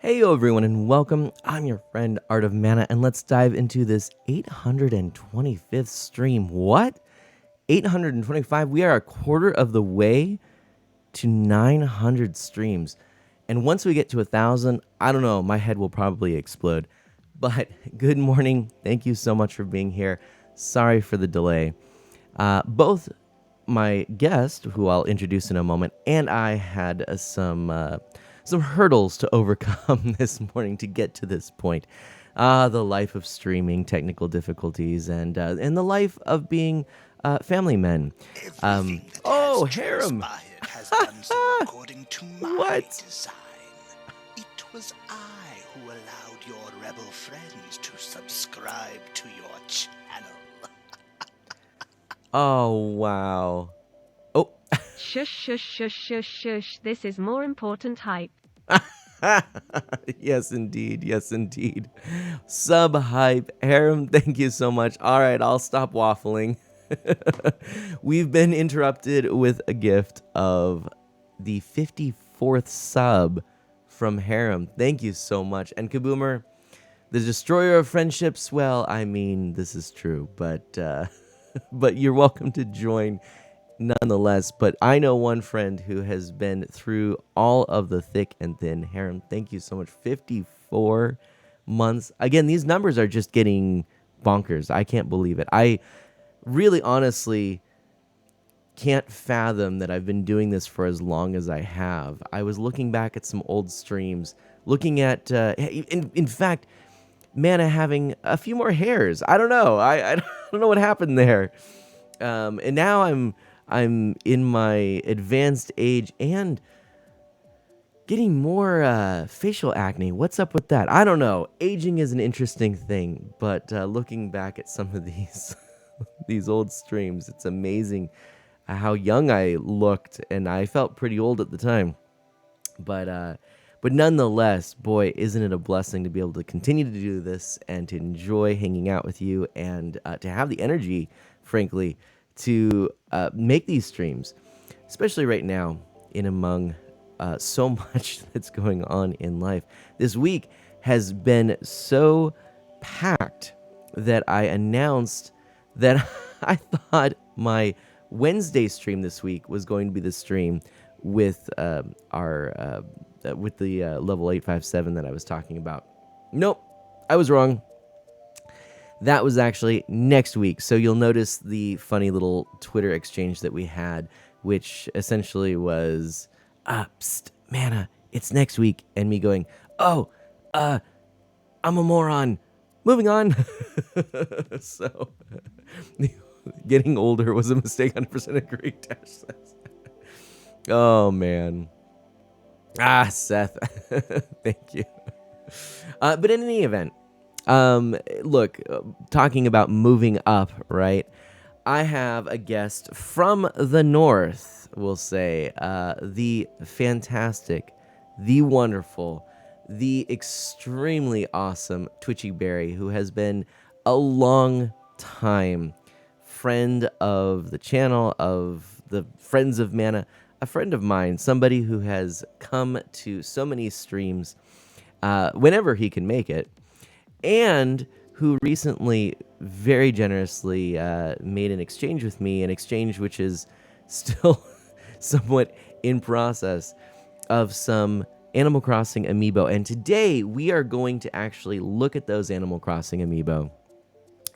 Hey everyone and welcome. I'm your friend Art of Mana and let's dive into this 825th stream. What? 825? We are a quarter of the way to 900 streams. And once we get to 1,000, I don't know, my head will probably explode. But good morning. Thank you so much for being here. Sorry for the delay. Both my guest, who I'll introduce in a moment, and I had some hurdles to overcome this morning to get to this point. The life of streaming, technical difficulties, and the life of being family men. Oh, harem! Has done so according to my design. It was I who allowed your rebel friends to subscribe to your channel. Oh, wow. Oh. Shush, shush, shush, shush, shush. This is more important hype. Yes, indeed. Yes, indeed. Sub hype. Harem, thank you so much. All right, I'll stop waffling. We've been interrupted with a gift of the 54th sub from Harem. Thank you so much. And Kaboomer, the destroyer of friendships. Well, I mean, this is true, but but you're welcome to join nonetheless. But I know one friend who has been through all of the thick and thin. Harem, thank you so much. 54 months. Again, these numbers are just getting bonkers. I can't believe it. I really honestly can't fathom that I've been doing this for as long as I have. I was looking back at some old streams, looking at, in fact, Mana having a few more hairs. I don't know. I don't know what happened there. And now I'm in my advanced age and getting more facial acne. What's up with that? I don't know. Aging is an interesting thing, but looking back at some of these these old streams, it's amazing how young I looked, and I felt pretty old at the time. But nonetheless, boy, isn't it a blessing to be able to continue to do this and to enjoy hanging out with you and to have the energy, frankly, to make these streams, especially right now in among so much that's going on in life. This week has been so packed that I announced that I thought my Wednesday stream this week was going to be the stream with with the level 857 that I was talking about. Nope, I was wrong. That was actually next week. So you'll notice the funny little Twitter exchange that we had, which essentially was, psst, Mana, it's next week. And me going, oh, I'm a moron. Moving on. So, getting older was a mistake, 100% agree, Dash says. Oh, man. Seth. Thank you. But in any event, look, talking about moving up, right? I have a guest from the north, will say, the fantastic, the wonderful, the extremely awesome TwitchyBarry, who has been a long time friend of the channel, of the Friends of Mana, a friend of mine, somebody who has come to so many streams whenever he can make it, and who recently very generously made an exchange with me, an exchange which is still somewhat in process, of some Animal Crossing amiibo. And today we are going to actually look at those Animal Crossing amiibo,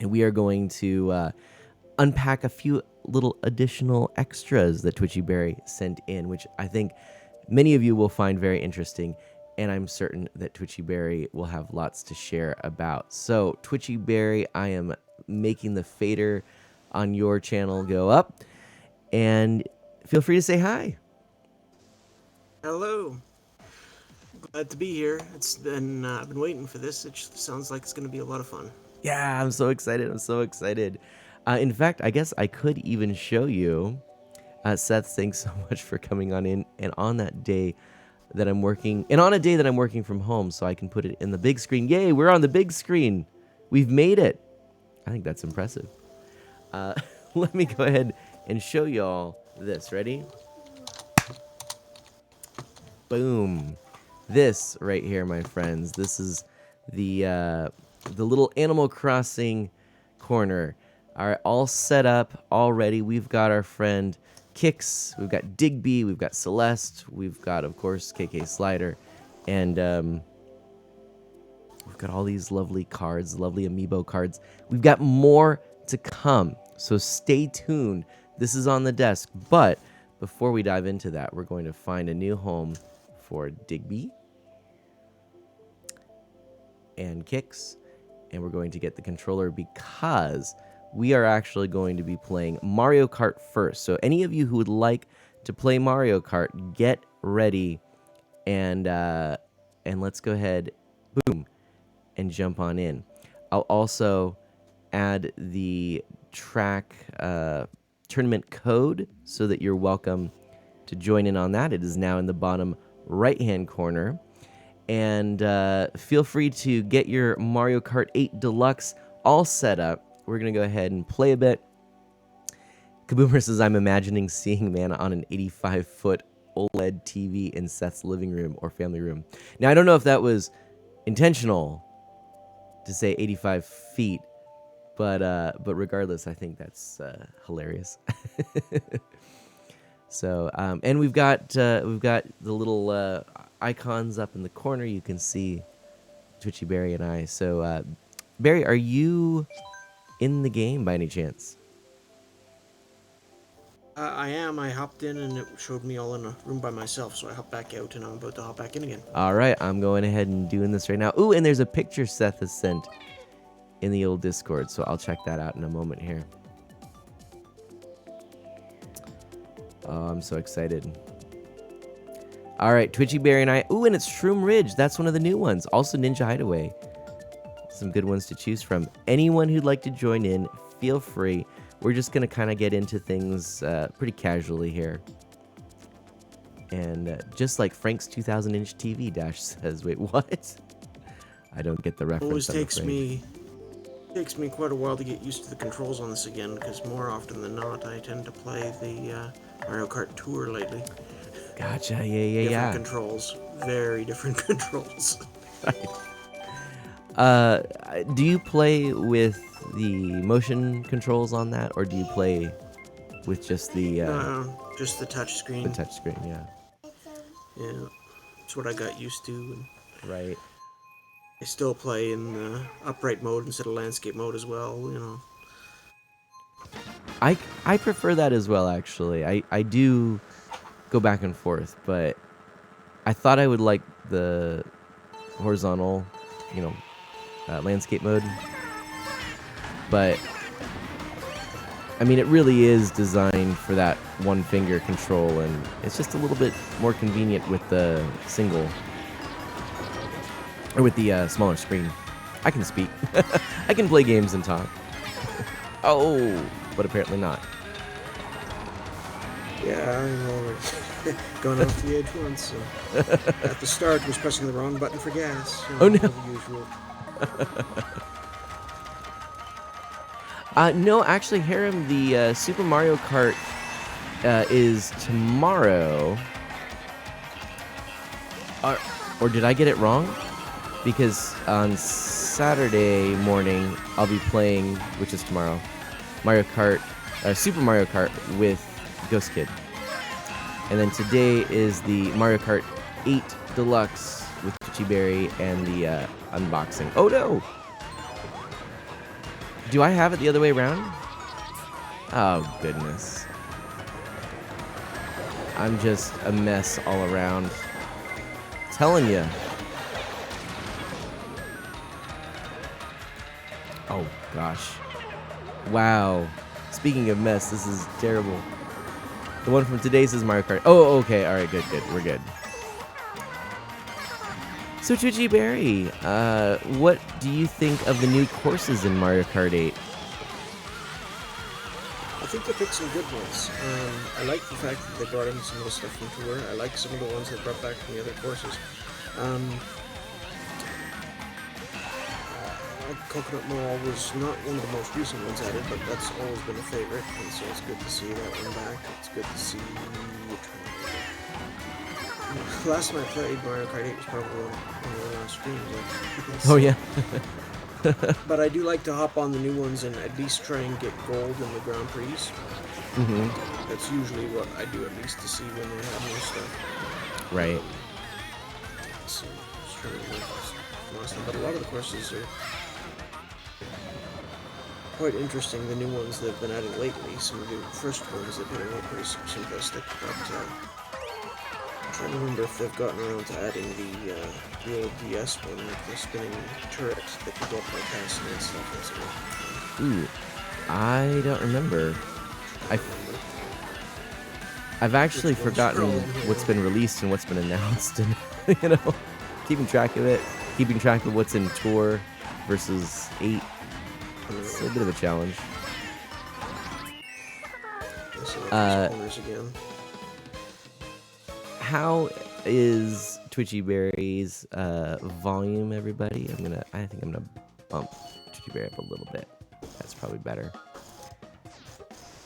and we are going to unpack a few little additional extras that TwitchyBarry sent in, which I think many of you will find very interesting, and I'm certain that TwitchyBarry will have lots to share about. So, TwitchyBarry, I am making the fader on your channel go up, and feel free to say hi. Hello. Glad to be here. It's been I've been waiting for this. It sounds like it's going to be a lot of fun. Yeah, I'm so excited. I'm so excited. In fact, I guess I could even show you. Seth, thanks so much for coming on in. And on that day that I'm working, and on a day that I'm working from home, so I can put it in the big screen. Yay, we're on the big screen. We've made it. I think that's impressive. Let me go ahead and show y'all this. Ready? Boom. This right here, my friends. This is the little Animal Crossing corner. All right, all set up, all ready. We've got our friend Kix, we've got Digby, we've got Celeste, we've got, of course, KK Slider, and we've got all these lovely cards, lovely amiibo cards. We've got more to come, so stay tuned. This is on the desk, but before we dive into that, we're going to find a new home for Digby and Kix, and we're going to get the controller because we are actually going to be playing Mario Kart first. So any of you who would like to play Mario Kart, get ready, and let's go ahead, boom, and jump on in. I'll also add the track tournament code so that you're welcome to join in on that. It is now in the bottom right-hand corner. And feel free to get your Mario Kart 8 Deluxe all set up. We're going to go ahead and play a bit. Kaboomer says, I'm imagining seeing Mana on an 85-foot OLED TV in Seth's living room or family room. Now, I don't know if that was intentional to say 85 feet, but regardless, I think that's hilarious. So, and we've got the little icons up in the corner. You can see TwitchyBarry and I. So, Barry, are you in the game by any chance? I am. I hopped in and it showed me all in a room by myself, so I hopped back out and I'm about to hop back in again. All right, I'm going ahead and doing this right now. Ooh, and there's a picture Seth has sent in the old Discord, so I'll check that out in a moment here. Oh, I'm so excited. All right, TwitchyBarry and I. Ooh, and it's Shroom Ridge. That's one of the new ones. Also Ninja Hideaway. Some good ones to choose from. Anyone who'd like to join in, feel free. We're just going to kind of get into things pretty casually here. And just like Frank's 2,000-inch TV Dash says, wait, what? I don't get the reference. It always takes me quite a while to get used to the controls on this again, because more often than not, I tend to play the Mario Kart Tour lately. Gotcha, yeah. Different controls, very different controls. Do you play with the motion controls on that, or do you play with just the touch screen? The touch screen, yeah. Yeah, that's what I got used to. And right. I still play in upright mode instead of landscape mode as well, you know. I prefer that as well, actually. I do go back and forth, but I thought I would like the horizontal, landscape mode. But I mean, it really is designed for that one finger control, and it's just a little bit more convenient with the single, or with the smaller screen. I can speak. I can play games and talk. Oh, but apparently not. Yeah, I know. Gone off the edge once. At the start, was pressing the wrong button for gas. Oh, no. The usual. No, actually, Harem, the Super Mario Kart is tomorrow. Or did I get it wrong? Because on Saturday morning, I'll be playing, which is tomorrow, Super Mario Kart with Ghost Kid. And then today is the Mario Kart 8 Deluxe with TwitchyBarry and the unboxing. Oh no! Do I have it the other way around? Oh goodness. I'm just a mess all around. Telling you. Oh gosh. Wow. Speaking of mess, this is terrible. The one from today says Mario Kart. Oh, okay. All right, good. We're good. So, TwitchyBarry, what do you think of the new courses in Mario Kart 8? I think they picked some good ones. I like the fact that they brought in some of the stuff from Tour. I like some of the ones they brought back from the other courses. Coconut Mall was not one of the most recent ones added, but that's always been a favorite, and so it's good to see that one back. It's good to see... Last time I played Mario Kart 8 was probably one of the last streams. Oh, yeah. But I do like to hop on the new ones and at least try and get gold in the Grand Prix. That's usually what I do, at least to see when they have new stuff. Right. So, just trying to make last time. But a lot of the courses are quite interesting, the new ones that have been added lately. Some of the first ones they've been a little pretty simplistic, but I'm trying to remember if they've gotten around to adding the old DS one with the spinning turret that could go up like castle and stuff. Ooh, I don't remember. I've actually forgotten what's been released and what's been announced, and keeping track of it, keeping track of what's in Tour versus 8. It's a bit of a challenge. Again. How is TwitchyBarry's volume, everybody? I think I'm gonna bump TwitchyBarry up a little bit. That's probably better.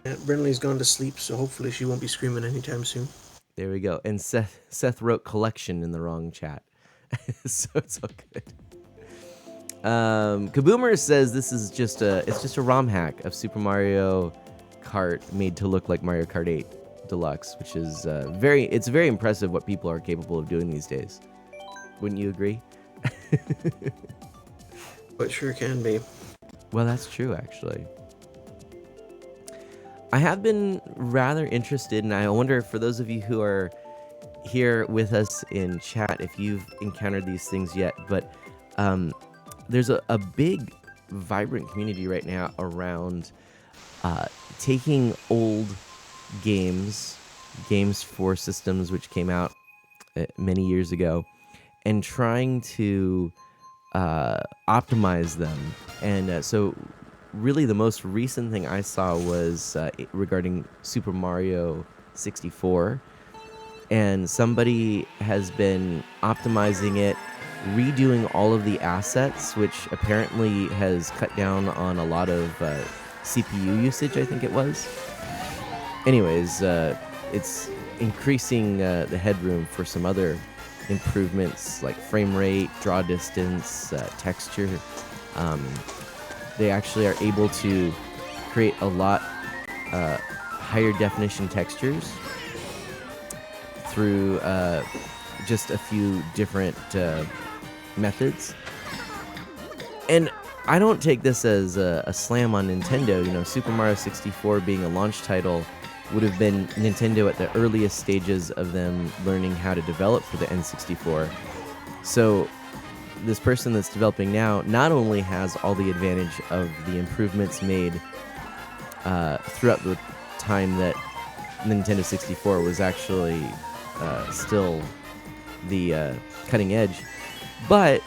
Yeah, Brinley's gone to sleep, so hopefully she won't be screaming anytime soon. There we go. And Seth wrote collection in the wrong chat, so it's all good. Kaboomer says this is just a ROM hack of Super Mario Kart made to look like Mario Kart 8 Deluxe, which is it's very impressive what people are capable of doing these days. Wouldn't you agree? But sure can be. Well, that's true, actually. I have been rather interested, and I wonder for those of you who are here with us in chat if you've encountered these things yet, but there's a big, vibrant community right now around taking old games for systems which came out many years ago, and trying to optimize them. And so really the most recent thing I saw was regarding Super Mario 64, and somebody has been optimizing it, redoing all of the assets, which apparently has cut down on a lot of CPU usage, I think it was. Anyways, it's increasing the headroom for some other improvements like frame rate, draw distance, texture. They actually are able to create a lot higher definition textures through just a few different methods. And I don't take this as a slam on Nintendo. Super Mario 64 being a launch title would have been Nintendo at the earliest stages of them learning how to develop for the N64. So this person that's developing now not only has all the advantage of the improvements made throughout the time that Nintendo 64 was actually still the cutting edge, but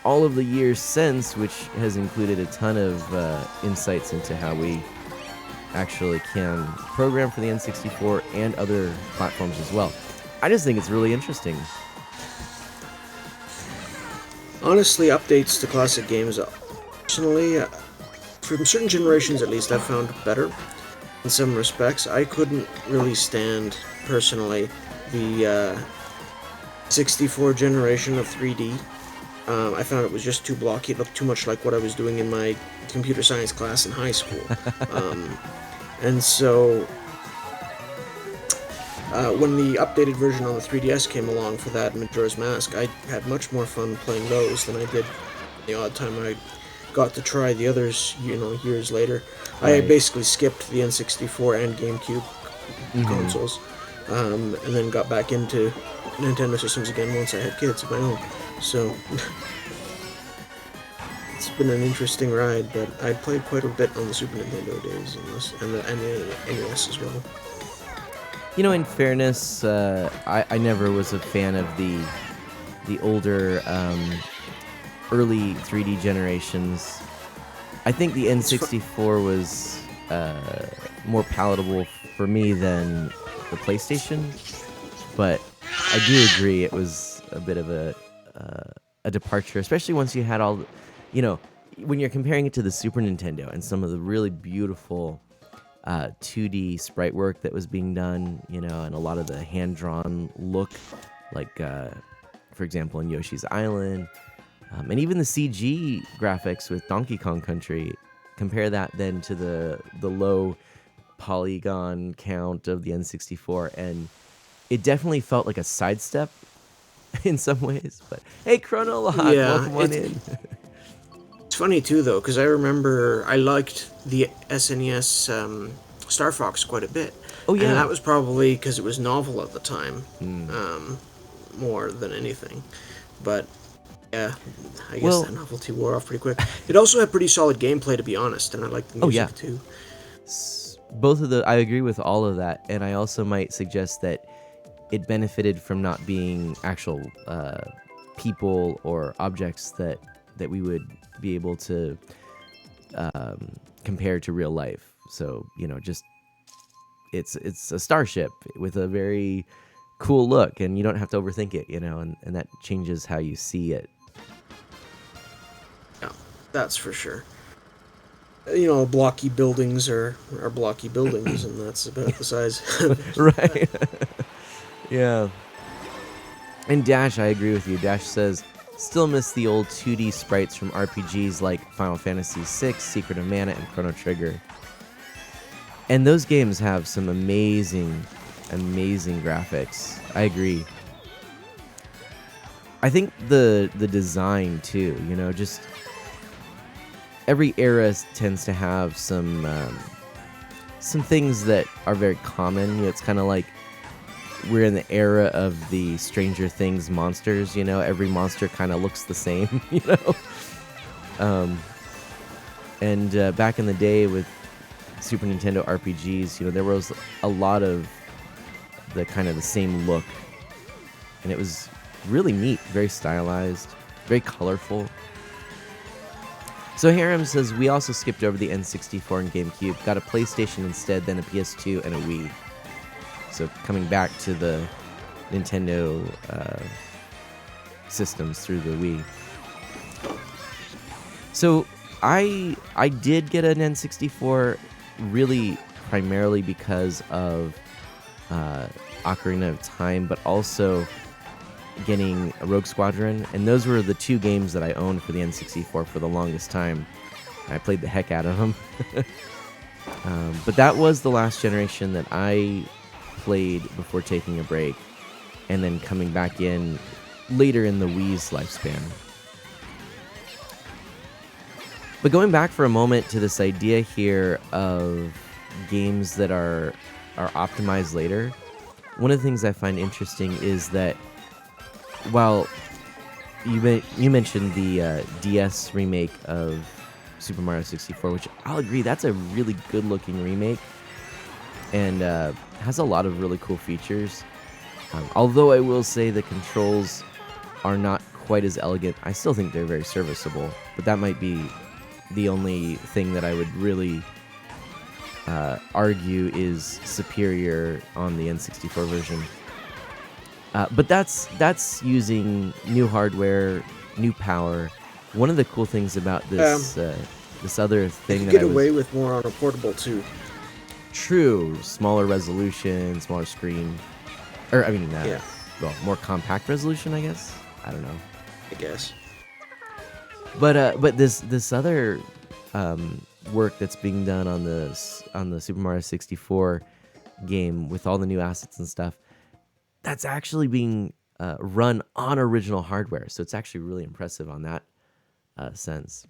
all of the years since, which has included a ton of insights into how we actually can program for the N64 and other platforms as well. I just think it's really interesting. Honestly, updates to classic games, personally, from certain generations at least, I've found better in some respects. I couldn't really stand, personally, the 64 generation of 3D. I found it was just too blocky. It looked too much like what I was doing in my computer science class in high school. And so, when the updated version on the 3DS came along for that Majora's Mask, I had much more fun playing those than I did the odd time I got to try the others, years later. I Right. basically skipped the N64 and GameCube consoles, and then got back into Nintendo systems again once I had kids of my own. So, it's been an interesting ride, but I played quite a bit on the Super Nintendo days and the NES as well. In fairness, I never was a fan of the older, early 3D generations. I think the N64 was more palatable for me than the PlayStation, but I do agree it was a bit of a departure, especially once you had all, when you're comparing it to the Super Nintendo and some of the really beautiful 2D sprite work that was being done, and a lot of the hand-drawn look, like, for example, in Yoshi's Island, and even the CG graphics with Donkey Kong Country. Compare that then to the low polygon count of the N64, and it definitely felt like a sidestep in some ways. But hey, Chronolog, Yeah, welcome on in. It's funny too, though, because I remember I liked the SNES Star Fox quite a bit. Oh, yeah. And that was probably because it was novel at the time, more than anything. But yeah, I guess that novelty wore off pretty quick. It also had pretty solid gameplay, to be honest, and I liked the music too. I agree with all of that, and I also might suggest that it benefited from not being actual people or objects that we would be able to compare to real life. So, just it's a starship with a very cool look, and you don't have to overthink it, and that changes how you see it. Yeah, that's for sure. Blocky buildings are blocky buildings, and that's about the size of it. Right. Yeah. And Dash, I agree with you. Dash says, still miss the old 2D sprites from RPGs like Final Fantasy VI, Secret of Mana, and Chrono Trigger. And those games have some amazing, amazing graphics. I agree. I think the design too, just every era tends to have some things that are very common. It's kind of like we're in the era of the Stranger Things monsters. Every monster kind of looks the same. And back in the day with Super Nintendo RPGs, there was a lot of the kind of the same look, and it was really neat, very stylized, very colorful. So Harem says, we also skipped over the N64 and GameCube, got a PlayStation instead, then a PS2 and a Wii. So coming back to the Nintendo systems through the Wii. So I did get an N64 really primarily because of Ocarina of Time, but also getting a Rogue Squadron, and those were the two games that I owned for the N64 for the longest time. I played the heck out of them. But that was the last generation that I played before taking a break, and then coming back in later in the Wii's lifespan. But going back for a moment to this idea here of games that are optimized later, one of the things I find interesting is that while you mentioned the DS remake of Super Mario 64, which I'll agree, that's a really good-looking remake, and has a lot of really cool features. Although I will say the controls are not quite as elegant, I still think they're very serviceable, but that might be the only thing that I would really argue is superior on the N64 version. But that's using new hardware, new power. One of the cool things about this this other thing that get I was away with more on a portable too. true, smaller resolution, smaller screen, or I mean, Yeah. well, more compact resolution, I guess. I don't know. I guess. But this other work that's being done on the Super Mario 64 game with all the new assets and stuff, that's actually being run on original hardware. So it's actually really impressive on that sense.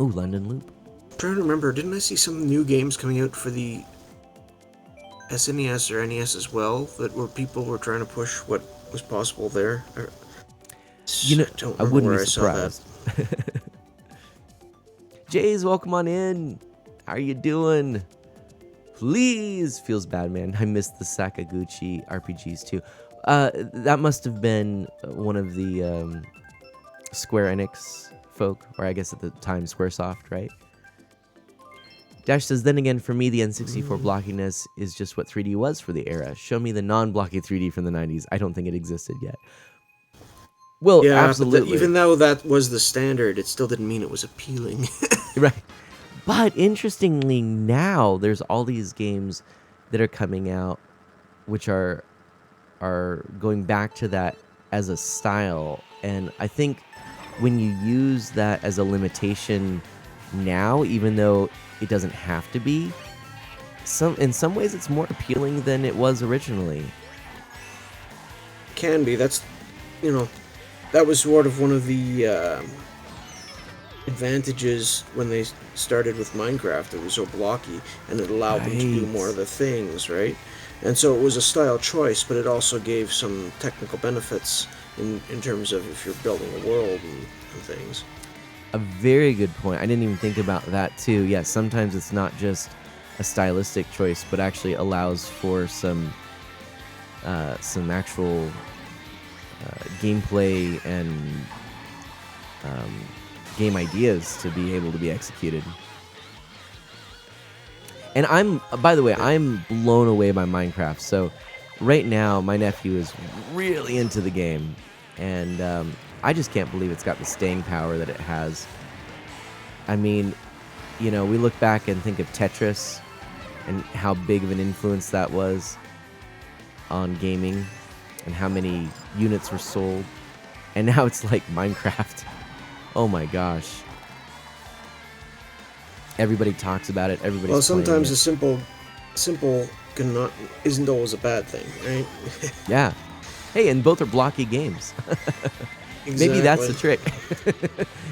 Ooh, London Loop. I'm trying to remember, didn't I see some new games coming out for the SNES or NES as well that where people were trying to push what was possible there? You know, don't I remember wouldn't where be I saw that. surprised. Jays, welcome on in. How are you doing? Please. Feels bad, man. I missed the Sakaguchi RPGs too. That must have been one of the Square Enix folk, or I guess at the time Squaresoft, right? Dash says, then again, for me, the N64 blockiness is just what 3D was for the era. Show me the non-blocky 3D from the 90s. I don't think it existed yet. Well, Yeah, absolutely. but even though that was the standard, it still didn't mean it was appealing. Right. But interestingly, now there's all these games that are coming out which are going back to that as a style. And I think when you use that as a limitation now, even though it doesn't have to be, in some ways it's more appealing than it was originally. Can be. That's, that was sort of one of the advantages when they started with Minecraft. It was so blocky, and it allowed them to do more of the things, right? And so it was a style choice, but it also gave some technical benefits in terms of if you're building a world and things. A very good point. I didn't even think about that too. Yes, sometimes it's not just a stylistic choice, but actually allows for some actual gameplay and game ideas to be able to be executed. And by the way, I'm blown away by Minecraft. So right now, my nephew is really into the game, and I just can't believe it's got the staying power that it has. I mean, we look back and think of Tetris and how big of an influence that was on gaming and how many units were sold. And now it's like Minecraft. Oh my gosh. Everybody talks about it. Everybody's well, sometimes playing it. a simple isn't always a bad thing, right? Yeah. Hey, and both are blocky games. Exactly. Maybe that's the trick.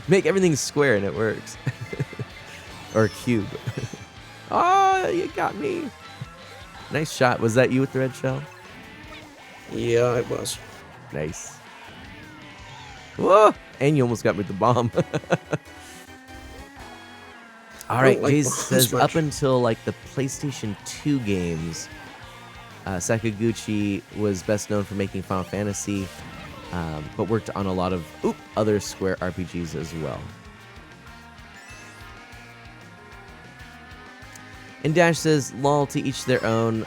Make everything square and it works. Or a cube. Oh, you got me. Nice shot. Was that you with the red shell? Yeah, it was. Nice. Whoa! And you almost got me with the bomb. All right, like Jace bombs says much. up until like the PlayStation 2 games, Sakaguchi was best known for making Final Fantasy, but worked on a lot of other Square RPGs as well. And Dash says, lol, to each their own.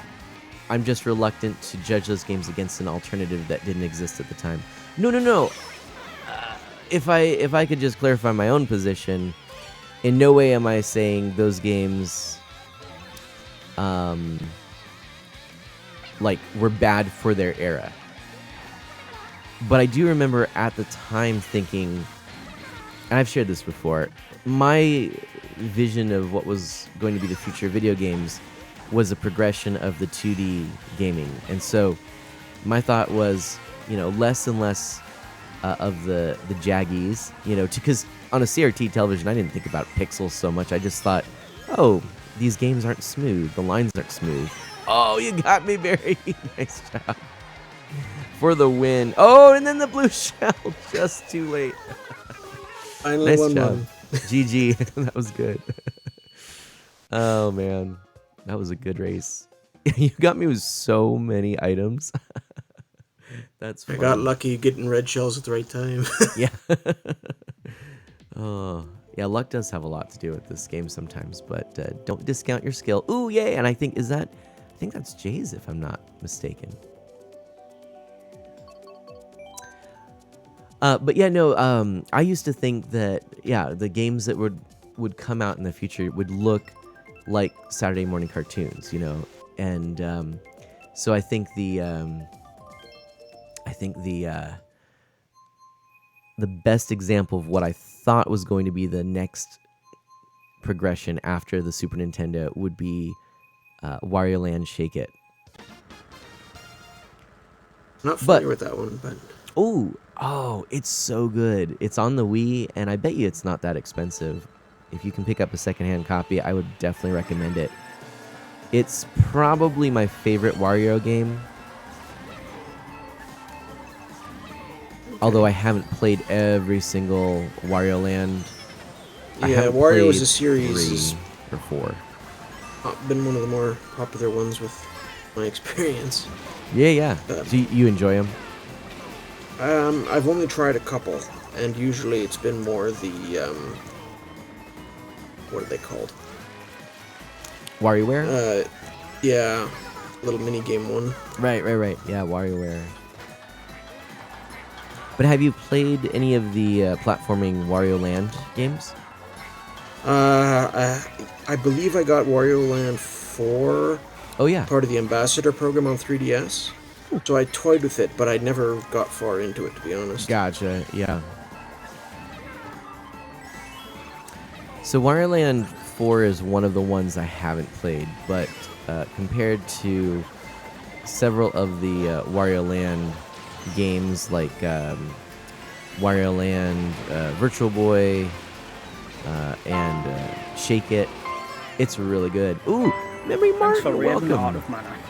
I'm just reluctant to judge those games against an alternative that didn't exist at the time. No. If I could just clarify my own position, in no way am I saying those games were bad for their era. But I do remember at the time thinking, and I've shared this before, my vision of what was going to be the future of video games was a progression of the 2D gaming. And so my thought was, less and less of the jaggies, because on a CRT television, I didn't think about pixels so much. I just thought, oh, these games aren't smooth. The lines aren't smooth. Oh, you got me, Barry. Nice job. For the win. Oh, and then the blue shell. Just too late. Finally Nice job. 1-1. GG. That was good. Oh, man. That was a good race. You got me with so many items. That's funny. I got lucky getting red shells at the right time. Yeah. Oh, Yeah, luck does have a lot to do with this game sometimes, but don't discount your skill. Ooh, yay! And I think that's Jay's, if I'm not mistaken. But yeah, no. I used to think that the games that would come out in the future would look like Saturday morning cartoons, and so I think the best example of what I thought was going to be the next progression after the Super Nintendo would be Wario Land Shake It. Not familiar with that one, but oh, it's so good. It's on the Wii, and I bet you it's not that expensive. If you can pick up a secondhand copy, I would definitely recommend it. It's probably my favorite Wario game. Although I haven't played every single Wario Land. Yeah, Wario as a series 3 or 4. Been one of the more popular ones with my experience. Yeah. So you enjoy them? I've only tried a couple, and usually it's been more the what are they called? WarioWare? Yeah, little mini game one. Right. Yeah, WarioWare. But have you played any of the platforming Wario Land games? I believe I got Wario Land 4. Oh yeah. Part of the Ambassador program on 3DS. So I toyed with it, but I never got far into it, to be honest. Gotcha. Yeah. So Wario Land 4 is one of the ones I haven't played, but compared to several of the Wario Land games like Wario Land Virtual Boy and Shake It, it's really good. Ooh, Memory Martin, welcome.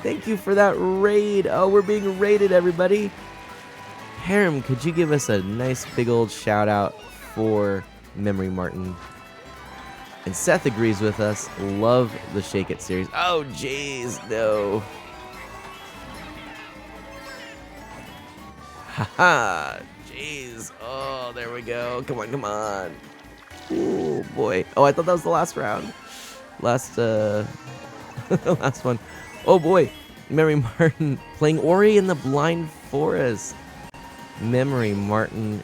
Thank you for that raid. Oh, we're being raided, everybody. Harem, could you give us a nice big old shout out for Memory Martin? And Seth agrees with us. Love the Shake It series. Oh, jeez, no. Haha, jeez. Oh, there we go. Come on. Oh, boy. Oh, I thought that was the last round. Last one. Oh, boy. Memory Martin playing Ori in the Blind Forest. Memory Martin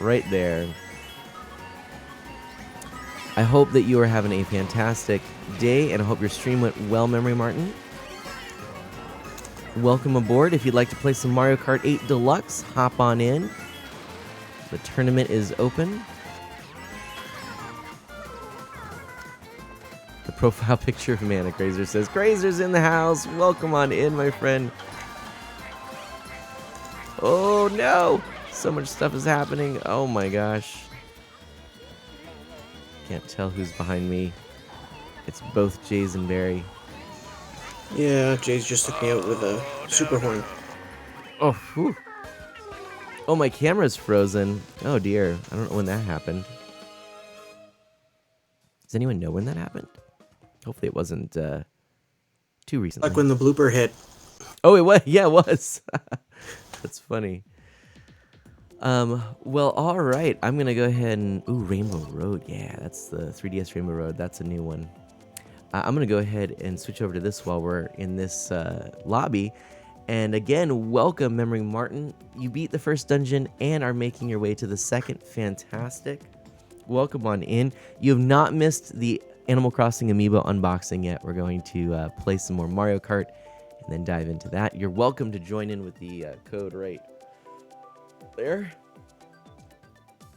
right there. I hope that you are having a fantastic day, and I hope your stream went well, Memory Martin. Welcome aboard. If you'd like to play some Mario Kart 8 Deluxe, hop on in. The tournament is open. The profile picture of Mana Grazer says, Grazer's in the house. Welcome on in, my friend. Oh, no. So much stuff is happening. Oh, my gosh. Can't tell who's behind me. It's both Jays and Barry. Yeah, Jay's just took me out with a super horn. Oh, whew. Oh, my camera's frozen. Oh, dear. I don't know when that happened. Does anyone know when that happened? Hopefully it wasn't too recently. Like when the blooper hit. Oh, it was. Yeah, it was. That's funny. Well, all right. I'm going to go ahead and... Ooh, Rainbow Road. Yeah, that's the 3DS Rainbow Road. That's a new one. I'm going to go ahead and switch over to this while we're in this lobby. And again, welcome, Memory Martin. You beat the first dungeon and are making your way to the second. Fantastic. Welcome on in. You have not missed the Animal Crossing Amiibo unboxing yet. We're going to play some more Mario Kart and then dive into that. You're welcome to join in with the code right there.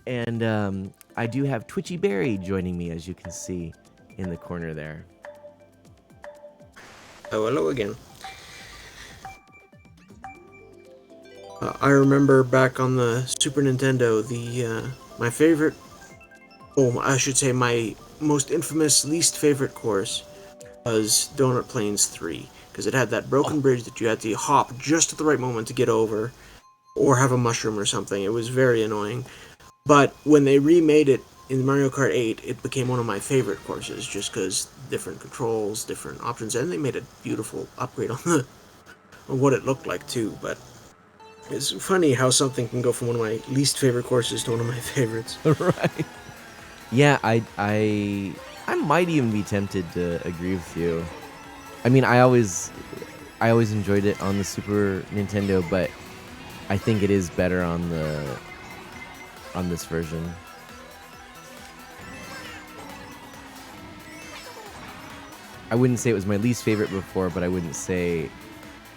And I do have TwitchyBarry joining me, as you can see in the corner there. Oh, hello again. I remember back on the Super Nintendo, my favorite, I should say my most infamous least favorite course was Donut Plains 3, because it had that broken bridge that you had to hop just at the right moment to get over, or have a mushroom or something. It was very annoying. But when they remade it in Mario Kart 8, it became one of my favorite courses, just because different controls, different options, and they made a beautiful upgrade on what it looked like too. But it's funny how something can go from one of my least favorite courses to one of my favorites. Right. Yeah, I might even be tempted to agree with you. I mean, I always enjoyed it on the Super Nintendo, but I think it is better on this version. I wouldn't say it was my least favorite before, but I wouldn't say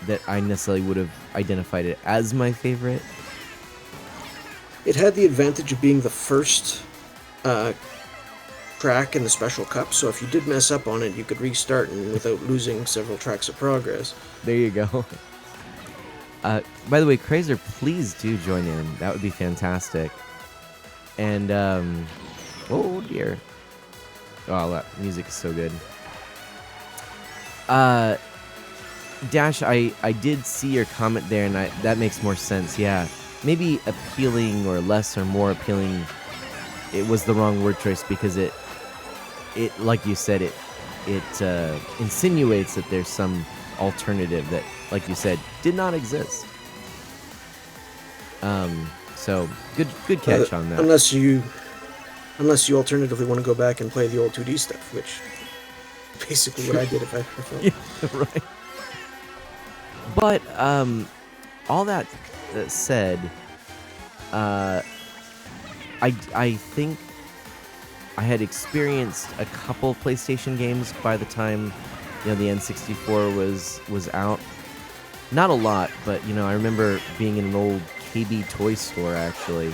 that I necessarily would have identified it as my favorite. It had the advantage of being the first track in the Special Cup, so if you did mess up on it, you could restart and without losing several tracks of progress. There you go. By the way, Crazer, please do join in. That would be fantastic. And, oh dear. Oh, that music is so good. Dash, I did see your comment there, and that makes more sense, yeah. Maybe appealing or less or more appealing, it was the wrong word choice because it like you said, it insinuates that there's some alternative that, like you said, did not exist. So good catch on that. Unless you alternatively want to go back and play the old 2D stuff, which basically what I did if I felt. Yeah, right. But all that said, I think I had experienced a couple PlayStation games by the time the N64 was out. Not a lot, but I remember being in an old KB toy store actually,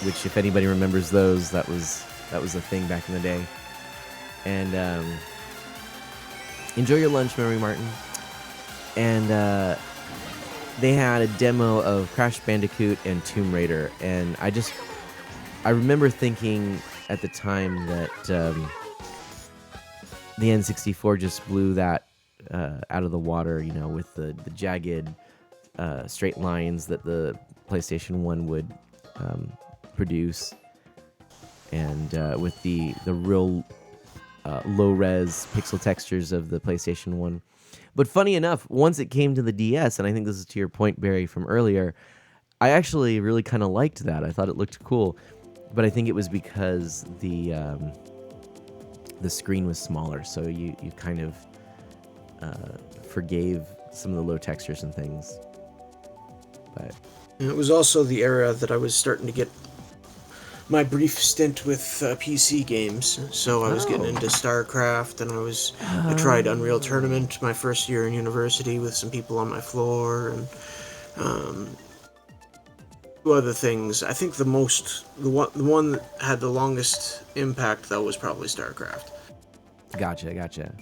which if anybody remembers those, that was a thing back in the day. And enjoy your lunch, Mary Martin. And they had a demo of Crash Bandicoot and Tomb Raider, and I remember thinking at the time that the N64 just blew that out of the water, with the jagged straight lines that the PlayStation 1 would produce, and with the real low-res pixel textures of the PlayStation 1. But funny enough, once it came to the DS, and I think this is to your point, Barry, from earlier, I actually really kind of liked that. I thought it looked cool, but I think it was because the screen was smaller, so you kind of forgave some of the low textures and things. But it was also the era that I was starting to get my brief stint with PC games, so I was getting into StarCraft, and I tried Unreal Tournament my first year in university with some people on my floor, and two other things. I think the one that had the longest impact though was probably StarCraft. Gotcha.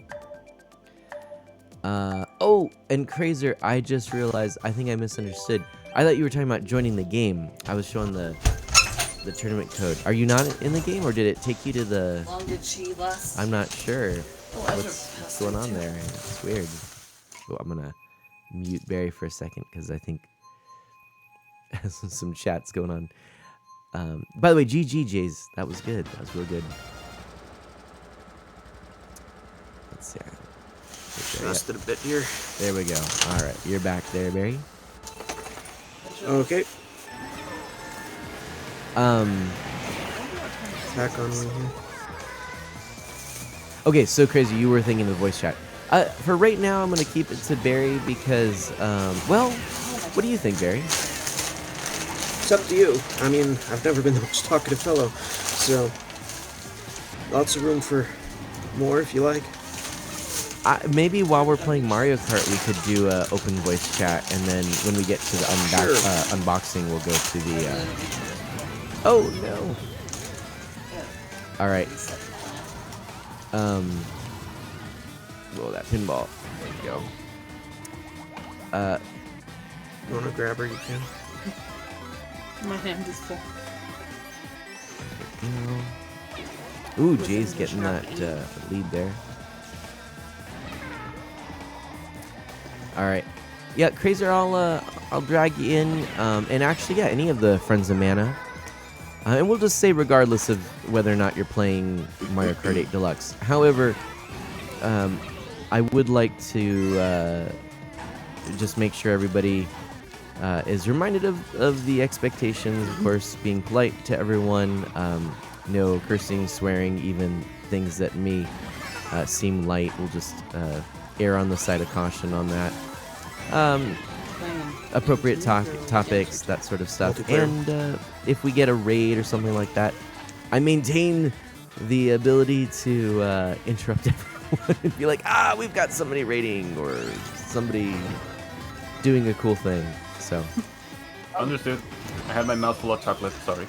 Oh, and Crazer, I just realized, I think I misunderstood. I thought you were talking about joining the game. I was showing the tournament code. Are you not in the game, or did it take you to the... How long did she last? I'm not sure what's going on there. It's weird. Oh, I'm gonna mute Barry for a second because I think some chat's going on. By the way, GGJs, that was good. That was real good. Let's see. Lost it a bit here. There we go. All right, you're back there, Barry. Okay. Back on me here. Okay, so Crazy, you were thinking of voice chat. For right now, I'm going to keep it to Barry because, well, what do you think, Barry? It's up to you. I mean, I've never been the most talkative fellow, so lots of room for more if you like. Maybe while we're playing Mario Kart, we could do open voice chat, and then when we get to the unboxing, we'll go to the... Oh, no. All right. Roll that pinball. There you go. You want to grab her, you can. My hand is full. Ooh, Jay's getting that lead there. All right. Yeah, Crazer, I'll drag you in. And actually, yeah, any of the Friends of Mana. And we'll just say regardless of whether or not you're playing Mario Kart 8 Deluxe. However, I would like to just make sure everybody is reminded of the expectations, of course, being polite to everyone. no cursing, swearing, even things that may seem light. We'll just err on the side of caution on that. Appropriate topics, that sort of stuff. Multiplayer. And if we get a raid or something like that, I maintain the ability to interrupt everyone and be like, we've got somebody raiding or somebody doing a cool thing. So, Understood. I had my mouth full of chocolate. Sorry.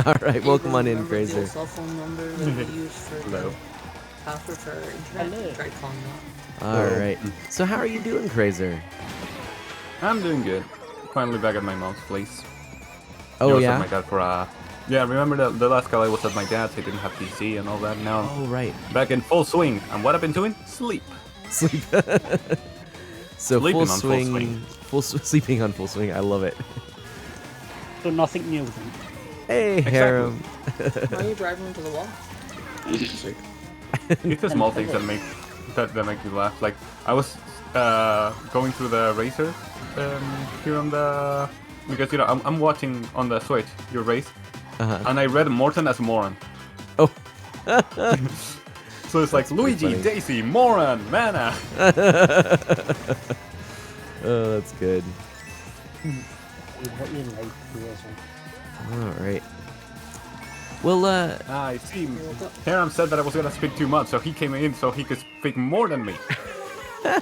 all right, welcome on in, Remember Fraser. the cell phone number that we used for Hello. the password for our internet? Try calling that. All right. So, how are you doing, Fraser? I'm doing good. Finally back at my mom's place. Oh I was yeah. at my dad for yeah, remember the last call I was at my dad's, he didn't have PC and all that. Now I'm Oh right. back in full swing. And what I've been doing? Sleep. Sleep. So Sleeping full on full swing, swing. sleeping on full swing. I love it. So nothing new then. Hey, Harem. Why are you driving into the wall? It's the small things that make me laugh. Like I was going through the racer here on the because I'm watching on the Switch your race, and I read Morton as Moron. Oh. So it's like Luigi, funny. Daisy, Moron, Mana. Oh, that's good. What you like to do as well. All right. Well, I see. Haram said that I was gonna speak too much, so he came in so he could speak more than me.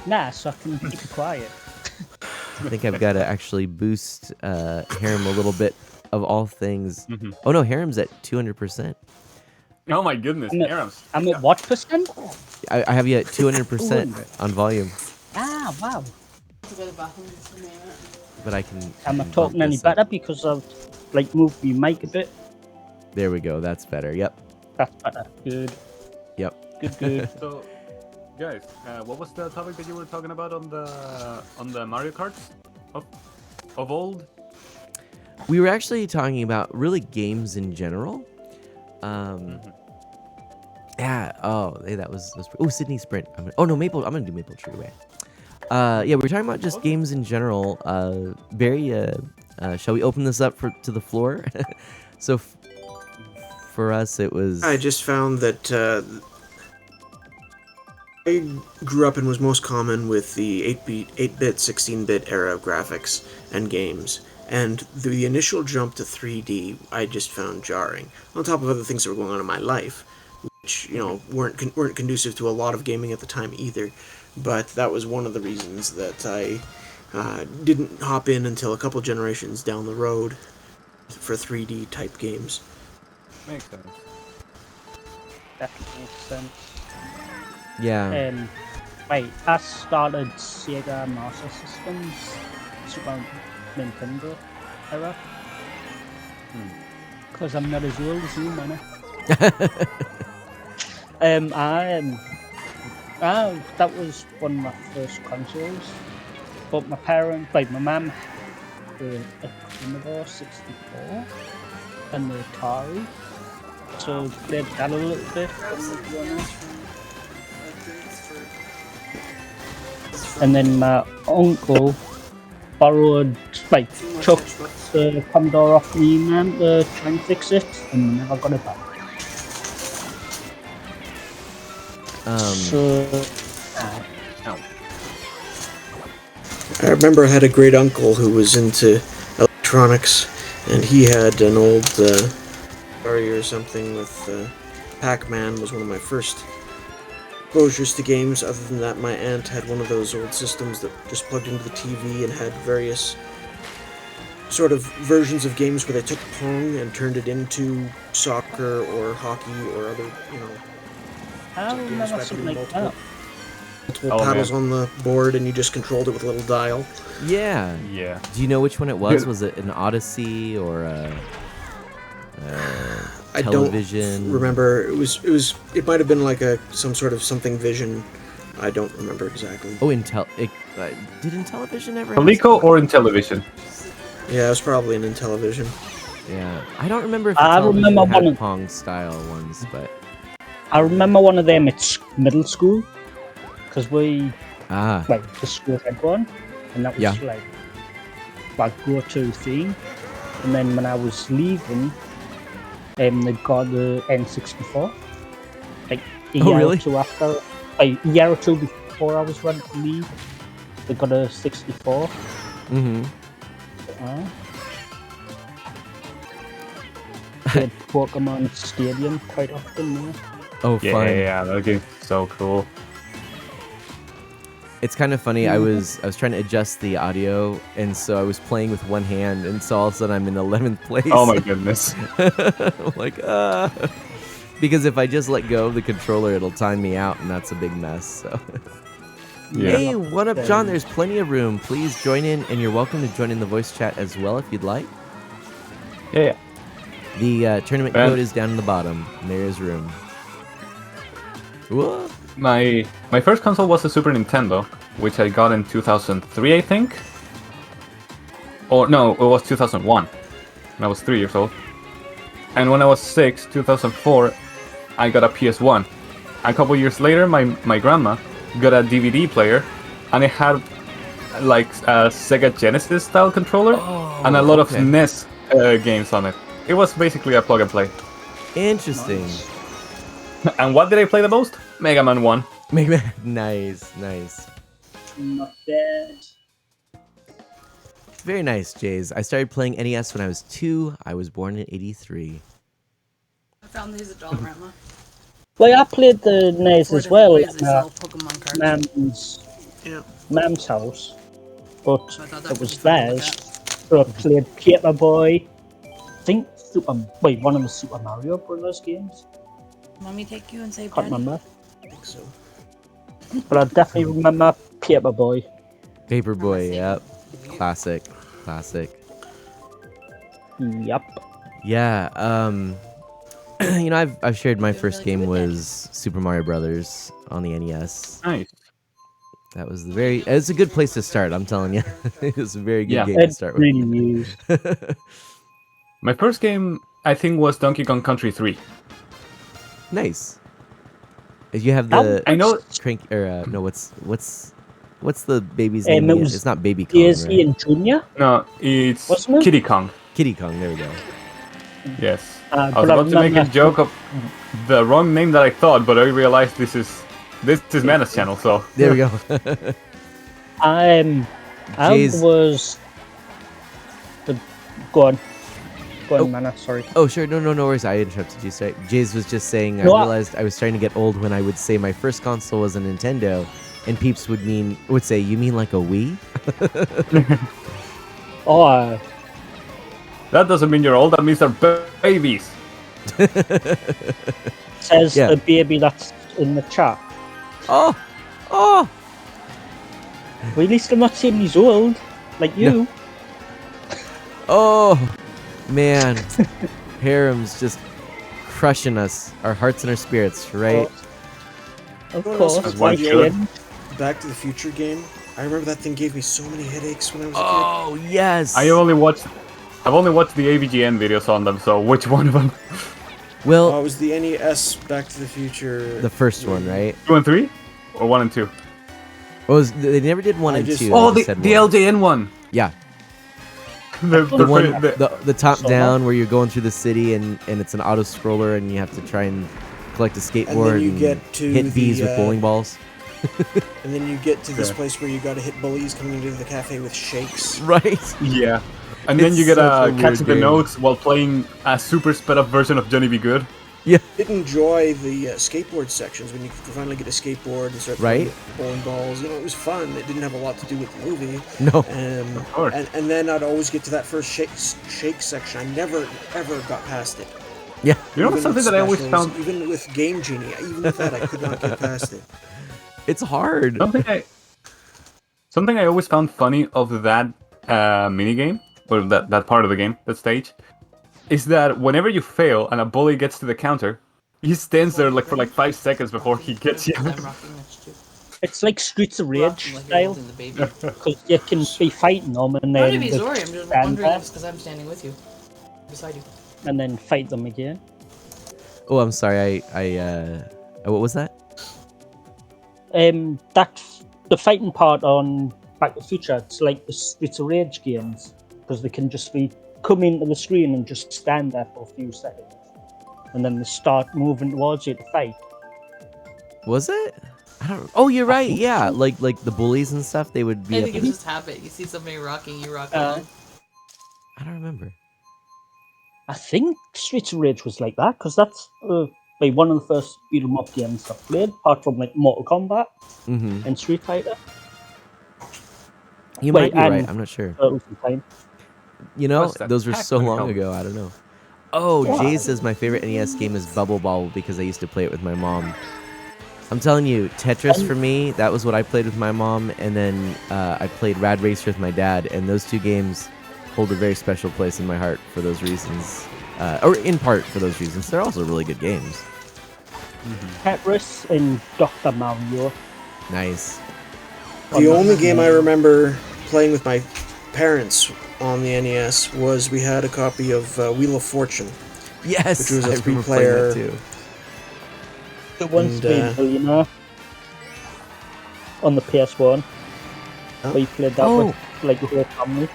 Nah, so I can keep it quiet. I think I've got to actually boost Harem a little bit of all things. Mm-hmm. Oh no, Harem's at 200%. Oh my goodness, Haram's. I'm at what percent? I have you at 200% on volume, Ah, wow. To go to the bathroom for a minute. but I can. Am I bump talking any this up. better because I've like moved my mic a bit? There we go. That's better. Yep. That's better. Good. Yep. Good, good. So, guys, what was the topic that you were talking about on the Mario Karts of old? We were actually talking about really games in general. Yeah. Oh, hey, that was. Oh, Sydney Sprint. Oh no, Maple. I'm gonna do Maple Tree Way. Yeah, we were talking about just games in general. Barry, shall we open this up to the floor? So, for us, it was. I just found that I grew up and was most common with the 8-bit, 16-bit era of graphics and games. And the initial jump to 3D, I just found jarring. On top of other things that were going on in my life, which weren't conducive to a lot of gaming at the time either. But that was one of the reasons that I didn't hop in until a couple generations down the road for 3D type games. Makes sense. That makes sense. Yeah. Wait, I started Sega Master Systems, Super Nintendo era. Because I'm not as old as you, man. That was one of my first consoles. But my parents, my mum, the Commodore 64 and the Atari. So they've got a little bit. And then my uncle borrowed, took the Commodore off me, man, to try and fix it, and never got it back. I remember I had a great uncle who was into electronics, and he had an old Atari or something with Pac-Man was one of my first exposures to games. Other than that, my aunt had one of those old systems that just plugged into the TV and had various sort of versions of games where they took Pong and turned it into soccer or hockey or other, I remember something like that. multiple paddles on the board, and you just controlled it with a little dial. Yeah. Yeah. Do you know which one it was? Was it an Odyssey or a television? I don't remember. It might have been like some sort of something Vision. I don't remember exactly. Oh, did Intellivision ever? Coleco or in television? Yeah, it was probably an Intellivision. Yeah, I don't remember if I Intellivision remember had one- Pong style ones, but I remember one of them at middle school, because the school had one, and that was like go-to thing. And then when I was leaving, They got the N64. Like a Oh, year really? or two after, a year or two before I was running League, they got a 64. Mm-hmm. Played Pokemon Stadium quite often. Yeah. Oh, fun. Yeah, that game's so cool. It's kind of funny. I was trying to adjust the audio, and so I was playing with one hand, and so all of a sudden I'm in 11th place. Oh my goodness. I'm like, because if I just let go of the controller, it'll time me out, and that's a big mess. So. Yeah. Hey, what up, John? There's plenty of room. Please join in, and you're welcome to join in the voice chat as well if you'd like. Yeah. The tournament code is down in the bottom, and there is room. Whoa. My first console was the Super Nintendo, which I got in 2003, I think. Or no, it was 2001. And I was 3 years old. And when I was 6, 2004, I got a PS1. A couple years later, my grandma got a DVD player, and it had like a Sega Genesis style controller and a lot of NES games on it. It was basically a plug and play. Interesting. And what did I play the most? Mega Man 1. Mega Man. Nice, nice. Not bad. Very nice, Jays. I started playing NES when I was 2. I was born in 83. I found these at Dollarama. Well, I played the NES as well They at sell Pokemon cards. Mam's house, but So I thought that it would was be fun to look theirs. at. So I played Paperboy. I think one of the Super Mario Brothers games. Want me to take you and save Can't Daddy? remember, I think so. but I definitely remember Paperboy. Paperboy, yep. Classic. Yep. Yeah, you know, I've shared my first game was Super Mario Brothers on the NES. Nice. That was it's a good place to start, I'm telling you. It was a very good Yeah. game to It start with. really is. My first game, I think, was Donkey Kong Country 3. Nice. You have the I know. crank or no, what's the baby's name? It Again? was It's not Baby Kong, DSE right? and Junior. No, it's Wasn't it? Kiddy Kong. Kitty Kong. There we go. Yes. Uh, I was but I about to make a remember- joke of the wrong name that I thought, but I realized this is Mana's channel, so. There we go. I Jays- was. Go on, Mana. Sorry. Oh, sure. No worries. I interrupted you. Sorry. Jays was just saying, I No, realized I was starting to get old when I would say my first console was a Nintendo, and Peeps would say, you mean like a Wii? Oh, That doesn't mean you're old, that means they're babies. says Yeah. the baby that's in the chat. Oh! Well, at least I'm not saying he's old, like you. Oh! Man. Harem's just crushing us. Our hearts and our spirits, right? Of You know what course, else was one like should. him. Back to the Future game. I remember that thing gave me so many headaches when I was a kid. Oh, yes! I've only watched the AVGN videos on them, so which one of them? Oh, Well, it was the NES Back to the Future. the first one, right? 2 and 3? Or 1 and 2? They never did 1 I and just- 2. Oh, they the just said the one. LJN one! Yeah. The The one, the- the top So down where you're going through the city and it's an auto scroller and you have to try and collect a skateboard you get to hit bees the, with bowling balls. And then you get to this Yeah. place where you gotta hit bullies coming into the cafe with shakes. Right? Yeah. And then It's you get such a weird catching the game. notes while playing a super sped up version of Johnny Be Good. Yeah. Did enjoy the skateboard sections when you could finally get a skateboard and start Right. throwing bowling balls. You know, it was fun. It didn't have a lot to do with the movie. No. Of course. And then I'd always get to that first shake section. I never ever got past it. Yeah. You know Even something with that I always specials, found even with Game Genie, even with that, I could not get past it. It's hard. something I always found funny of that mini game, or that part of the game, that stage, is that whenever you fail and a bully gets to the counter, he stands there like for like 5 seconds before he gets you. I'm rocking this too. It's like Streets of Rage Rocking like you're style, holding the baby. because you can be fighting them and Not then to be they sorry, I'm just stand wondering there if it's because I'm standing with you. Beside you. and then fight them again. Oh, I'm sorry. What was that? That's the fighting part on Back to the Future. It's like the Streets of Rage games because they can just come into the screen and just stand there for a few seconds. and then they start moving towards you to fight. Was it? I don't. Oh, you're right. Yeah, like the bullies and stuff. They would be. I Up think it in- was just habit. You see somebody rocking, you rock along. I don't remember. I think Streets of Rage was like that because that's like one of the first beat 'em up games I played, apart from like Mortal Kombat and Street Fighter. You might be right. I'm not sure. You know, What's that those were pack so when it long comes? ago. I don't know. Oh, Jay says my favorite NES game is Bubble Bobble because I used to play it with my mom. I'm telling you, Tetris for me, that was what I played with my mom, and then I played Rad Racer with my dad, and those two games hold a very special place in my heart for those reasons, or in part for those reasons. They're also really good games. Tetris and Dr. Mario. Nice. The only game I remember playing with my parents on the NES was we had a copy of Wheel of Fortune. Yes, which was a I remember three-player. playing that too. The Once to Be a Millionaire on the PS1. Where you played that with like the whole family.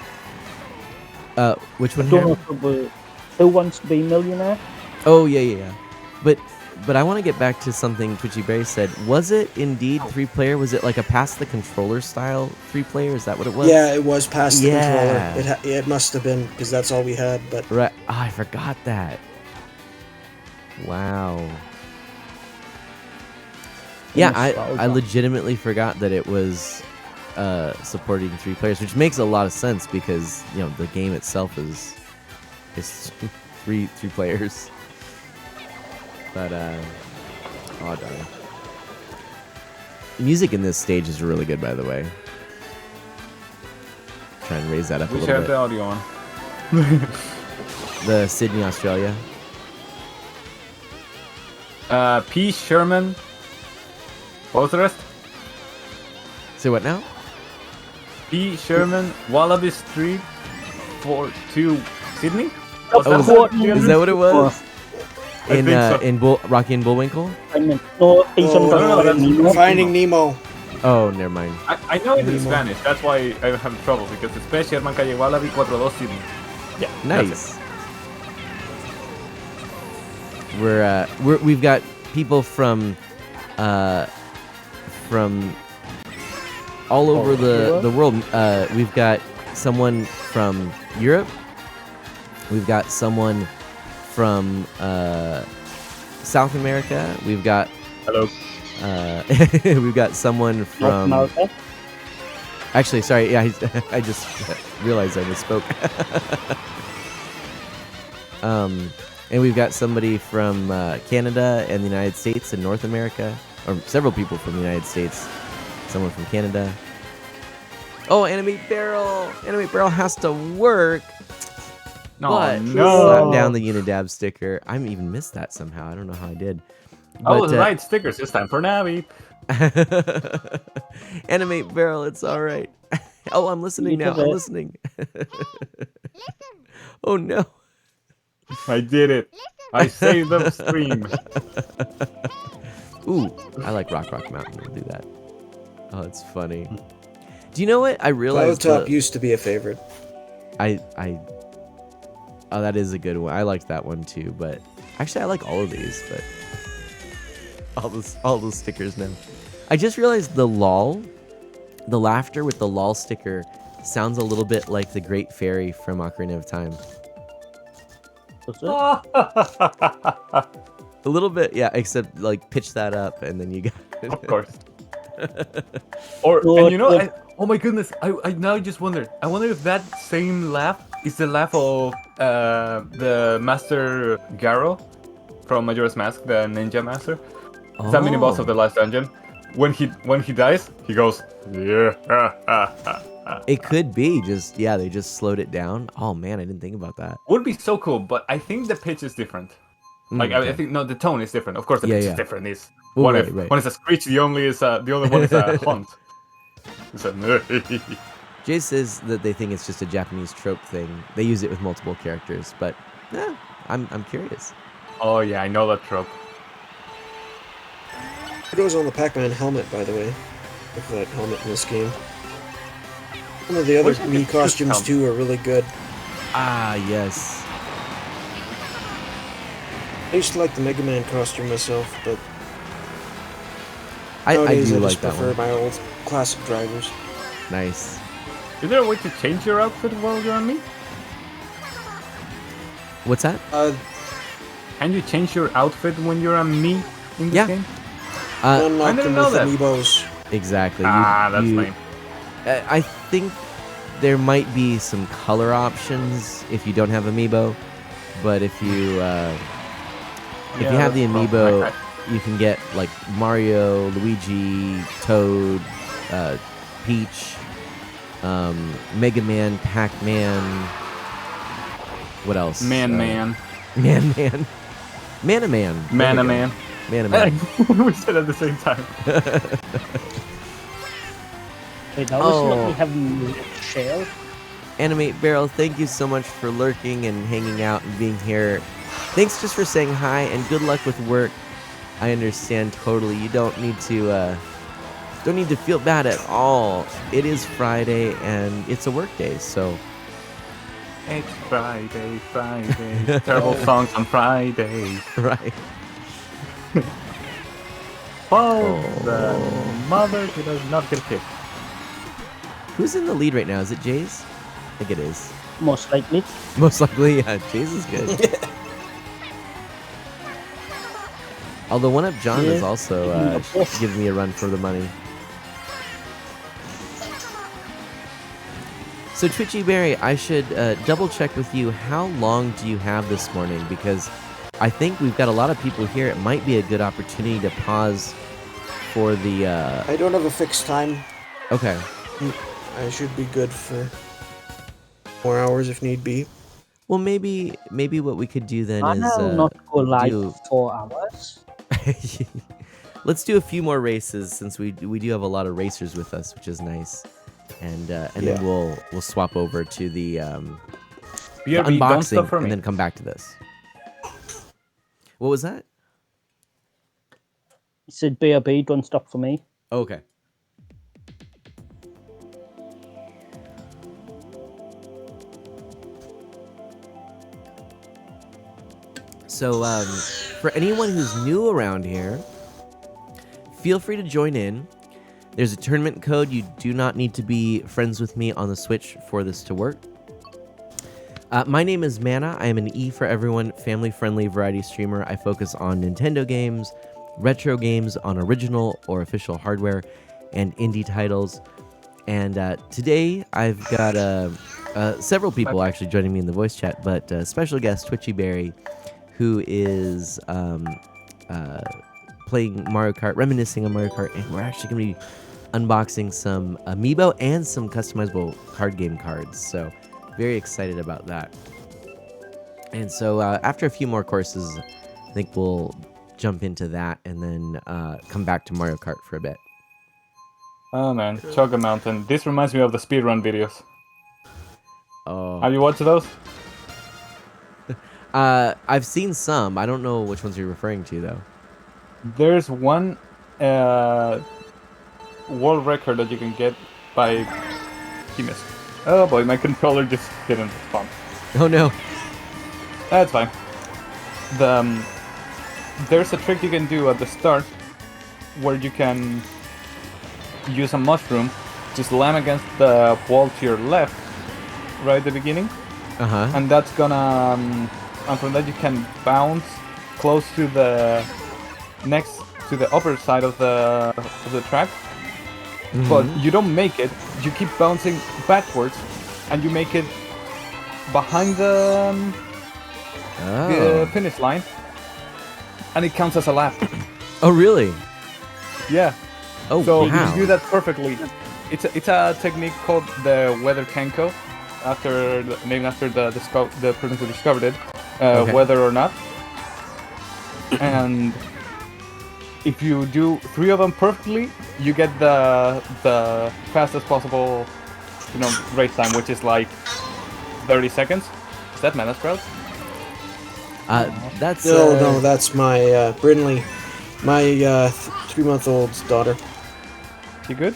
Which one? I don't here? know if it was Who Wants to Be a Millionaire? Oh yeah. But I want to get back to something TwitchyBarry said. Was it indeed 3-player? Was it like a pass the controller style 3-player? Is that what it was? Yeah, it was past the Yeah. controller. It must have been because that's all we had. But Right. Oh, I forgot that. Wow. Yeah, I legitimately forgot that it was supporting 3 players, which makes a lot of sense because you know the game itself is three players. But oh darn. The music in this stage is really good, by the way. Try and raise that up a We little have bit. the audio on. The Sydney, Australia. P. Sherman. What was the rest? Say what now? P. Sherman, Wallaby Street, 42, Sydney? Oh, is that what it was? I In think so. Rocky and Bullwinkle? I mean, no, he's on no, that's Nemo. Finding Nemo. Oh, never mind. I know it in Spanish, that's why I have trouble, because it's P. Sherman, Calle Wallaby, 42, Sydney. Yeah, Nice. We've got people from all over the world. We've got someone from Europe. We've got someone from South America. We've got Hello. we've got someone from. Actually, sorry. Yeah, I just realized I misspoke. And we've got somebody from Canada and the United States and North America, or several people from the United States. Someone from Canada. Oh, Animate Barrel! Animate Barrel has to work. But slap down the Unidab sticker. I even missed that somehow. I don't know how I did. I was right. Stickers. It's time for Navi. Animate Barrel. It's all right. Oh, I'm listening now. I'm listening. Oh no. I did it. I saved the stream. Ooh, I like Rock Mountain. We'll do that. Oh, it's funny. Do you know what? I realized Cloud Top used to be a favorite. Oh, that is a good one. I liked that one too, but actually I like all of these, but all those stickers now. I just realized the laughter with the lol sticker sounds a little bit like the Great Fairy from Ocarina of Time. A little bit, yeah, except like pitch that up and then you got it. Of course. And you know, oh my goodness, I now just wonder. I wonder if that same laugh is the laugh of the Master Garo from Majora's Mask, the Ninja Master. It's a mini boss of the last dungeon. When he dies, he goes, yeah. It could be just, yeah, they just slowed it down. Oh man, I didn't think about that. Would be so cool, but I think the pitch is different. Like okay. I think the tone is different. Of course, the pitch is different. Is Ooh, one right. is a screech, the other one is a hunt. It's a Jay says that they think it's just a Japanese trope thing. They use it with multiple characters, but I'm curious. Oh yeah, I know that trope. It goes on the Pac-Man helmet, by the way. Look at that helmet in this game. Some of the other Mii costumes too are really good. Ah, yes. I used to like the Mega Man costume myself, but I nowadays do I like just that prefer one. my old classic drivers. Nice. Is there a way to change your outfit while you're on me? What's that? Can you change your outfit when you're on me in this Yeah. game? Unlock didn't them know with that. amiibos. Exactly. That's lame. I think there might be some color options if you don't have amiibo, but if you have the that's wrong. amiibo, you can get like Mario, Luigi, Toad, Peach, Mega Man, Pac-Man. What else? Man. Man. Man. Man. We said at the same time. Wait, I was lucky having the shell. Animate Barrel, thank you so much for lurking and hanging out and being here. Thanks just for saying hi and good luck with work. I understand totally. You don't need to feel bad at all. It is Friday and it's a work day, so It's Friday. Terrible songs on Friday. right. The mother who does not get kicked. Who's in the lead right now? Is it Jays? I think it is. Most likely. Most likely, yeah. Jays is good. Although One Up John is also giving me a run for the money. So TwitchyBarry, I should double check with you. How long do you have this morning? Because I think we've got a lot of people here. It might be a good opportunity to pause for the... I don't have a fixed time. Okay. I should be good for 4 hours if need be. Well, maybe what we could do then is... not go live for 4 hours. Let's do a few more races since we do have a lot of racers with us, which is nice. And then we'll swap over to the unboxing and then come back to this. What was that? He said, BRB, don't stop for me. Okay. So, for anyone who's new around here, feel free to join in. There's a tournament code. You do not need to be friends with me on the Switch for this to work. My name is Mana. I am an E for Everyone, family-friendly variety streamer. I focus on Nintendo games, retro games on original or official hardware, and indie titles. And today I've got several people actually joining me in the voice chat, but special guest TwitchyBarry, who is playing Mario Kart, reminiscing on Mario Kart, and we're actually going to be unboxing some amiibo and some customizable card game cards. So very excited about that. And so after a few more courses, I think we'll jump into that and then come back to Mario Kart for a bit. Oh man, Chugga Mountain. This reminds me of the speedrun videos. Oh. Have you watched those? I've seen some. I don't know which ones you're referring to, though. There's one world record that you can get by... He missed. Oh boy, my controller just didn't respond. Oh no. That's fine. There's a trick you can do at the start where you can use a mushroom to slam against the wall to your left right at the beginning. Uh-huh. And that's gonna... and from that you can bounce close to the... next to the upper side of the track. Mm-hmm. But you don't make it, you keep bouncing backwards and you make it behind the finish line and it counts as a lap. Oh really? Yeah. Oh, so wow. you do that perfectly. It's a technique called the Weather Kenko, named after the person who discovered it, Okay. Whether or Not. And if you do 3 of them perfectly, you get the fastest possible, race time, which is like 30 seconds. Is that Mana Sprout? That's No, that's my Brinley, my 3-month-old daughter. She good?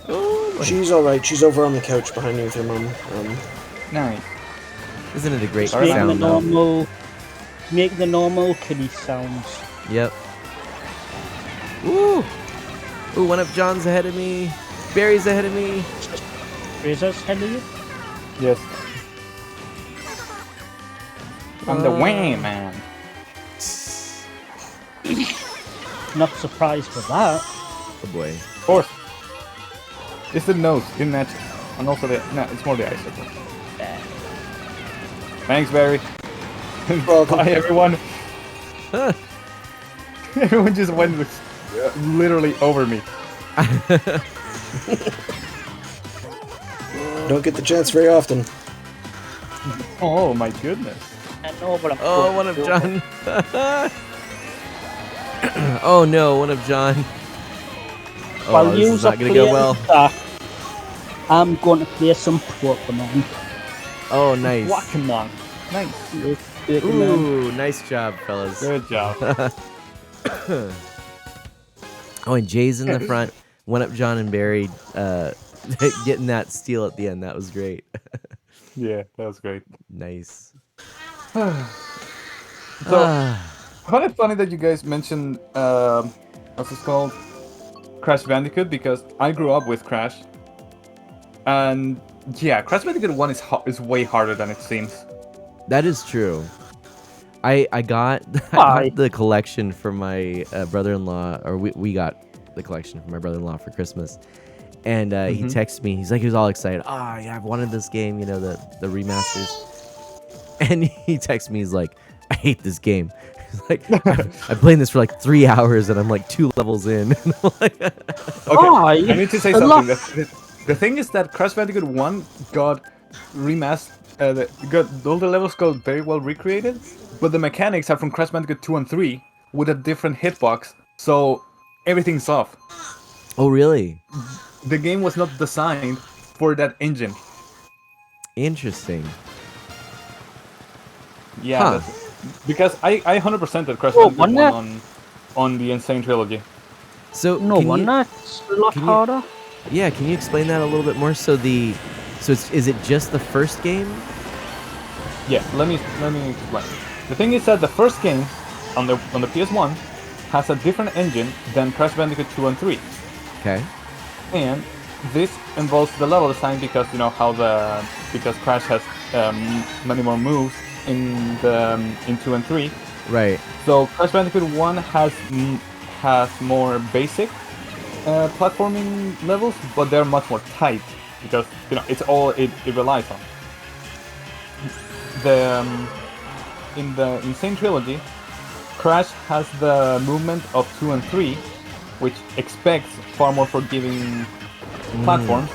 Oh, She's all right. She's over on the couch behind me with her mom. Nice. Isn't it a great Sorry, sound, though? normal Make the normal kitty sounds. Yep. Ooh! Ooh, one of John's ahead of me. Barry's ahead of me. Razor's ahead of you? Yes. I'm the way man. Not surprised with that. Oh boy. Of course. It's the nose, in that, and also the it's more the eyes. Of course. Thanks, Barry. Bye, everyone. Everyone just went literally over me. Don't get the chance very often. Oh my goodness. I know, but I'm Oh, one of John. Oh no, one of John. Oh, While this you is not gonna go well. I'm going to play some Pokemon. Oh, nice. Pokemon. Nice. Ooh, nice job, fellas. Good job. Oh, and Jay's in the front. One up John and Barry getting that steal at the end. That was great. Yeah, that was great. Nice. So, I find it funny that you guys mentioned, what's this called? Crash Bandicoot, because I grew up with Crash. And yeah, Crash Bandicoot 1 is way harder than it seems. That is true. I got the collection for my brother-in-law, or we got the collection for my brother-in-law for Christmas. And he texted me. He's like, he was all excited. Oh, yeah, I've wanted this game, you know, the remasters. And he texted me. He's like, I hate this game. He's like, I'm playing this for like 3 hours, and I'm like 2 levels in. And I'm like, okay, I need to say something. The thing is that Crash Bandicoot 1 got remastered. All the levels got very well recreated, but the mechanics are from Crash Bandicoot 2 and 3 with a different hitbox, so everything's off. Oh, really? The game was not designed for that engine. Interesting. Yeah, because I 100%ed Crash Bandicoot 1 on the Insane Trilogy. So no wonder it's a lot harder. Yeah, can you explain that a little bit more? So is it just the first game? Yeah, let me explain. The thing is that the first game on the PS1 has a different engine than Crash Bandicoot 2 and 3. Okay. And this involves the level design because you know how because Crash has many more moves in 2 and 3. Right. So Crash Bandicoot 1 has more basic platforming levels, but they're much more tight because you know it's all it relies on. In the Insane Trilogy, Crash has the movement of 2 and 3, which expects far more forgiving platforms,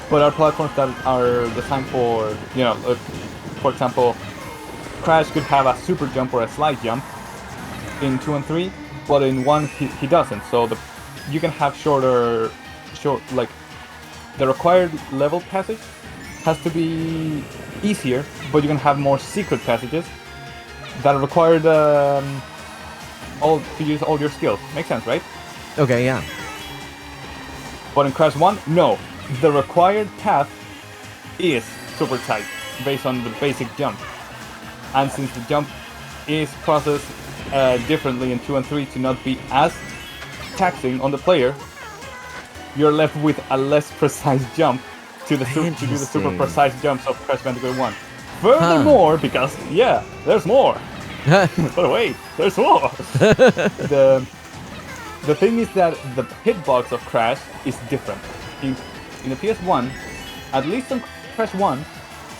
but are platforms that are designed for, you know, for example, Crash could have a super jump or a slide jump in 2 and 3, but in 1 he doesn't. So you can have like the required level passage has to be easier, but you can have more secret passages that require to use all your skills. Makes sense, right? Okay, yeah. But in Crash 1, no. The required path is super tight, based on the basic jump. And since the jump is processed differently in 2 and 3 to not be as taxing on the player, you're left with a less precise jump to do the super precise jumps of Crash Bandicoot 1. Furthermore, because, yeah, there's more. But wait, there's more. The thing is that the hitbox of Crash is different. In the PS1, at least on Crash 1,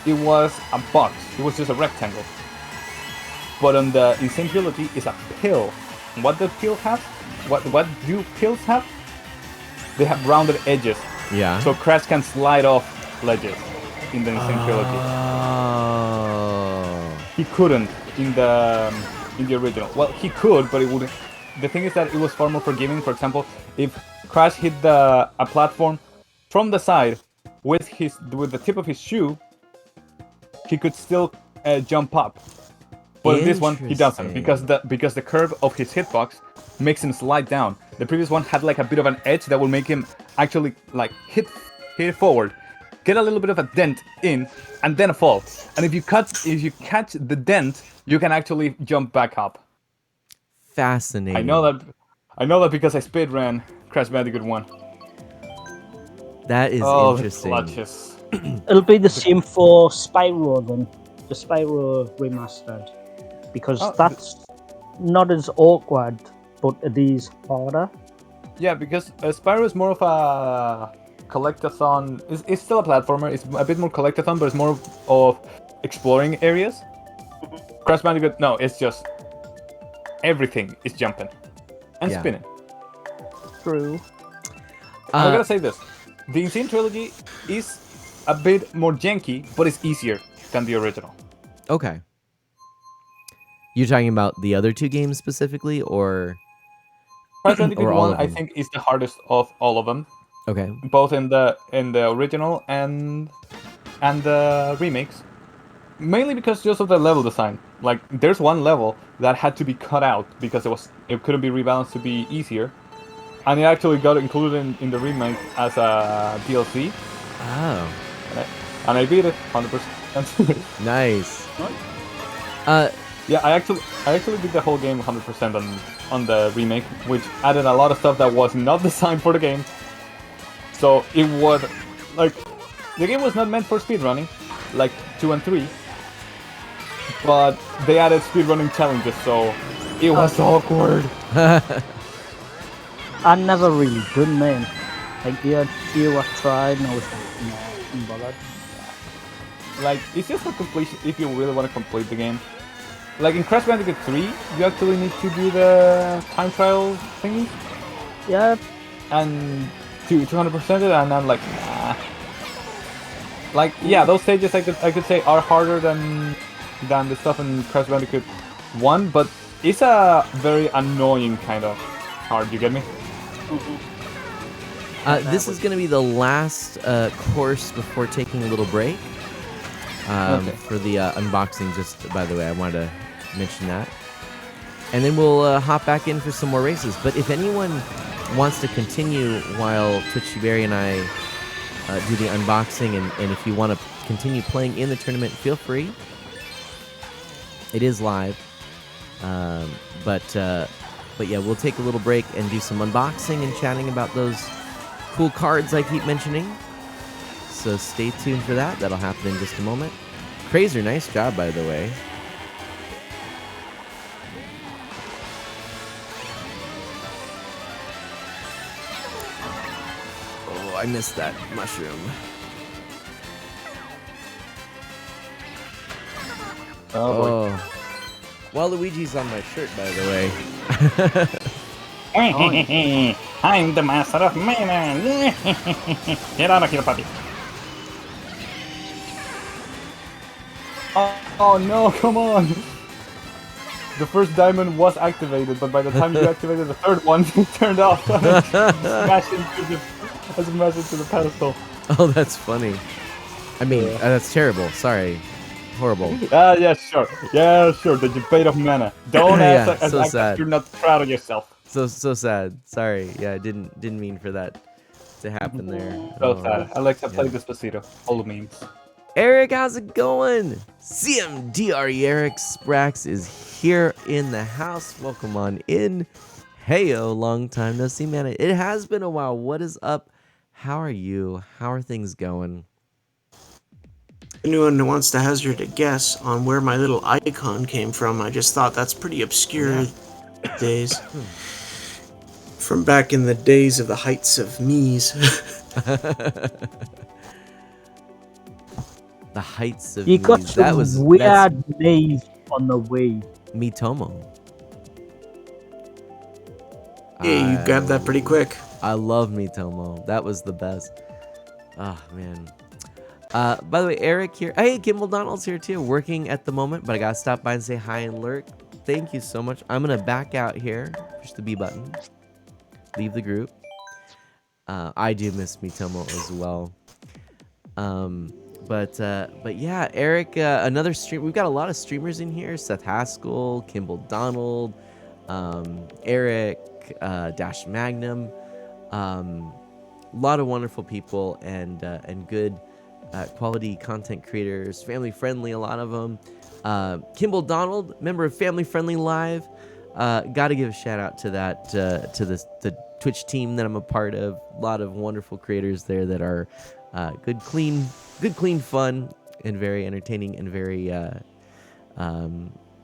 it was a box. It was just a rectangle. But on the Insane Trilogy, it's a pill. And what the pill has? What do pills have? They have rounded edges. Yeah. So Crash can slide off ledges in the Insane Trilogy. Oh. He couldn't in the original. Well, he could, but it wouldn't. The thing is that it was far more forgiving. For example, if Crash hit a platform from the side with the tip of his shoe, he could still jump up. But in this one, he doesn't because the curve of his hitbox makes him slide down. The previous one had like a bit of an edge that will make him actually like hit forward, get a little bit of a dent in, and then a fall. And if you catch the dent, you can actually jump back up. Fascinating. I know that because I speedran Crash Bandicoot 1. That is interesting. The clutches. It'll be the same for Spyro then, the Spyro remastered, because that's not as awkward, but it is harder. Yeah, because Spyro is more of a collectathon. It's still a platformer. It's a bit more collectathon, but it's more of exploring areas. Crash Bandicoot, no, it's just everything is jumping and spinning. True. I gotta say this: the Insane Trilogy is a bit more janky, but it's easier than the original. Okay. You're talking about the other two games specifically, or Crash Bandicoot or all 1, of I them? think, is the hardest of all of them. Okay. Both in the original and the remakes. Mainly because just of the level design. Like, there's one level that had to be cut out because it couldn't be rebalanced to be easier, and it actually got included in the remake as a DLC. Oh. And I beat it 100%. Nice. Yeah, I actually beat the whole game 100% on the remake, which added a lot of stuff that was not designed for the game. So it was like the game was not meant for speedrunning, like 2 and 3. But they added speedrunning challenges, so it was awkward. I never really done them. Like the few I tried, and I was like, no, I'm bothered. Like, it's just a completion if you really want to complete the game. Like in Crash Bandicoot 3, you actually need to do the time trial thingy. Yeah. And to 200% it, and I'm like, nah. Like, yeah, those stages I could say are harder than the stuff in Crash Bandicoot 1, but it's a very annoying kind of hard, you get me? This is going to be the last course before taking a little break for the unboxing, just by the way. I wanted to mention that. And then we'll hop back in for some more races. But if anyone wants to continue while TwitchyBarry and I do the unboxing, and if you want to continue playing in the tournament, feel free. It is live. But yeah, we'll take a little break and do some unboxing and chatting about those cool cards I keep mentioning. So stay tuned for that. That'll happen in just a moment. Crazer, nice job, by the way. Oh, I missed that mushroom. Oh. Waluigi's on my shirt, by the way. I'm the master of mana. Get out of here, puppy. Oh no, come on. The first diamond was activated, but by the time you activated the third one, it turned off. Smash into the pedestal. Oh, that's funny. I mean, that's terrible. Sorry. Horrible. Yeah, sure. Yeah, sure. The debate of mana. Don't Yeah, act so like sad. you're not proud of yourself. So sad. Sorry. Yeah, I didn't mean for that to happen there. So sad. I like to play Despacito. All the memes. Eric, how's it going? CMDRE Eric Sprax is here in the house. Welcome on in. Heyo, long time no see, man. It has been a while. What is up? How are you? How are things going? Anyone who wants to hazard a guess on where my little icon came from, I just thought that's pretty obscure days. From back in the days of the heights of Mies. The heights of You got Mies. some weird names on the way. Miitomo. Yeah, you grabbed that pretty quick. I love Miitomo. That was the best. Oh, man. By the way, Eric here. Hey, Kimball Donald's here too, working at the moment, but I gotta stop by and say hi and lurk. Thank you so much. I'm gonna back out here. Push the B button. Leave the group. I do miss Miitomo as well. But yeah, Eric, another stream. We've got a lot of streamers in here. Seth Haskell, Kimball Donald, Eric, Dash Magnum. A lot of wonderful people and good quality content creators, family friendly, a lot of them. Kimball Donald, member of Family Friendly Live. Got to give a shout out to that, to the Twitch team that I'm a part of. A lot of wonderful creators there that are good, clean fun, and very entertaining and very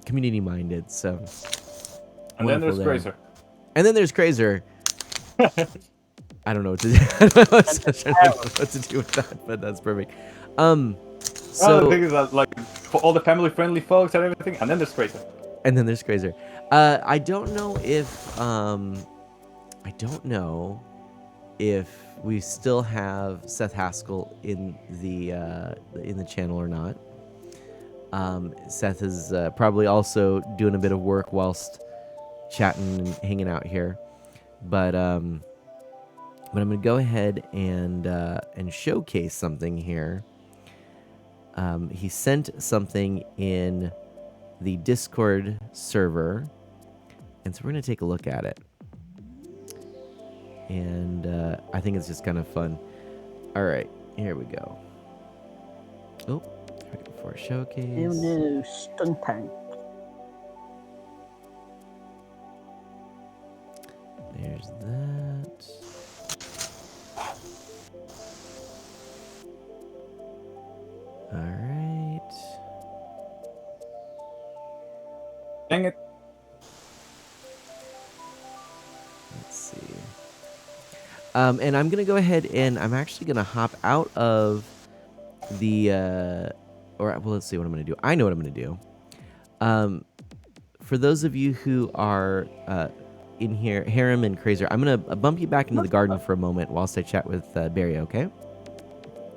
community minded. So, and then there's there. Grazer. And then there's Crazer. I don't know what to do. I don't know what to do with that, but that's perfect. So the thing is that, like, for all the family-friendly folks and everything, and then there's Grazer. And then there's Crazer. I don't know if we still have Seth Haskell in the channel or not. Seth is probably also doing a bit of work whilst chatting and hanging out here, but I'm gonna go ahead and showcase something here. He sent something in the Discord server, and so we're gonna take a look at it. And I think it's just kind of fun. All right, here we go. Oh, for showcase. Oh no, stun tank. There's that. All right. Dang it. Let's see. And I'm gonna go ahead and I'm actually gonna hop out of the let's see what I'm gonna do. I know what I'm gonna do. For those of you who are in here, Harem and Crazer, I'm gonna bump you back into the garden for a moment whilst I chat with Barry. Okay.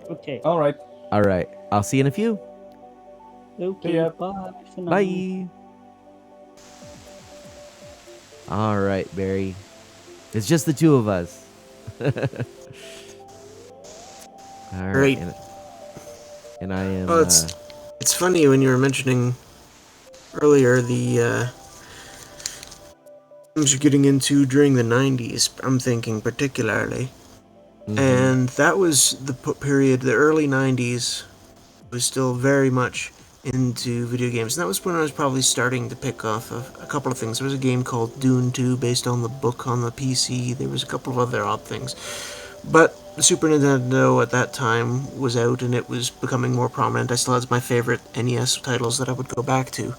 Okay. All right. All right. I'll see you in a few. Okay. Yeah. Bye. For now. Bye. All right, Barry. It's just the two of us. All right. Great. And I am. Oh, it's funny when you were mentioning earlier the things you're getting into during the 90s. I'm thinking particularly. Mhm. And that was the period, the early 90s, was still very much into video games. And that was when I was probably starting to pick off a couple of things. There was a game called Dune 2 based on the book on the PC. There was a couple of other odd things. But the Super Nintendo at that time was out and it was becoming more prominent. I still had my favorite NES titles that I would go back to.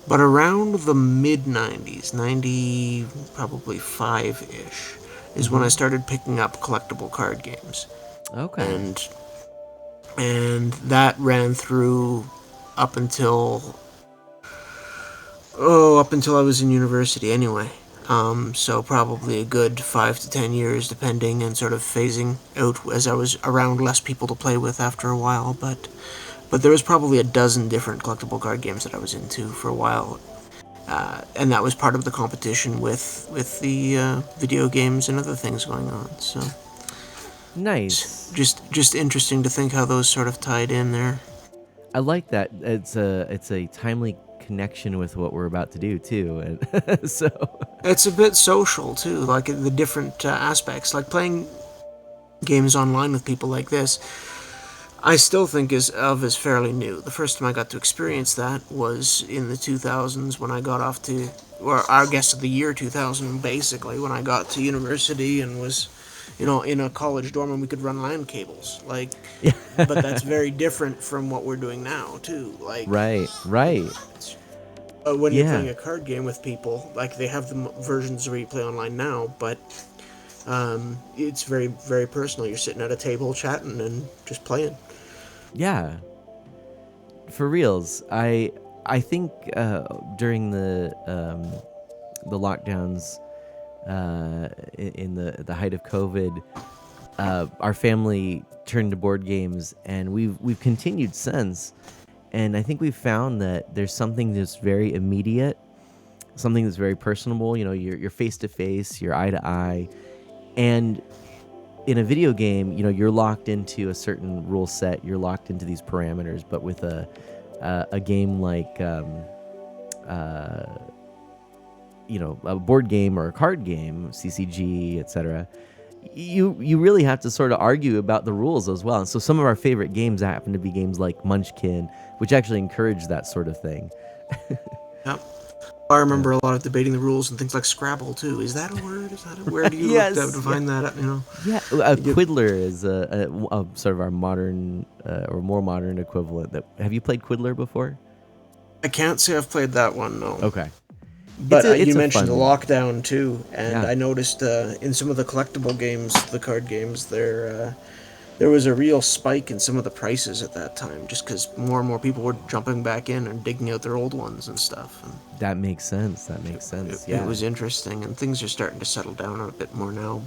But around the mid-90s, 90, probably 5-ish, is when I started picking up collectible card games. Okay. And that ran through up until I was in university anyway. So probably a good 5 to 10 years, depending, and sort of phasing out as I was around less people to play with after a while. But there was probably a dozen different collectible card games that I was into for a while. And that was part of the competition with the video games and other things going on. So Nice. Just interesting to think how those sort of tied in there. I like that. It's a timely connection with what we're about to do too, and so it's a bit social too, like the different aspects, like playing games online with people like this. I still think is fairly new. The first time I got to experience that was in the 2000s when I got off to, or I guess the year 2000 basically, when I got to university and was, in a college dorm and we could run LAN cables. Like, yeah. But that's very different from what we're doing now too. Like, right. When you're playing a card game with people, like they have the versions where you play online now, but it's very, very personal. You're sitting at a table chatting and just playing. Yeah. For reals, I think during the lockdowns, in the height of COVID, our family turned to board games, and we've continued since. And I think we've found that there's something that's very immediate, something that's very personable. You're face to face, you're eye to eye, and in a video game, you're locked into a certain rule set, you're locked into these parameters. But with a game like a board game or a card game, CCG, etc., you really have to sort of argue about the rules as well. And so some of our favorite games happen to be games like Munchkin, which actually encourage that sort of thing. Yep. I remember a lot of debating the rules and things like Scrabble too. Is that a word? Is that where do you Yes, look to find that? You know. Yeah, Quiddler is a sort of our modern or more modern equivalent. Have you played Quiddler before? I can't say I've played that one. No. Okay. But It's you a mentioned fun- the lockdown too, and Yeah. I noticed in some of the collectible games, the card games, there was a real spike in some of the prices at that time, just because more and more people were jumping back in and digging out their old ones and stuff. And That makes sense. That makes sense. Yeah. it was interesting, and things are starting to settle down a bit more now.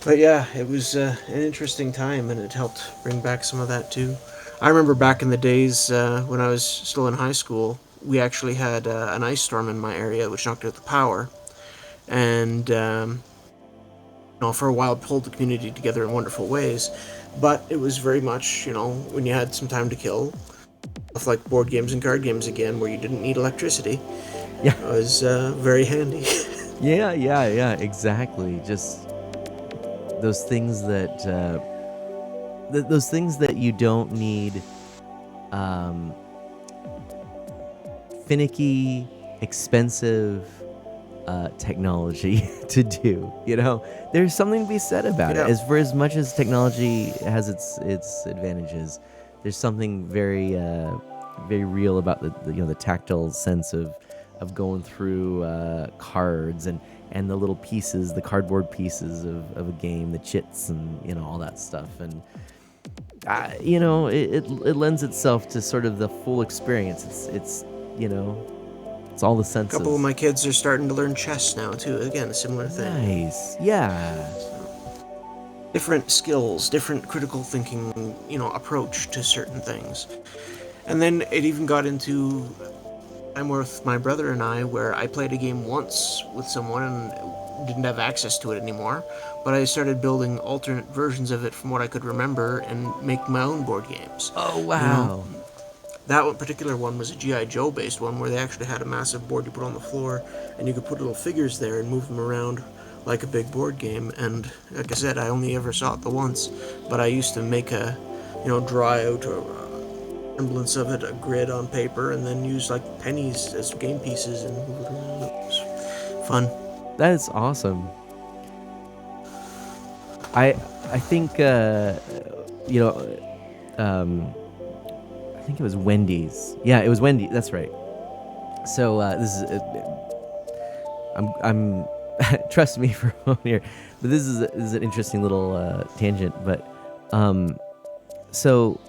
But yeah, it was an interesting time, and it helped bring back some of that too. I remember back in the days when I was still in high school, we actually had an ice storm in my area, which knocked out the power, and for a while pulled the community together in wonderful ways. But it was very much, when you had some time to kill, stuff like board games and card games again, where you didn't need electricity. Yeah. It was very handy. Yeah, exactly. Just those things that those things that you don't need finicky, expensive technology to do. There's something to be said about it. For as much as technology has its advantages, there's something very very real about the tactile sense of going through cards and the little pieces, the cardboard pieces of a game, the chits and all that stuff. And it lends itself to sort of the full experience. It's all the senses. A couple of my kids are starting to learn chess now too. Again, a similar thing. Nice. Yeah. Different skills, different critical thinking, approach to certain things. And then it even got into time with my brother and I, where I played a game once with someone and didn't have access to it anymore, but I started building alternate versions of it from what I could remember and make my own board games. Oh, wow. That one particular one was a G.I. Joe based one, where they actually had a massive board you put on the floor, and you could put little figures there and move them around like a big board game. And like I said, I only ever saw it the once, but I used to make draw out a semblance of it, a grid on paper, and then use like pennies as game pieces and move it around. It was fun. That is awesome. I think I think it was Wendy's. Yeah, it was Wendy's. That's right. So this is I'm trust me for a moment here, but this is an interesting little tangent. But so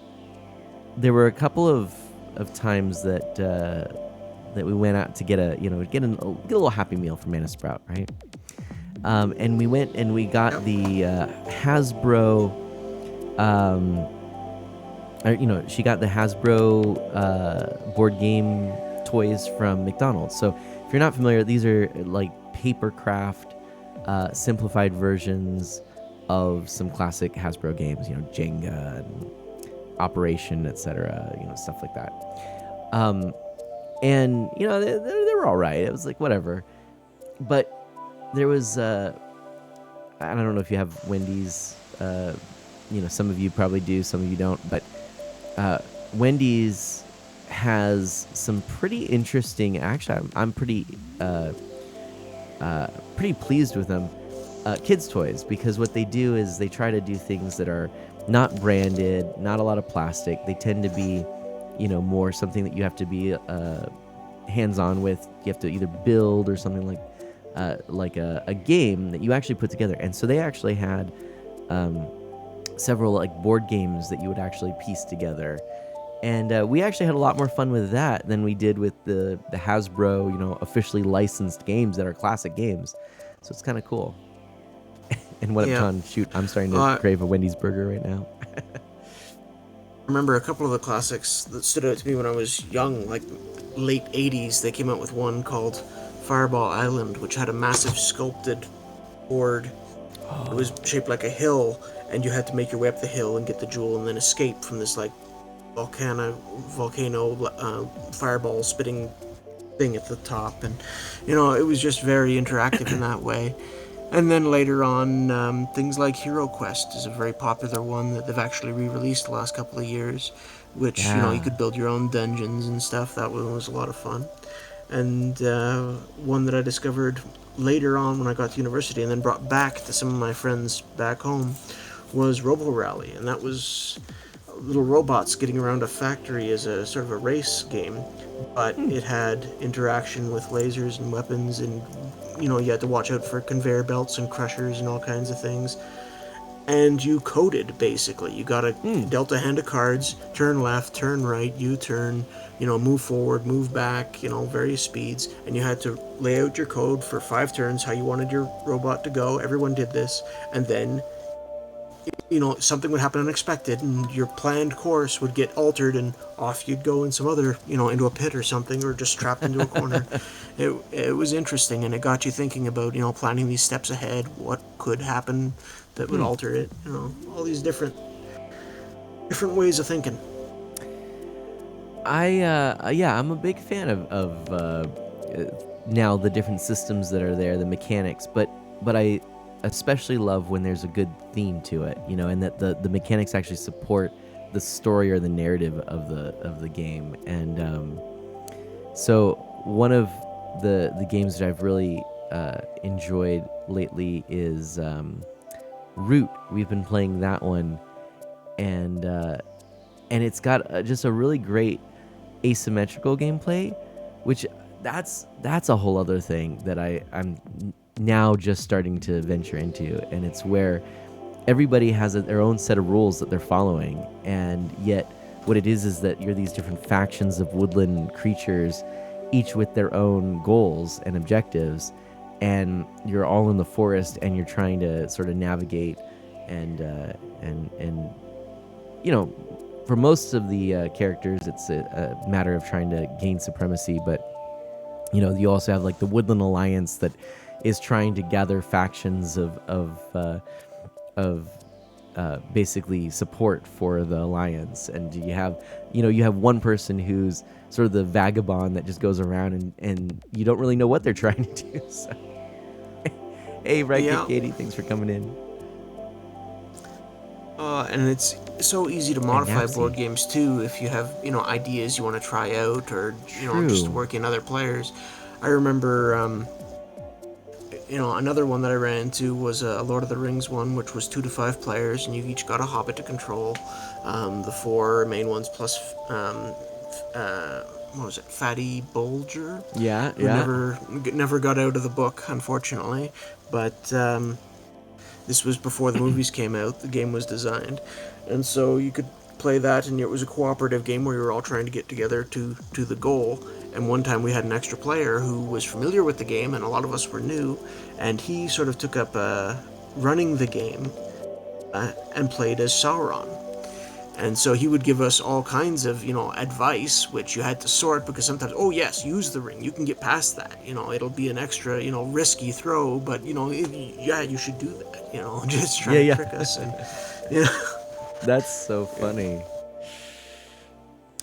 there were a couple of times that we went out to get a little Happy Meal from Anna Sprout, right? And we went and we got the Hasbro. She got the Hasbro board game toys from McDonald's. So if you're not familiar, these are like paper craft, simplified versions of some classic Hasbro games. Jenga and Operation, etc. Stuff like that. And they were all right. It was like whatever. But there was I don't know if you have Wendy's. Some of you probably do, some of you don't. But Wendy's has some pretty interesting. Actually, I'm pretty pleased with them. Kids' toys, because what they do is they try to do things that are not branded, not a lot of plastic. They tend to be, more something that you have to be hands-on with. You have to either build or something like a game that you actually put together. And so they actually had several like board games that you would actually piece together. And we actually had a lot more fun with that than we did with the Hasbro, officially licensed games that are classic games. So it's kind of cool. And what John, shoot, I'm starting to crave a Wendy's burger right now. I remember a couple of the classics that stood out to me when I was young, like late 80s. They came out with one called Fireball Island, which had a massive sculpted board. It was shaped like a hill, and you had to make your way up the hill and get the jewel and then escape from this like volcano fireball spitting thing at the top. And it was just very interactive in that way. And then later on, things like Hero Quest is a very popular one that they've actually re-released the last couple of years, which, you could build your own dungeons and stuff. That one was a lot of fun. And one that I discovered later on when I got to university and then brought back to some of my friends back home was Robo Rally, and that was little robots getting around a factory as a sort of a race game, but it had interaction with lasers and weapons, and you had to watch out for conveyor belts and crushers and all kinds of things. And you coded, basically. You got a dealt a hand of cards, turn left, turn right, U-turn, move forward, move back, various speeds, and you had to lay out your code for 5 turns, how you wanted your robot to go. Everyone did this, and then something would happen unexpected and your planned course would get altered and off you'd go in some other, into a pit or something, or just trapped into a corner. It was interesting, and it got you thinking about, planning these steps ahead, what could happen that would alter it, all these different ways of thinking. I'm a big fan of now the different systems that are there, the mechanics, but I especially love when there's a good theme to it, and that the mechanics actually support the story or the narrative of the game. And so one of the games that I've really enjoyed lately is Root. We've been playing that one, and it's got just a really great asymmetrical gameplay, which that's a whole other thing that I'm now just starting to venture into, and it's where everybody has their own set of rules that they're following, and yet what it is that you're these different factions of woodland creatures, each with their own goals and objectives, and you're all in the forest, and you're trying to sort of navigate and for most of the characters, it's a matter of trying to gain supremacy, but you also have like the Woodland Alliance that is trying to gather factions of basically support for the alliance, and you have one person who's sort of the vagabond that just goes around and you don't really know what they're trying to do. So. Hey, Right, Katie, thanks for coming in. And it's so easy to modify board games too if you have ideas you want to try out, or just work in other players. I remember another one that I ran into was a Lord of the Rings one, which was 2 to 5 players, and you each got a hobbit to control. The 4 main ones plus what was it, Fatty Bolger? Yeah. Never got out of the book, unfortunately, but this was before the movies came out. The game was designed, and so you could play that, and it was a cooperative game where you were all trying to get together to the goal. And one time we had an extra player who was familiar with the game, and a lot of us were new, and he sort of took up running the game and played as Sauron. And so he would give us all kinds of, advice, which you had to sort, because sometimes, oh yes, use the ring, you can get past that, it'll be an extra, risky throw, but, you should do that, just try to trick us. And, That's so funny.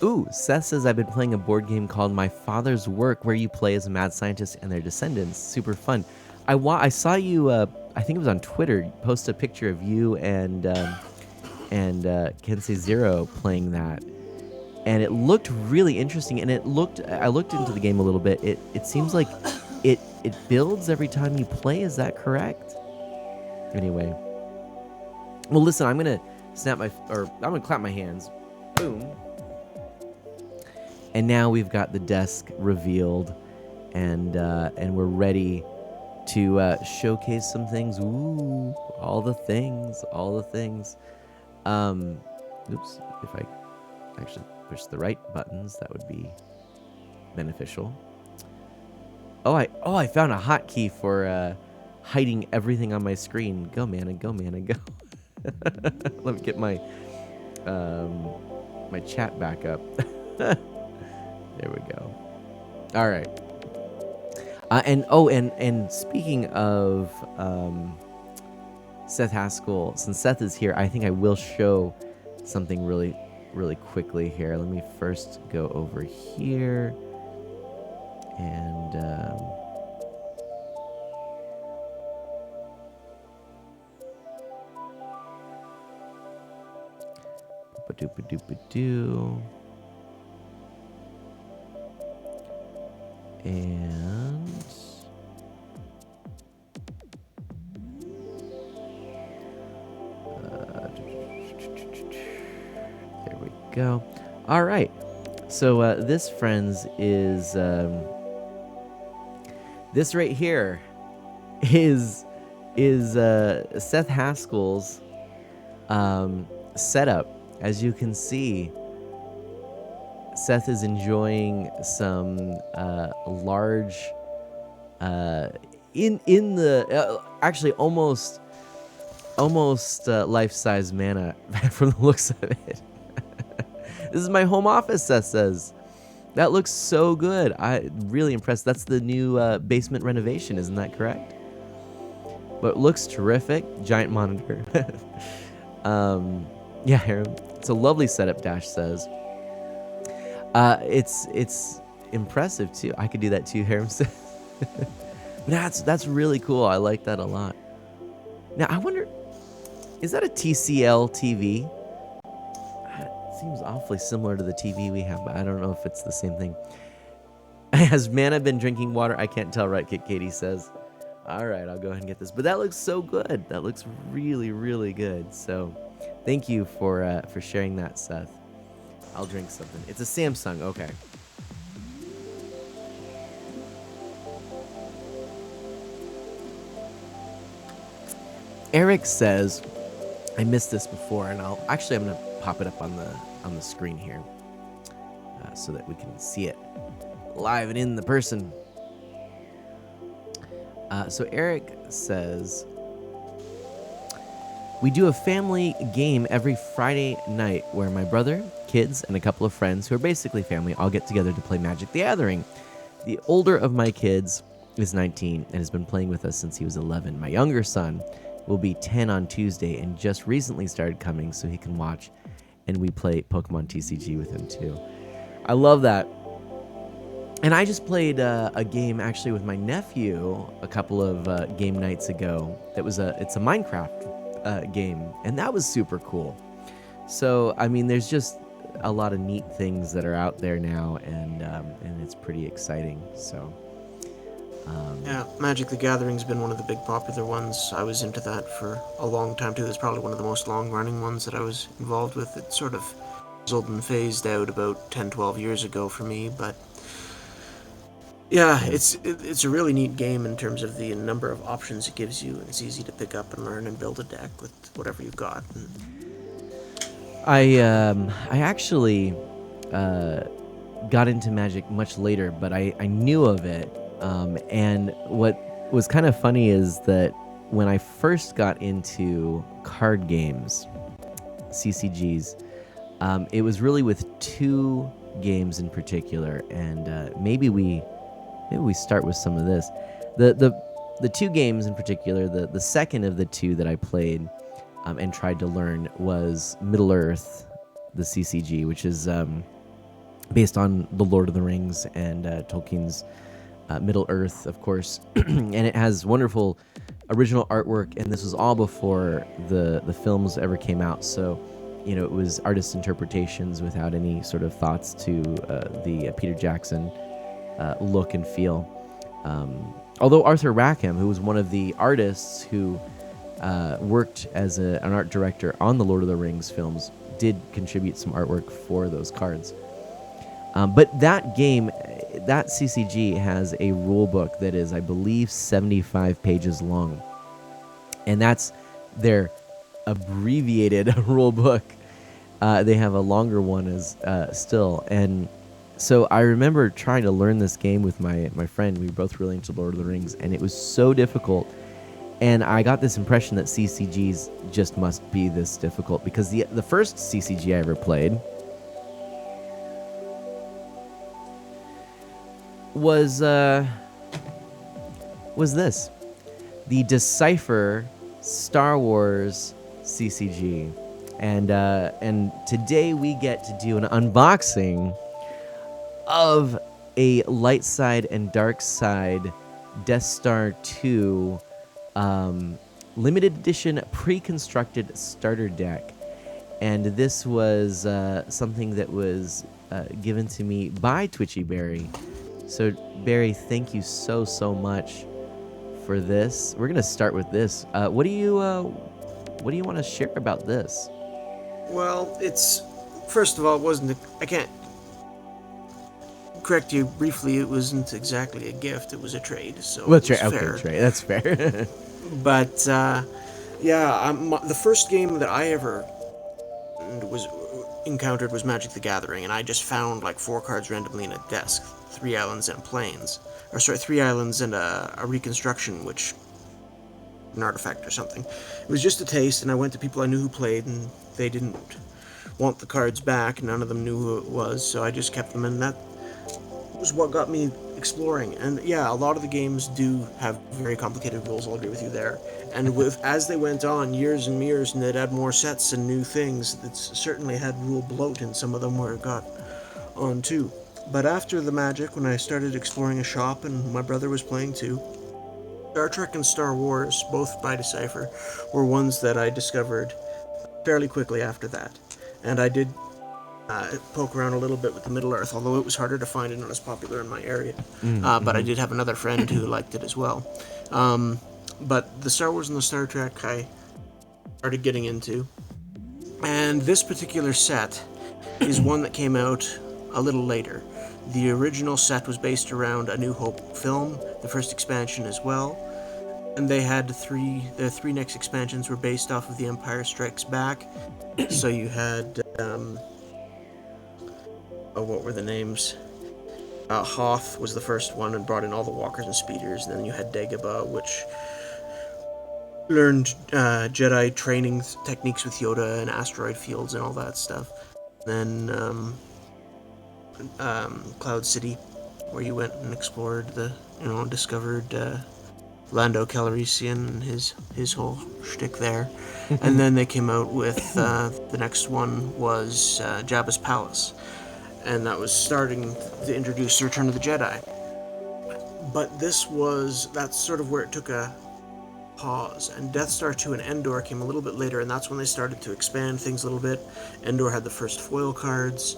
Ooh, Seth says, I've been playing a board game called My Father's Work, where you play as a mad scientist and their descendants. Super fun. I saw you, I think it was on Twitter, post a picture of you and Kensei Zero playing that, and it looked really interesting. And I looked into the game a little bit. It seems like it builds every time you play. Is that correct? Anyway, well, listen, I'm gonna clap my hands. Boom. And now we've got the desk revealed, and we're ready to showcase some things. Ooh, all the things. Oops, if I actually push the right buttons, that would be beneficial. Oh, I found a hotkey for hiding everything on my screen. Go, man, and go. Let me get my my chat back up. There we go. All right. And speaking of Seth Haskell, since Seth is here, I think I will show something really, really quickly here. Let me first go over here and Doo. And there we go. All right. So this, friends, is this right here is Seth Haskell's setup. As you can see, Seth is enjoying some large, in the actually almost life-size mana from the looks of it. This is my home office, Seth says. That looks so good. I really impressed. That's the new basement renovation, isn't that correct? But it looks terrific. Giant monitor. Yeah, Harem. It's a lovely setup, Dash says. It's impressive too. I could do that too, Harem says. That's really cool. I like that a lot. Now I wonder, is that a TCL TV? It seems awfully similar to the TV we have, but I don't know if it's the same thing. Has Mana been drinking water? I can't tell, right? Katie says. All right, I'll go ahead and get this. But that looks so good. That looks really, really good. So, thank you for sharing that, Seth. I'll drink something. It's a Samsung. Okay. Eric says, I missed this before, and I'm gonna pop it up on the screen here, so that we can see it live and in the person. So Eric says, we do a family game every Friday night where my brother, kids, and a couple of friends who are basically family all get together to play Magic the Gathering. The older of my kids is 19 and has been playing with us since he was 11. My younger son will be 10 on Tuesday and just recently started coming so he can watch, and we play Pokemon TCG with him too. I love that. And I just played a game actually with my nephew a couple of game nights ago. It's a Minecraft game, and that was super cool. So I mean, there's just a lot of neat things that are out there now, and it's pretty exciting. So yeah, Magic the Gathering's been one of the big popular ones. I was into that for a long time too. It's probably one of the most long-running ones that I was involved with. It sort of fizzled and phased out about 10-12 years ago for me, but yeah, it's a really neat game in terms of the number of options it gives you. It's easy to pick up and learn and build a deck with whatever you've got. I actually got into Magic much later, but I knew of it. And what was kind of funny is that when I first got into card games, CCGs, it was really with two games in particular, and maybe we start with some of this. The two games in particular, the second of the two that I played and tried to learn was Middle-earth, the CCG, which is based on The Lord of the Rings and Tolkien's Middle-earth, of course. And it has wonderful original artwork, and this was all before the films ever came out. So, you know, it was artist interpretations without any sort of thoughts to the Peter Jackson look and feel. Although Arthur Rackham, who was one of the artists who worked as an art director on the Lord of the Rings films, did contribute some artwork for those cards. But that game, that CCG, has a rule book that is, I believe, 75 pages long. And that's their abbreviated rule book. They have a longer one as still. And so I remember trying to learn this game with my friend. We were both really into Lord of the Rings, and it was so difficult. And I got this impression that CCGs just must be this difficult, because the first CCG I ever played was this, the Decipher Star Wars CCG, and today we get to do an unboxing of a light side and dark side Death Star 2 limited edition pre-constructed starter deck. and this was something that was given to me by TwitchyBarry. So Barry, thank you so much for this. We're gonna start with this. What do you want to share about this? Well, it's first of all, it wasn't. I can't correct you briefly. It wasn't exactly a gift. It was a trade. So Well, it was fair. Okay, trade. That's fair. But yeah, the first game that I ever encountered was Magic the Gathering, and I just found like 4 cards randomly in a desk, 3 islands and planes, or sorry, 3 islands and a reconstruction, which an artifact or something. It was just a taste, and I went to people I knew who played, and they didn't want the cards back. None of them knew who it was, so I just kept them, and that was what got me exploring. And yeah, a lot of the games do have very complicated rules. I'll agree with you there. And as they went on, years and years, and they'd add more sets and new things, it certainly had rule bloat in some of them where it got on too. But after the Magic, when I started exploring a shop and my brother was playing too, Star Trek and Star Wars, both by Decipher, were ones that I discovered fairly quickly after that. And I did poke around a little bit with the Middle Earth, although it was harder to find and not as popular in my area. But I did have another friend who liked it as well. But the Star Wars and the Star Trek I started getting into. And this particular set is one that came out a little later. The original set was based around A New Hope film, the first expansion as well. And they had the 3 next expansions were based off of The Empire Strikes Back. So you had, what were the names? Hoth was the first one and brought in all the walkers and speeders. And then you had Dagobah, which learned Jedi training techniques with Yoda and asteroid fields and all that stuff. Then Cloud City, where you went and explored discovered Lando Calrissian and his whole shtick there. And then they came out with the next one was Jabba's Palace, and that was starting to introduce the Return of the Jedi. But that's sort of where it took a pause, and Death Star 2 and Endor came a little bit later, and that's when they started to expand things a little bit. Endor had the first foil cards.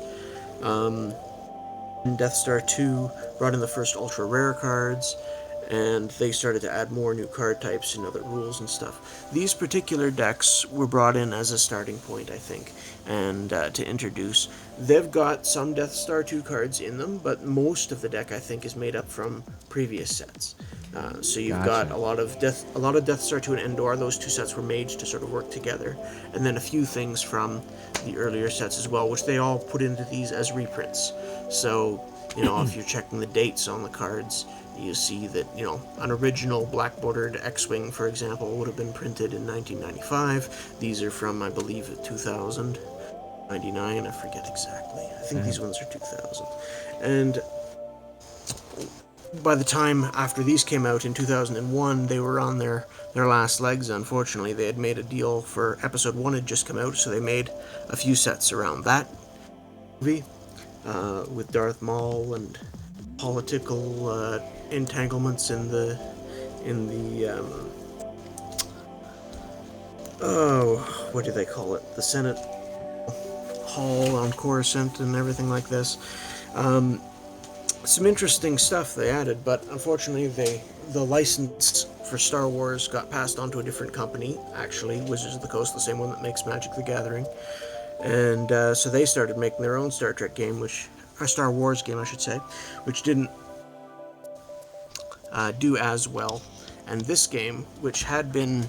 And Death Star 2 brought in the first ultra rare cards, and they started to add more new card types and other rules and stuff. These particular decks were brought in as a starting point, I think, and to introduce. They've got some Death Star 2 cards in them, but most of the deck, I think, is made up from previous sets. So you've got a lot of Death Star 2 and Endor. Those 2 sets were made to sort of work together, and then a few things from the earlier sets as well, which they all put into these as reprints. So, if you're checking the dates on the cards, you see that, an original black bordered X-Wing, for example, would have been printed in 1995. These are from, I believe, 2000, 99, I forget exactly. I think these ones are 2000. And by the time after these came out in 2001, they were on their last legs, unfortunately. They had made a deal for Episode 1 had just come out, so they made a few sets around that movie, with Darth Maul and political entanglements in the what do they call it? The Senate Hall on Coruscant and everything like this. Some interesting stuff they added, but unfortunately the license for Star Wars got passed on to a different company, actually, Wizards of the Coast, the same one that makes Magic the Gathering. And so they started making their own Star Trek game, or Star Wars game, I should say, which didn't do as well. And this game, which had been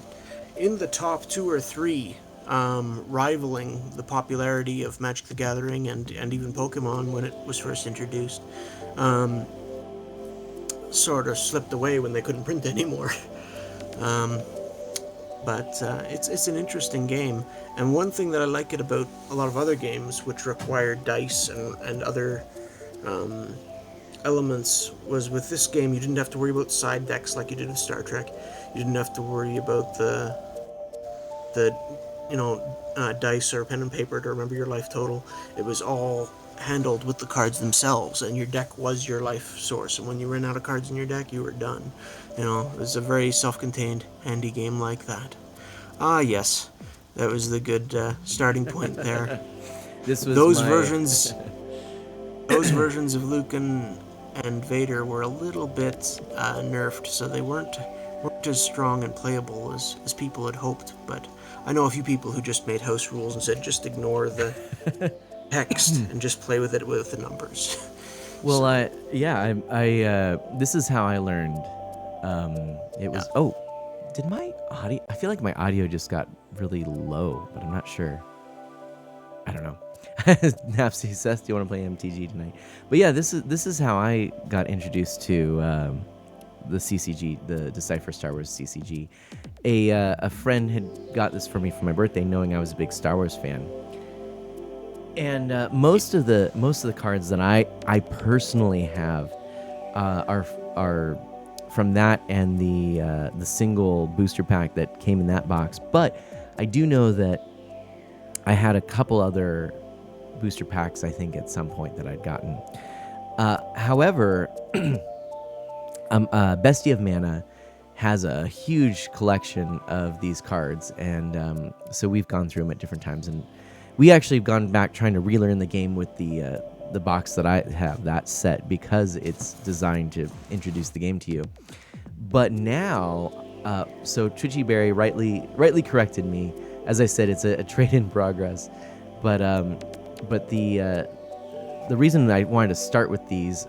in the top 2 or 3, rivaling the popularity of Magic the Gathering and even Pokemon when it was first introduced, sort of slipped away when they couldn't print anymore. But it's an interesting game, and one thing that I like it about a lot of other games which require dice and other elements was with this game you didn't have to worry about side decks like you did with Star Trek. You didn't have to worry about the dice or pen and paper to remember your life total. It was all handled with the cards themselves, and your deck was your life source, and when you ran out of cards in your deck, you were done. It was a very self-contained, handy game like that. Ah, yes. That was the good starting point there. This was those my... versions. Those versions of Luke and Vader were a little bit nerfed, so they weren't as strong and playable as people had hoped. But I know a few people who just made house rules and said just ignore the text and just play with it with the numbers. Well, I this is how I learned. It was did my audio? I feel like my audio just got really low, but I'm not sure. I don't know. Napsy, Seth, do you want to play MTG tonight? But yeah, this is how I got introduced to the CCG, the Decipher Star Wars CCG. A friend had got this for me for my birthday, knowing I was a big Star Wars fan. And most of the cards that I personally have are from that and the single booster pack that came in that box. But I do know that I had a couple other booster packs, I think, at some point that I'd gotten. However, Bestie of Mana has a huge collection of these cards, and so we've gone through them at different times, and we actually have gone back trying to relearn the game with the box that I have, that set, because it's designed to introduce the game to you. But now, so TwitchyBarry rightly corrected me. As I said, it's a trade in progress. But the reason I wanted to start with these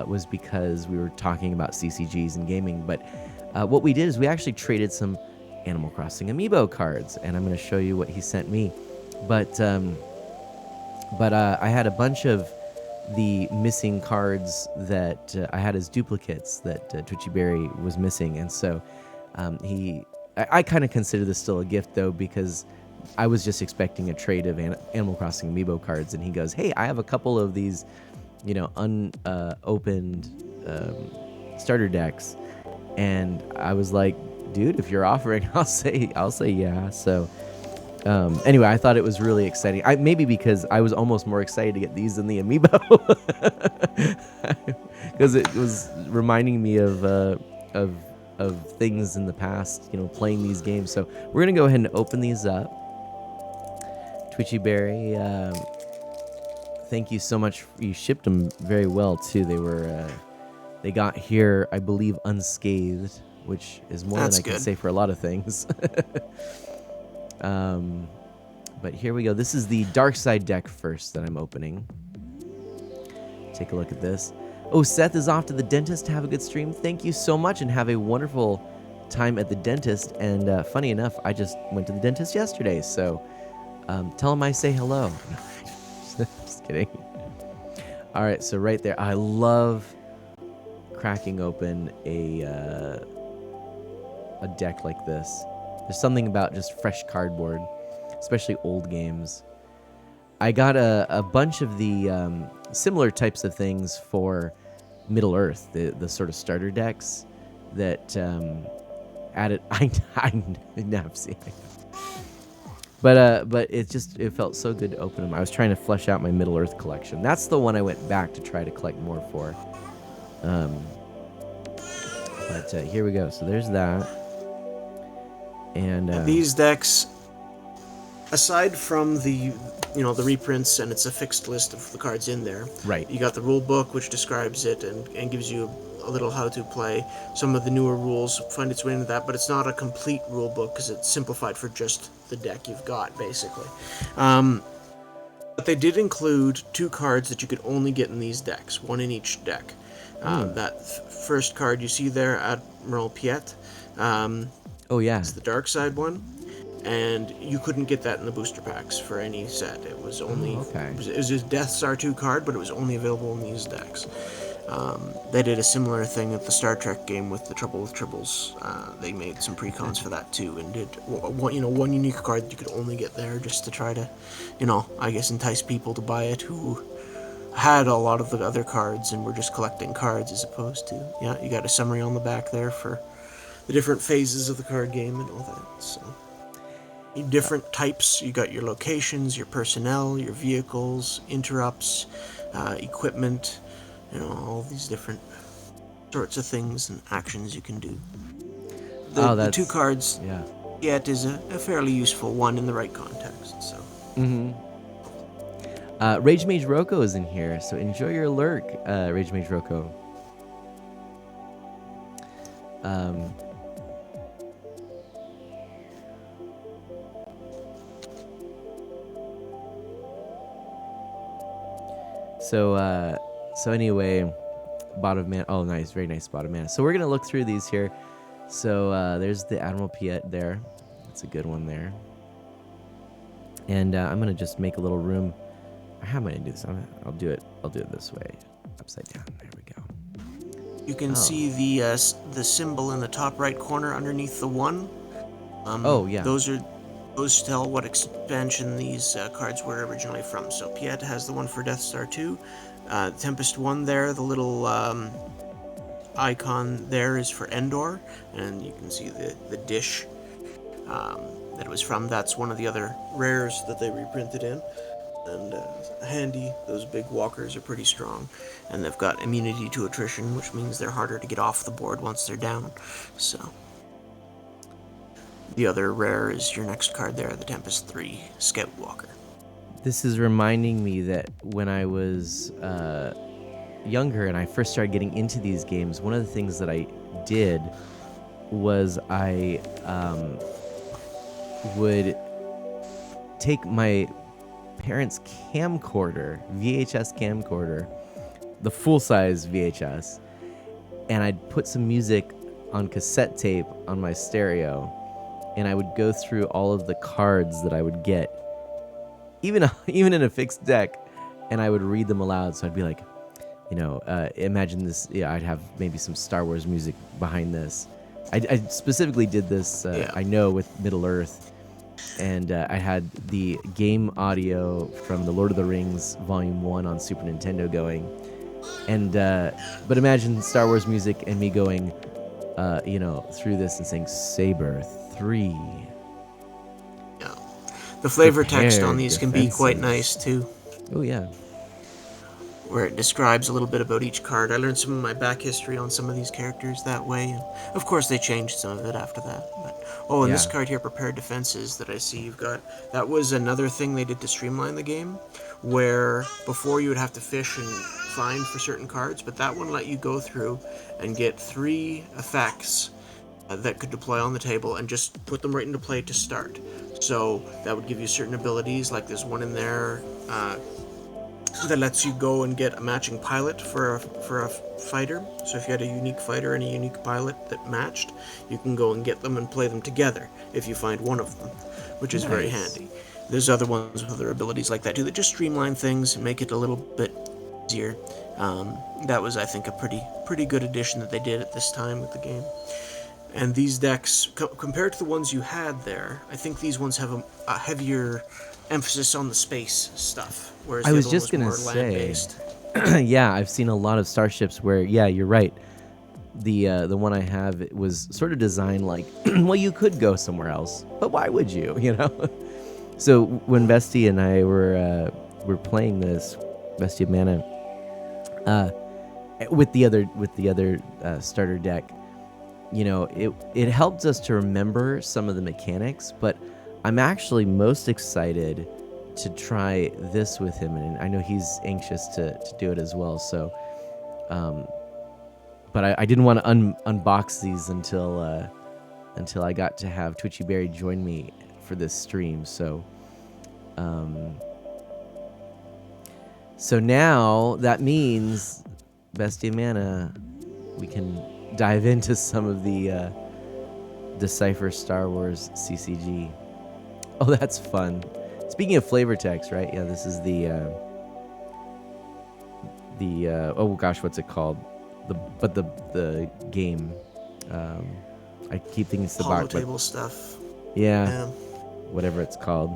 was because we were talking about CCGs and gaming. But what we did is we actually traded some Animal Crossing amiibo cards, and I'm going to show you what he sent me. But I had a bunch of the missing cards that I had as duplicates that TwitchyBarry was missing, and so I kind of consider this still a gift, though, because I was just expecting a trade of Animal Crossing amiibo cards, and he goes, "Hey, I have a couple of these, unopened starter decks," and I was like, "Dude, if you're offering, I'll say yeah." So anyway, I thought it was really exciting. Maybe because I was almost more excited to get these than the amiibo, because it was reminding me of things in the past, playing these games. So we're gonna go ahead and open these up. TwitchyBarry, thank you so much. You shipped them very well too. They got here, I believe, unscathed, which is more than I can say for a lot of things. But here we go. This is the Dark Side deck first that I'm opening. Take a look at this. Oh, Seth is off to the dentist. Have a good stream. Thank you so much, and have a wonderful time at the dentist. And funny enough, I just went to the dentist yesterday, so tell him I say hello. Just kidding. All right, so right there, I love cracking open a deck like this. There's something about just fresh cardboard, especially old games. I got a bunch of the similar types of things for Middle Earth, the sort of starter decks that added. I never seen it. But it felt so good to open them. I was trying to flesh out my Middle Earth collection. That's the one I went back to try to collect more for. But here we go. So there's that. And these decks, aside from the reprints, and it's a fixed list of the cards in there. Right. You got the rule book, which describes it and gives you a little how to play. Some of the newer rules find its way into that, but it's not a complete rule book because it's simplified for just the deck you've got, basically. But they did include 2 cards that you could only get in these decks, one in each deck. That first card you see there, Admiral Piet. Oh yeah, it's the dark side one, and you couldn't get that in the booster packs for any set. It was only it was a Death Star 2 card, but it was only available in these decks. They did a similar thing at the Star Trek game with the Trouble with Tribbles. They made some precons for that too, and did one unique card that you could only get there, just to try to, I guess entice people to buy it who had a lot of the other cards and were just collecting cards, as opposed to you got a summary on the back there for the different phases of the card game and all that. So different types. You got your locations, your personnel, your vehicles, interrupts, equipment. All these different sorts of things and actions you can do. The 2 cards. Yeah. Piet is a fairly useful one in the right context. So. Rage Mage Roko is in here, so enjoy your lurk, Rage Mage Roko. So anyway, bottom man. Oh, nice, very nice bottom man. So we're gonna look through these here. So there's the Admiral Piet there. That's a good one there. And I'm gonna just make a little room. How am I gonna do this? I'll do it. I'll do it this way, upside down. There we go. You can see the symbol in the top right corner underneath the 1. Oh yeah. Those tell what expansion these cards were originally from. So Piet has the one for Death Star 2. Tempest 1 there, the little icon there is for Endor, and you can see the dish that it was from. That's one of the other rares that they reprinted in. And handy, those big walkers are pretty strong. And they've got immunity to attrition, which means they're harder to get off the board once they're down. So the other rare is your next card there, the Tempest 3 Scout Walker. This is reminding me that when I was younger and I first started getting into these games, one of the things that I did was I would take my parents' camcorder, VHS camcorder, the full-size VHS, and I'd put some music on cassette tape on my stereo, and I would go through all of the cards that I would get, even in a fixed deck, and I would read them aloud. So I'd be like, imagine this. Yeah, I'd have maybe some Star Wars music behind this. I specifically did this, I know, with Middle Earth. And I had the game audio from the Lord of the Rings Volume 1 on Super Nintendo going. And but imagine Star Wars music and me going, through this and saying Saber 3. Yeah. The flavor text on these can be quite nice too. Oh yeah. Where it describes a little bit about each card. I learned some of my back history on some of these characters that way. And of course, they changed some of it after that. But, this card here, Prepared Defenses, that I see you've got, that was another thing they did to streamline the game, where before you would have to fish and find for certain cards, but that one let you go through and get 3 effects that could deploy on the table and just put them right into play to start. So that would give you certain abilities, like there's one in there that lets you go and get a matching pilot for a fighter. So if you had a unique fighter and a unique pilot that matched, you can go and get them and play them together if you find one of them, which is very handy. There's other ones with other abilities like that too that just streamline things and make it a little bit easier. That was, I think, a pretty good addition that they did at this time with the game. And these decks, compared to the ones you had there, I think these ones have a heavier emphasis on the space stuff, whereas I the was other just one gonna was more say, land-based. Yeah, I've seen a lot of starships where, yeah, you're right. The one I have was sort of designed like, well, you could go somewhere else, but why would you? So when Bestie and I were playing this, Bestie and Mana, with the other starter deck, it helped us to remember some of the mechanics, but I'm actually most excited to try this with him, and I know he's anxious to do it as well. So, but I didn't want to unbox these until I got to have TwitchyBarry join me for this stream. So, so now that means, Bestie and Mana, we can dive into some of the Decipher Star Wars CCG. Oh, that's fun. Speaking of flavor text, right? Yeah, this is the oh gosh, what's it called? The game. I keep thinking it's the box. Table stuff. Yeah, whatever it's called.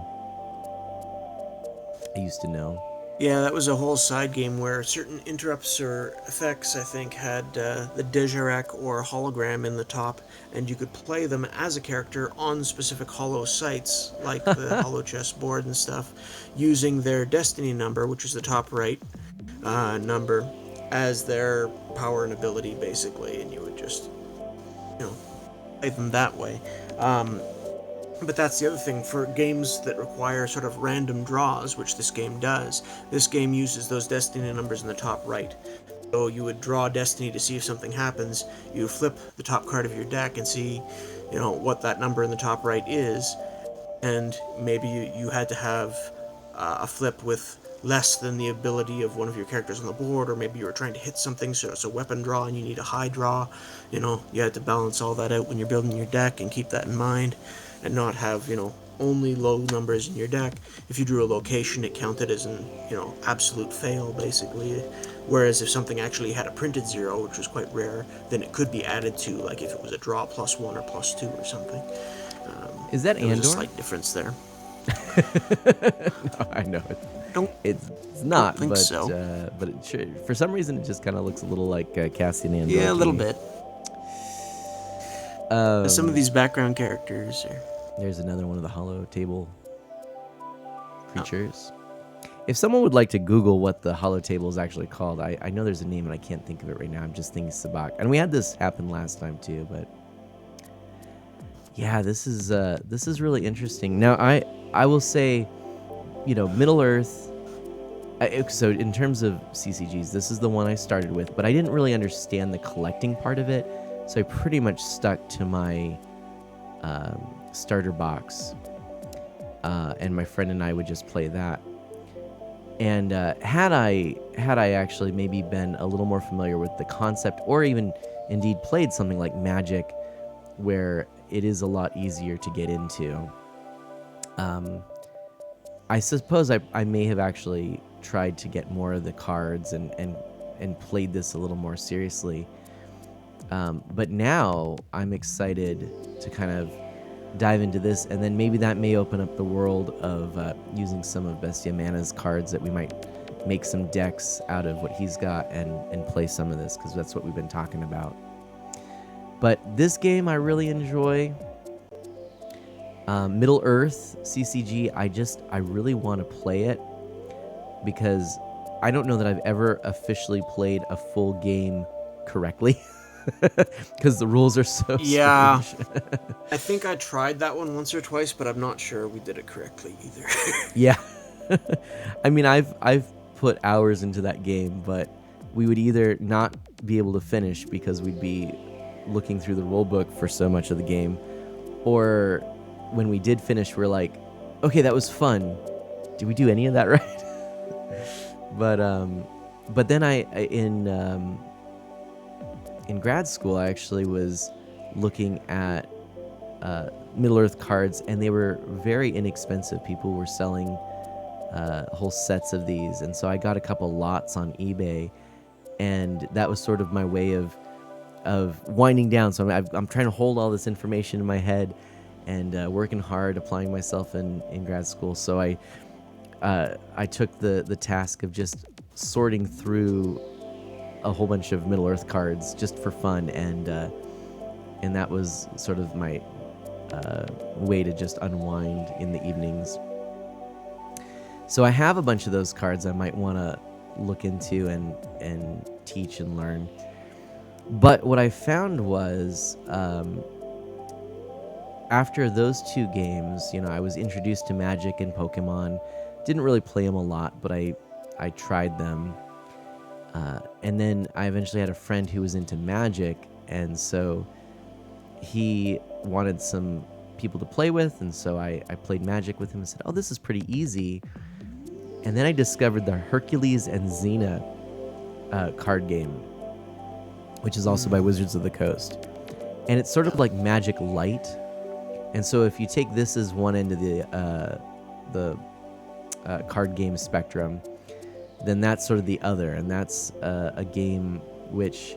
I used to know. Yeah, that was a whole side game where certain interrupts or effects, I think, had the Dejarak or hologram in the top, and you could play them as a character on specific holo sites, like the holo chess board and stuff, using their destiny number, which is the top right number, as their power and ability, basically, and you would just, play them that way. But that's the other thing, for games that require sort of random draws, which this game does, this game uses those destiny numbers in the top right. So you would draw destiny to see if something happens, you flip the top card of your deck and see, what that number in the top right is, and maybe you had to have a flip with less than the ability of one of your characters on the board, or maybe you were trying to hit something, so it's a weapon draw and you need a high draw. You had to balance all that out when you're building your deck and keep that in mind, and not have, only low numbers in your deck. If you drew a location, it counted as an, absolute fail, basically. Whereas if something actually had a printed 0, which was quite rare, then it could be added to, like if it was a draw +1 or +2 or something. Is that Andor? There's a slight difference there. No, I know it's not, think but so. But it should, for some reason it just kind of looks a little like Cassian Andor. Yeah, a little to me. bit. Some of these background characters are... There's another one of the hollow table creatures. If someone would like to Google what the hollow table is actually called, I know there's a name and I can't think of it right now. I'm just thinking Sabak. And we had this happen last time too, but yeah, this is really interesting. Now I will say, Middle Earth. So in terms of CCGs, this is the one I started with, but I didn't really understand the collecting part of it, so I pretty much stuck to my starter box, and my friend and I would just play that. And had I actually maybe been a little more familiar with the concept, or even indeed played something like Magic, where it is a lot easier to get into, I suppose I may have actually tried to get more of the cards and played this a little more seriously. But now I'm excited to kind of dive into this, and then maybe that may open up the world of using some of Bestia Mana's cards, that we might make some decks out of what he's got and play some of this, because that's what we've been talking about. But this game I really enjoy. Middle Earth CCG, I really want to play it, because I don't know that I've ever officially played a full game correctly. Because the rules are so strange. I think I tried that one once or twice, but I'm not sure we did it correctly either. Yeah. I mean, I've put hours into that game, but we would either not be able to finish because we'd be looking through the rule book for so much of the game, or when we did finish, we're like, okay, that was fun. Did we do any of that right? But then in grad school, I actually was looking at Middle Earth cards, and they were very inexpensive. People were selling whole sets of these, and so I got a couple lots on eBay, and that was sort of my way of winding down. So I'm trying to hold all this information in my head and working hard, applying myself in grad school. So I took the task of just sorting through a whole bunch of Middle Earth cards just for fun, and that was sort of my way to just unwind in the evenings. So I have a bunch of those cards I might want to look into and teach and learn. But what I found was, after those two games, I was introduced to Magic and Pokemon. Didn't really play them a lot, but I tried them. And then I eventually had a friend who was into Magic, and so he wanted some people to play with, and so I played Magic with him and said, oh, this is pretty easy. And then I discovered the Hercules and Xena card game, which is also by Wizards of the Coast. And it's sort of like Magic Light. And so if you take this as one end of the card game spectrum, then that's sort of the other, and that's a game which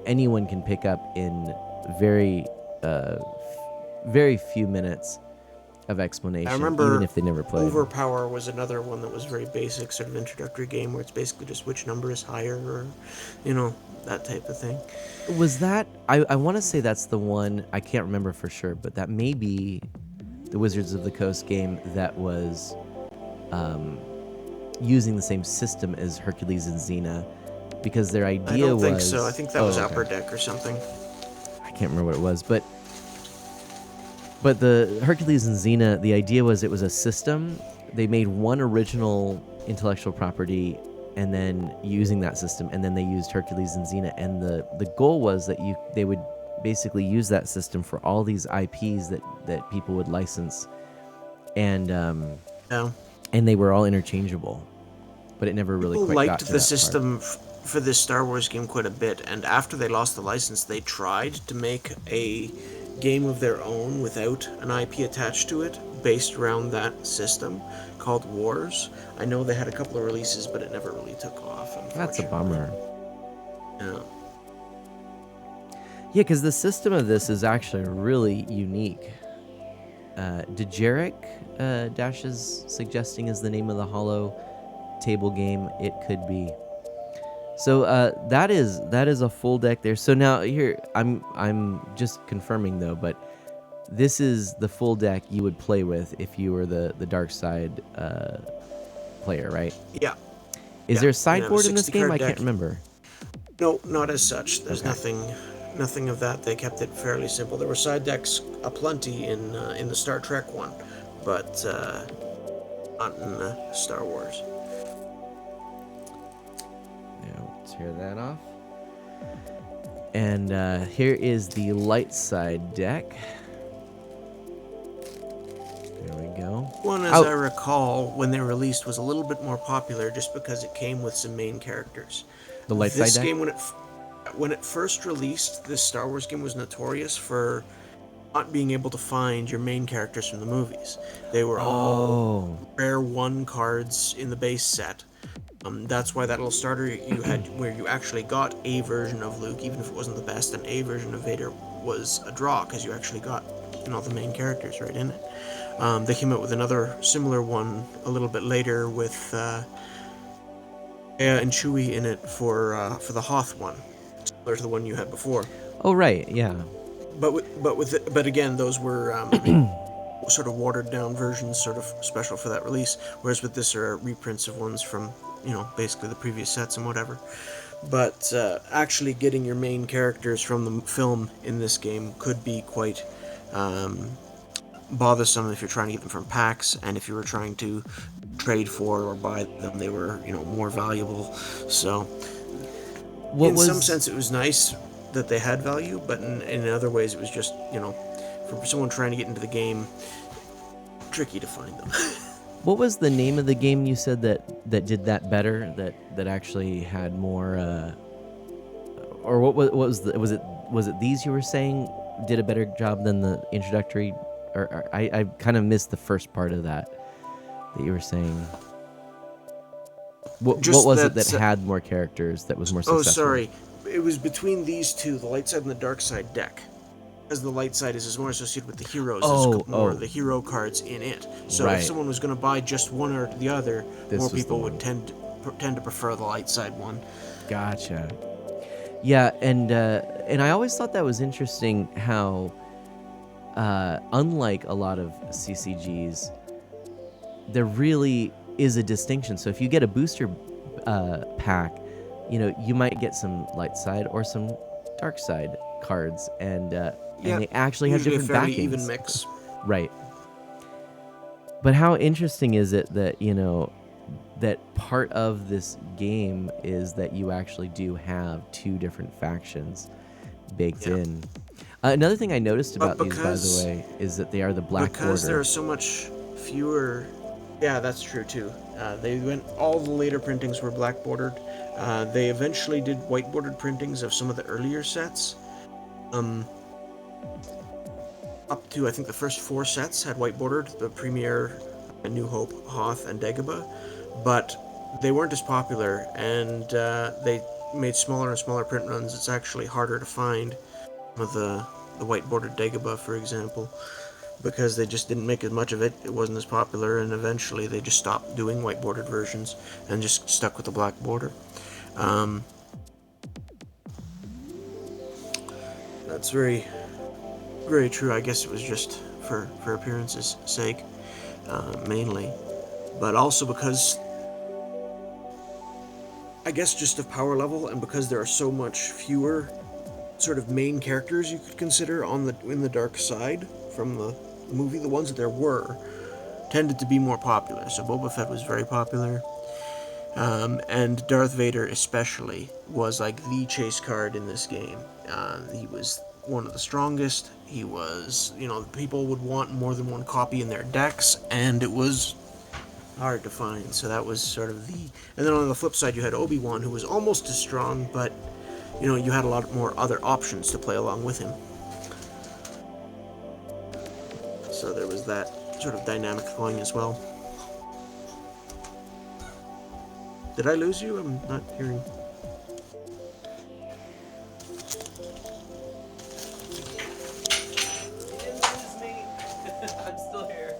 anyone can pick up in very few minutes of explanation. I remember even if they never played. Overpower was another one that was very basic, sort of introductory game where it's basically just which number is higher, or that type of thing. Was that? I want to say that's the one. I can't remember for sure, but that may be the Wizards of the Coast game that was using the same system as Hercules and Xena, because their idea was... I don't think so. I think that was Upper Deck or something. I can't remember what it was, but But the Hercules and Xena, the idea was it was a system. They made one original intellectual property, and then using that system, and then they used Hercules and Xena. And the goal was that they would basically use that system for all these IPs that people would license, and and they were all interchangeable. But it never really People quite got liked to the that system for this Star Wars game quite a bit, and after they lost the license, they tried to make a game of their own without an IP attached to it, based around that system, called Wars. I know they had a couple of releases, but it never really took off, unfortunately. That's a bummer. Yeah. Yeah, because the system of this is actually really unique. Dejarik Dash is suggesting is the name of the Hollow table game. It could be. So that is a full deck there. So now here I'm just confirming though, but this is the full deck you would play with if you were the dark side player, right? Yeah. Is there a sideboard in this game? I deck. can't remember. No, not as such. There's nothing of that. They kept it fairly simple. There were side decks aplenty in the Star Trek one, but not in Star Wars. Now tear that off. And here is the light side deck. There we go. One, as I recall, when they released, was a little bit more popular just because it came with some main characters. The light side deck? This game, when it first released, this Star Wars game was notorious for not being able to find your main characters from the movies. They were all rare 1 cards in the base set. That's why that little starter you had, where you actually got a version of Luke, even if it wasn't the best, and a version of Vader was a draw, because you actually got, the main characters right in it. They came out with another similar one a little bit later with Leia and Chewie in it for the Hoth one, similar to the one you had before. Oh right, yeah. But again, those were sort of watered down versions, sort of special for that release. Whereas with this are reprints of ones from basically the previous sets and whatever. But actually getting your main characters from the film in this game could be quite bothersome if you're trying to get them from packs, and if you were trying to trade for or buy them, they were more valuable. So in some sense it was nice that they had value, but in other ways it was just for someone trying to get into the game, tricky to find them. What was the name of the game you said that did that better, that actually had more or what was it these you were saying did a better job than the introductory, or I kind of missed the first part of that you were saying. What was it that had more characters, that was more successful? Oh, sorry. It was between these two, the light side and the dark side deck. As the light side is more associated with the heroes, there's more of the hero cards in it. So if someone was going to buy just one or the other, more people would tend to prefer the light side one. Gotcha. Yeah, and I always thought that was interesting how, unlike a lot of CCGs, there really is a distinction. So if you get a booster pack, you might get some light side or some dark side cards, and they actually have different backings. Usually a fairly even mix. Right. But how interesting is it that, that part of this game is that you actually do have 2 different factions baked in. Another thing I noticed about these, by the way, is that they are the black border. Because there are so much fewer... Yeah, that's true too. All the later printings were black bordered. They eventually did white bordered printings of some of the earlier sets. Up to, I think, the first 4 sets had white bordered, the Premier, New Hope, Hoth, and Dagobah, but they weren't as popular, and they made smaller and smaller print runs. It's actually harder to find with the white bordered Dagobah, for example, because they just didn't make as much of it. It wasn't as popular, and eventually they just stopped doing white bordered versions and just stuck with the black border. That's very, very true. I guess it was just for appearance's sake, mainly, but also because, I guess, just of power level, and because there are so much fewer sort of main characters you could consider in the dark side from the movie, the ones that there were tended to be more popular. So Boba Fett was very popular. And Darth Vader especially was like the chase card in this game. He was one of the strongest. He was, people would want more than one copy in their decks, and it was hard to find. So that was sort of the... And then on the flip side, you had Obi-Wan, who was almost as strong, but, you had a lot more other options to play along with him. So there was that sort of dynamic going as well. Did I lose you? I'm not hearing. I'm still here.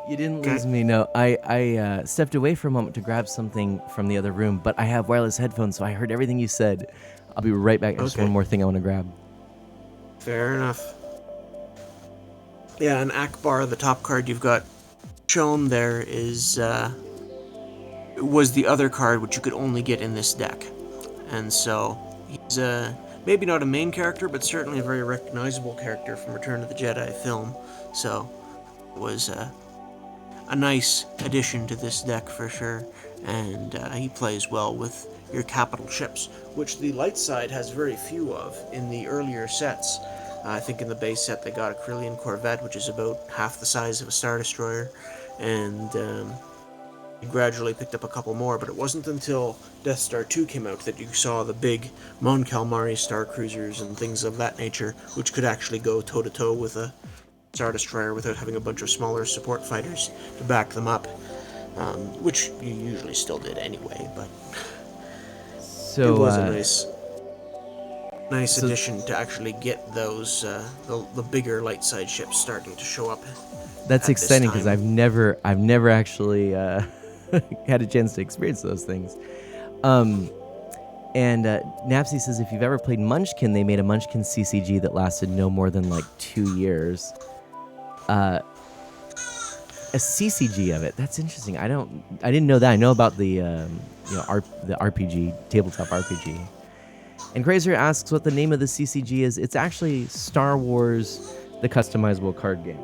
You didn't lose me, no. I stepped away for a moment to grab something from the other room, but I have wireless headphones, so I heard everything you said. I'll be right back. There's one more thing I want to grab. Fair enough. Yeah, an Akbar, the top card you've got shown there was the other card which you could only get in this deck. And so he's maybe not a main character, but certainly a very recognizable character from Return of the Jedi film. So it was a nice addition to this deck for sure. And he plays well with your capital ships, which the light side has very few of in the earlier sets. I think in the base set they got a Corellian Corvette, which is about half the size of a Star Destroyer, and he gradually picked up a couple more, but it wasn't until Death Star 2 came out that you saw the big Mon Calamari Star Cruisers and things of that nature, which could actually go toe-to-toe with a Star Destroyer without having a bunch of smaller support fighters to back them up, which you usually still did anyway, but So, it was a nice addition to actually get those the bigger light side ships starting to show up. That's exciting because I've never actually had a chance to experience those things. And Napsy says if you've ever played Munchkin, they made a Munchkin CCG that lasted no more than like 2 years. A CCG of it. That's interesting. I didn't know that. I know about the the RPG, tabletop RPG. And Grazer asks what the name of the CCG is. It's actually Star Wars, the customizable card game.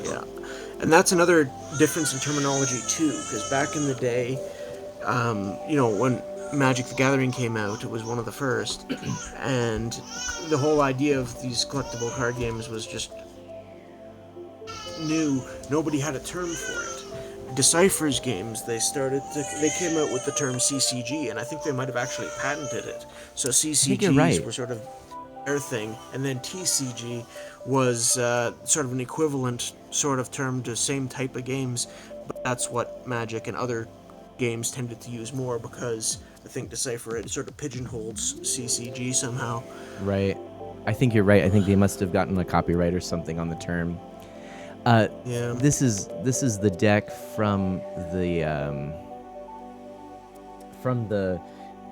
Yeah, and that's another difference in terminology too, because back in the day, when Magic the Gathering came out, it was one of the first, and the whole idea of these collectible card games was just new. Nobody had a term for it. Decipher's games, they came out with the term CCG, and I think they might have actually patented it. So CCGs were sort of their thing, and then TCG was sort of an equivalent sort of term to same type of games, but that's what Magic and other games tended to use more, because I think Decipher it sort of pigeonholes CCG somehow. Right. I think you're right. I think they must have gotten a copyright or something on the term. Yeah. This is the deck from the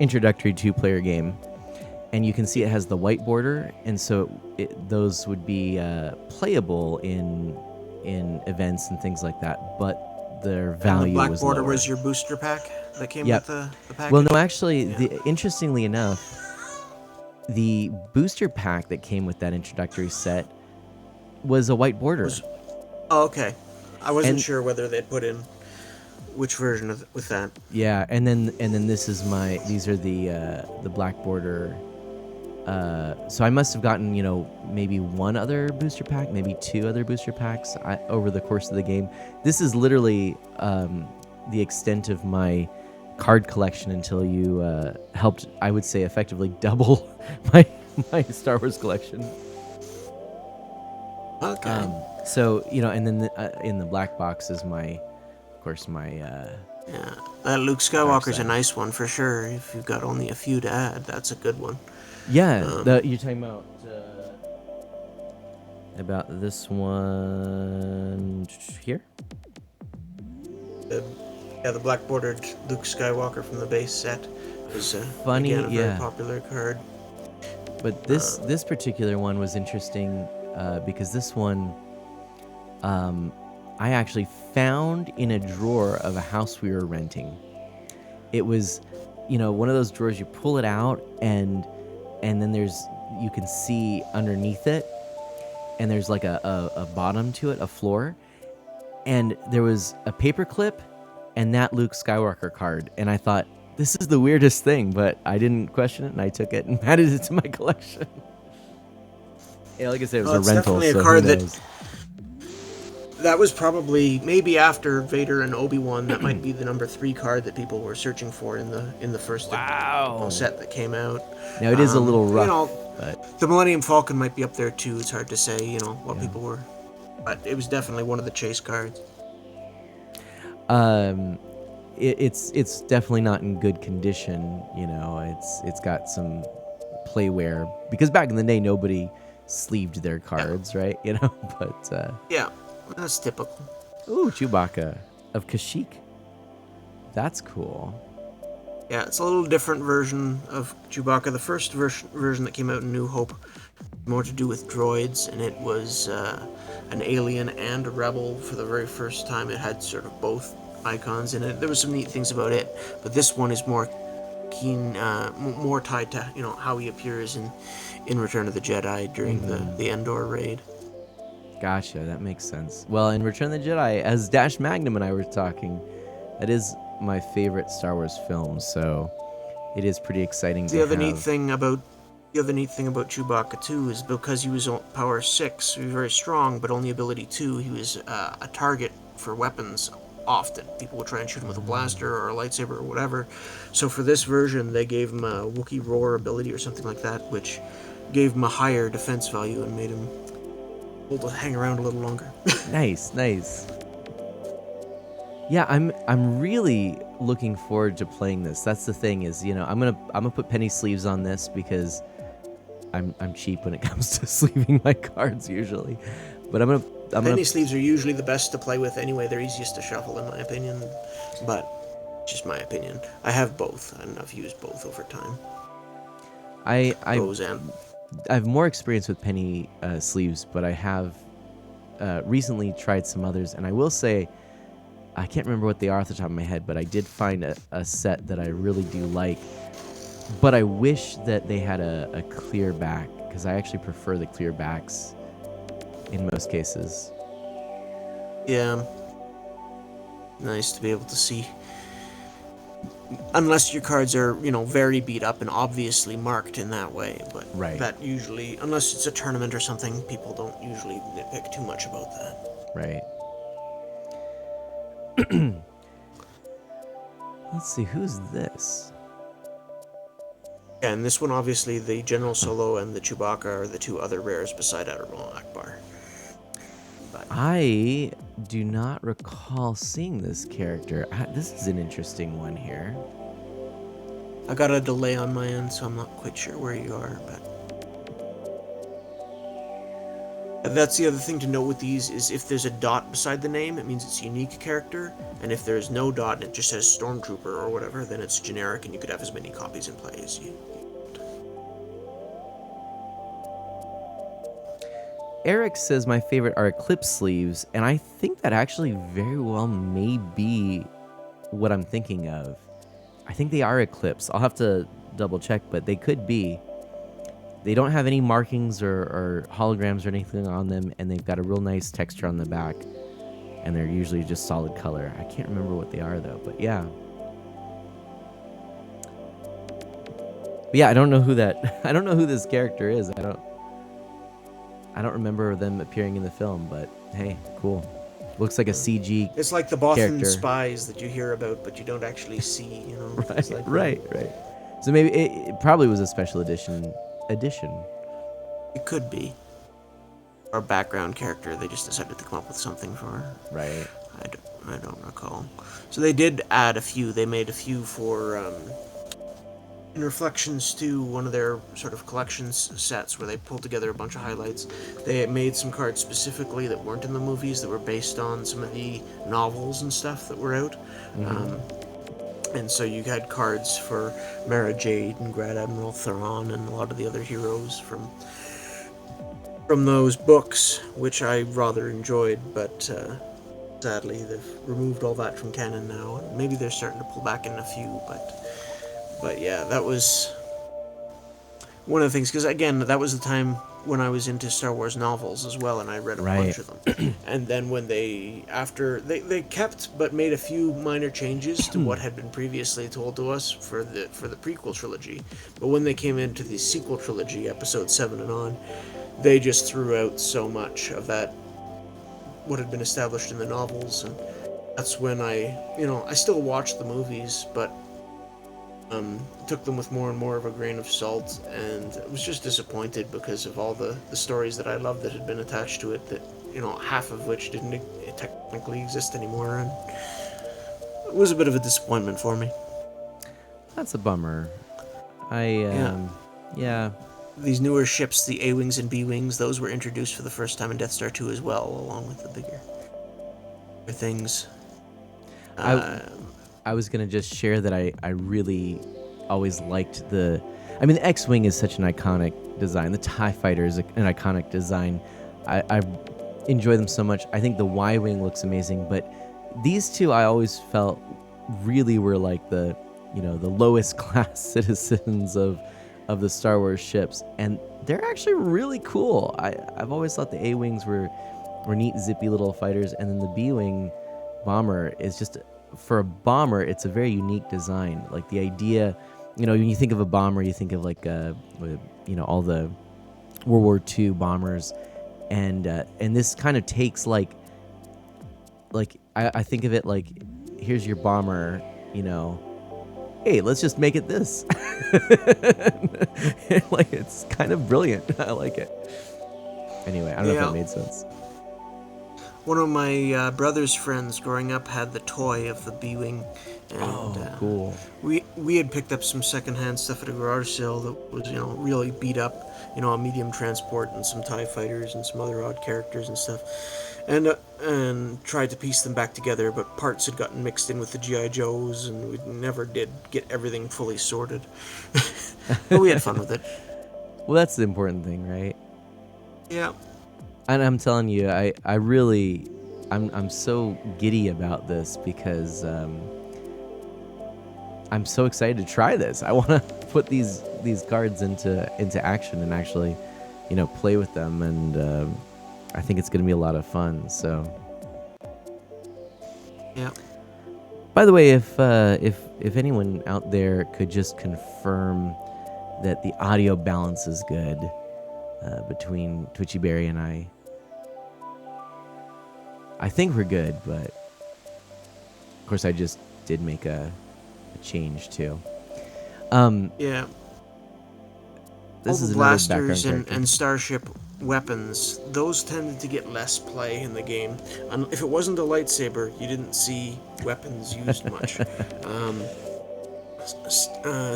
introductory 2-player game, and you can see it has the white border, and so those would be playable in events and things like that, but their value was lower. The black border was your booster pack that came with the package? Well, no, actually, interestingly enough, the booster pack that came with that introductory set was a white border. Oh, okay. I wasn't sure whether they'd put in which version with that. Yeah, and then these are the black border. So I must have gotten, maybe one other booster pack, maybe 2 other booster packs over the course of the game. This is literally the extent of my card collection until you helped, I would say, effectively double my Star Wars collection. Okay. So, and then in the black box is my yeah, that Luke Skywalker's a nice one for sure. If you've got only a few to add, that's a good one. Yeah, you're talking about this one here? The black bordered Luke Skywalker from the base set was funny, again, a very popular card. But this particular one was interesting because this one I actually found in a drawer of a house we were renting. It was, one of those drawers you pull it out and then you can see underneath it, and there's like a bottom to it, a floor, and there was a paperclip and that Luke Skywalker card, and I thought, this is the weirdest thing, but I didn't question it, and I took it and added it to my collection. Yeah, like I said, it was a rental, definitely a so card who knows? That was probably maybe after Vader and Obi-Wan. That might be the number 3 card that people were searching for in the first set that came out. Now it is a little rough, You know, but the Millennium Falcon might be up there too. It's hard to say, you know, what people were, but it was definitely one of the chase cards. it's definitely not in good condition. You know, it's got some play wear, because back in the day nobody sleeved their cards, right? You know, but yeah, that's typical. Ooh, Chewbacca of Kashyyyk. That's cool. Yeah, it's a little different version of Chewbacca. The first version that came out in New Hope, more to do with droids, and it was an alien and a rebel for the very first time. It had sort of both icons in it. There was some neat things about it, but this one is more more tied to, you know, how he appears in Return of the Jedi during the Endor raid. Gotcha, that makes sense. Well, in Return of the Jedi, as Dash Magnum and I were talking, that is my favorite Star Wars film, so it is pretty exciting to have. The other neat thing about Chewbacca too is because he was power 6, he was very strong, but only ability 2, he was a target for weapons often. People would try and shoot him with a blaster or a lightsaber or whatever. So for this version, they gave him a Wookiee roar ability or something like that, which gave him a higher defense value and made him able to hang around a little longer. Nice. Yeah, I'm really looking forward to playing this. That's the thing, is, you know, I'm gonna put penny sleeves on this because I'm cheap when it comes to sleeving my cards usually. But I'm Penny sleeves are usually the best to play with anyway. They're easiest to shuffle, in my opinion. But just my opinion. I have both, and I've used both over time. I have more experience with penny sleeves, but I have recently tried some others, and I will say, I can't remember what they are off the top of my head, but I did find a set that I really do like. But I wish that they had a clear back, because I actually prefer the clear backs in most cases. Yeah. Nice to be able to see. Unless your cards are, you know, very beat up and obviously marked in that way. But that usually, unless it's a tournament or something, people don't usually nitpick too much about that. Right. Let's see, who's this? Yeah, and this one, obviously, the General Solo and the Chewbacca are the two other rares beside Admiral Akbar. But I do not recall seeing this character. This is an interesting one here. I got a delay on my end, so I'm not quite sure where you are, but... And that's the other thing to note with these, is if there's a dot beside the name, it means it's a unique character, and if there's no dot and it just says Stormtrooper or whatever, then it's generic and you could have as many copies in play as you. Eric says my favorite are Eclipse sleeves, and I think that actually very well may be what I'm thinking of. I think they are Eclipse. I'll have to double check, but they could be. They don't have any markings or holograms or anything on them, and they've got a real nice texture on the back, and they're usually just solid color. I can't remember what they are though, but yeah. But yeah, I don't know who this character is. I don't remember them appearing in the film, but hey, cool. Looks like a CG. It's like the Bothan spies that you hear about, but you don't actually see, you know. Right. So maybe it probably was a special edition. It could be. Or a background character. They just decided to come up with something for her. Right. I don't recall. So they did add a few. They made a few for in Reflections 2, one of their sort of collections sets where they pulled together a bunch of highlights. They made some cards specifically that weren't in the movies, that were based on some of the novels and stuff that were out. And so you had cards for Mara Jade and Grand Admiral Thrawn and a lot of the other heroes from those books, which I rather enjoyed, but sadly they've removed all that from canon now. And maybe they're starting to pull back in a few, but yeah, that was one of the things, because again, that was the time when I was into Star Wars novels as well, and I read a bunch of them. And then when they kept but made a few minor changes to what had been previously told to us for the prequel trilogy. But when they came into the sequel trilogy, Episode 7 and on, they just threw out so much of that what had been established in the novels, and that's when I still watched the movies, but took them with more and more of a grain of salt, and was just disappointed because of all the stories that I loved that had been attached to it, that half of which didn't technically exist anymore, and it was a bit of a disappointment for me. That's a bummer. Yeah. These newer ships, the A-Wings and B-Wings, those were introduced for the first time in Death Star 2 as well, along with the bigger things. I was going to just share that I really always liked the X-Wing is such an iconic design. The TIE Fighter is an iconic design. I enjoy them so much. I think the Y-Wing looks amazing, but these two I always felt really were like the lowest class citizens of the Star Wars ships, and they're actually really cool. I've always thought the A-Wings were neat, zippy little fighters, and then the B-Wing bomber is just, for a bomber, it's a very unique design. Like the idea, when you think of a bomber, you think of like all the World War II bombers, and this kind of takes like I think of it like, here's your bomber, hey, let's just make it this. Like, it's kind of brilliant. I like it. Anyway, I don't know if that made sense. One of my brother's friends growing up had the toy of the B-Wing. And, cool. We had picked up some secondhand stuff at a garage sale that was, really beat up, a medium transport and some TIE fighters and some other odd characters and stuff. And tried to piece them back together, but parts had gotten mixed in with the G.I. Joes, and we never did get everything fully sorted. But we had fun with it. Well, that's the important thing, right? Yeah. And I'm telling you, I really, I'm so giddy about this because I'm so excited to try this. I want to put these cards into action and actually, play with them, and I think it's going to be a lot of fun. So, yeah. By the way, if anyone out there could just confirm that the audio balance is good between TwitchyBarry and I think we're good, but of course I just did make a change too. Yeah. This all is the blasters and starship weapons, those tended to get less play in the game. If it wasn't a lightsaber, you didn't see weapons used much.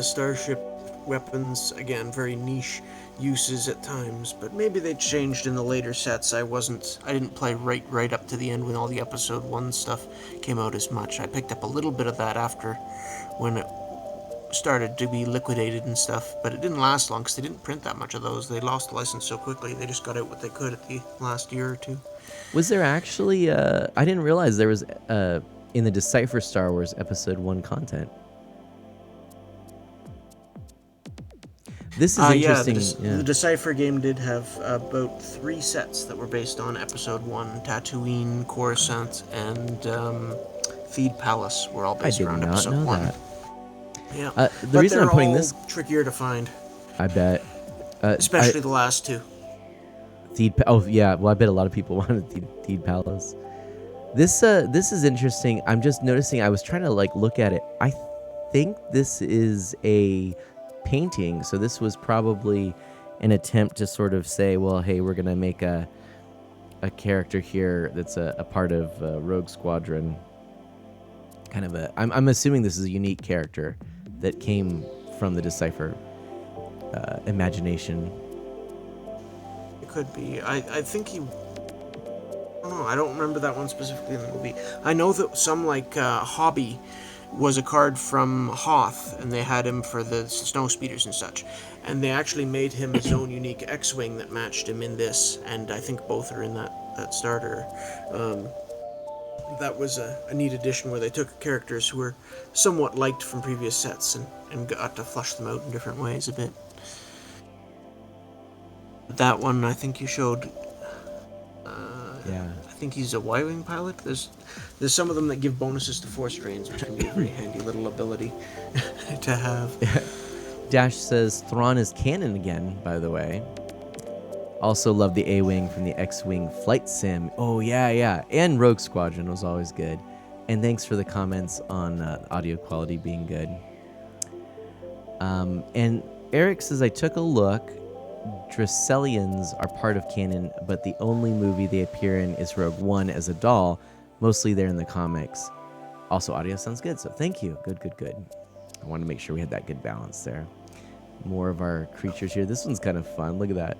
Starship weapons, again, very niche uses at times, but maybe they changed in the later sets. I didn't play right up to the end when all the episode 1 stuff came out as much. I picked up a little bit of that after, when it started to be liquidated and stuff, but it didn't last long because they didn't print that much of those. They lost the license so quickly. They just got out what they could at the last year or two. Was there actually I didn't realize there was in the Decipher Star Wars Episode 1 content. This is interesting. The Decipher game did have about 3 sets that were based on Episode 1. Tatooine, Coruscant, and Theed Palace were all based around Episode 1. That. Yeah. The reason I'm putting this trickier to find. I bet. Especially the last 2. Oh yeah, well I bet a lot of people wanted Theed Palace. This is interesting. I'm just noticing. I was trying to look at it. I think this is a painting. So this was probably an attempt to sort of say, well, hey, we're gonna make a character here that's a part of Rogue Squadron. Kind of I'm assuming this is a unique character that came from the Decipher imagination. It could be. I think he... I don't know. I don't remember that one specifically in the movie. I know that some, Hobby was a card from Hoth, and they had him for the snow speeders and such. And they actually made him his own unique X-Wing that matched him in this, and I think both are in that starter. That was a neat addition where they took characters who were somewhat liked from previous sets and got to flush them out in different ways a bit. That one, I think you showed. Yeah. I think he's a Y-wing pilot. There's some of them that give bonuses to force trains, which can be a very handy little ability to have. Dash says Thrawn is canon again, by the way. Also love the A-Wing from the X-Wing Flight Sim. Oh, yeah. And Rogue Squadron was always good. And thanks for the comments on audio quality being good. And Eric says, I took a look. Dracelians are part of canon, but the only movie they appear in is Rogue One as a doll. Mostly they're in the comics. Also, audio sounds good, so thank you. Good. I wanted to make sure we had that good balance there. More of our creatures here. This one's kind of fun. Look at that.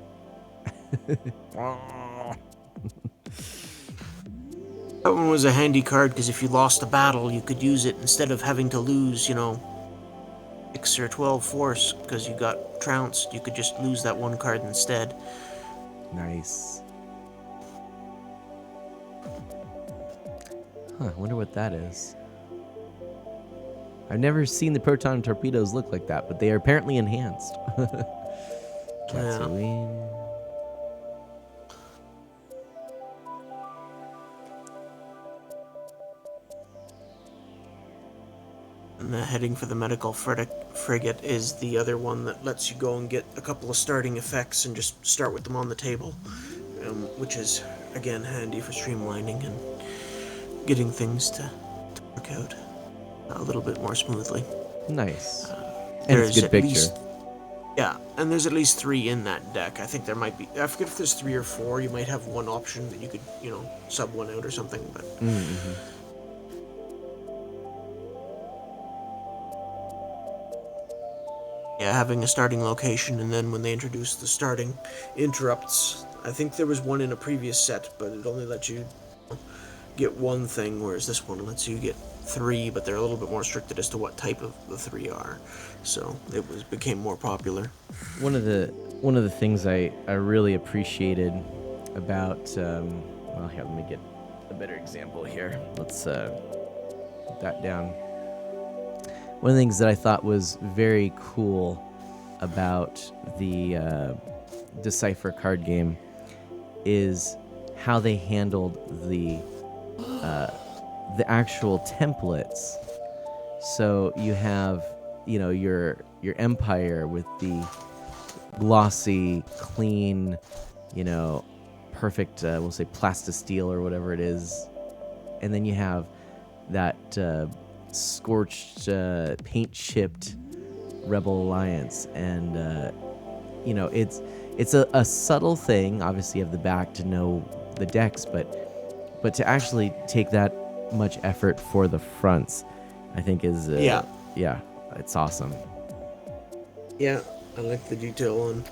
That one was a handy card because if you lost a battle, you could use it instead of having to lose, 6 or 12 force because you got trounced. You could just lose that one card instead. Nice. Huh, I wonder what that is. I've never seen the proton torpedoes look like that, but they are apparently enhanced. Tatooine. And the heading for the medical frigate is the other one that lets you go and get a couple of starting effects and just start with them on the table, which is, again, handy for streamlining and getting things to work out a little bit more smoothly. Nice. And it's a good picture. And there's at least 3 in that deck. I think there might be, I forget if there's 3 or 4. You might have one option that you could, sub one out or something, but... Mm-hmm. Yeah, having a starting location, and then when they introduced the starting interrupts, I think there was one in a previous set, but it only let you get one thing, whereas this one lets you get 3, but they're a little bit more restricted as to what type of the 3 are. So it became more popular. One of the things I really appreciated about well, here, let me get a better example here. Let's put that down. One of the things that I thought was very cool about the Decipher card game is how they handled the actual templates. So you have, your Empire with the glossy, clean, perfect, we'll say plastisteel or whatever it is, and then you have that scorched, paint-chipped Rebel Alliance, and it's a subtle thing. Obviously, you have the back to know the decks, but to actually take that much effort for the fronts, I think is it's awesome. Yeah, I like the detail on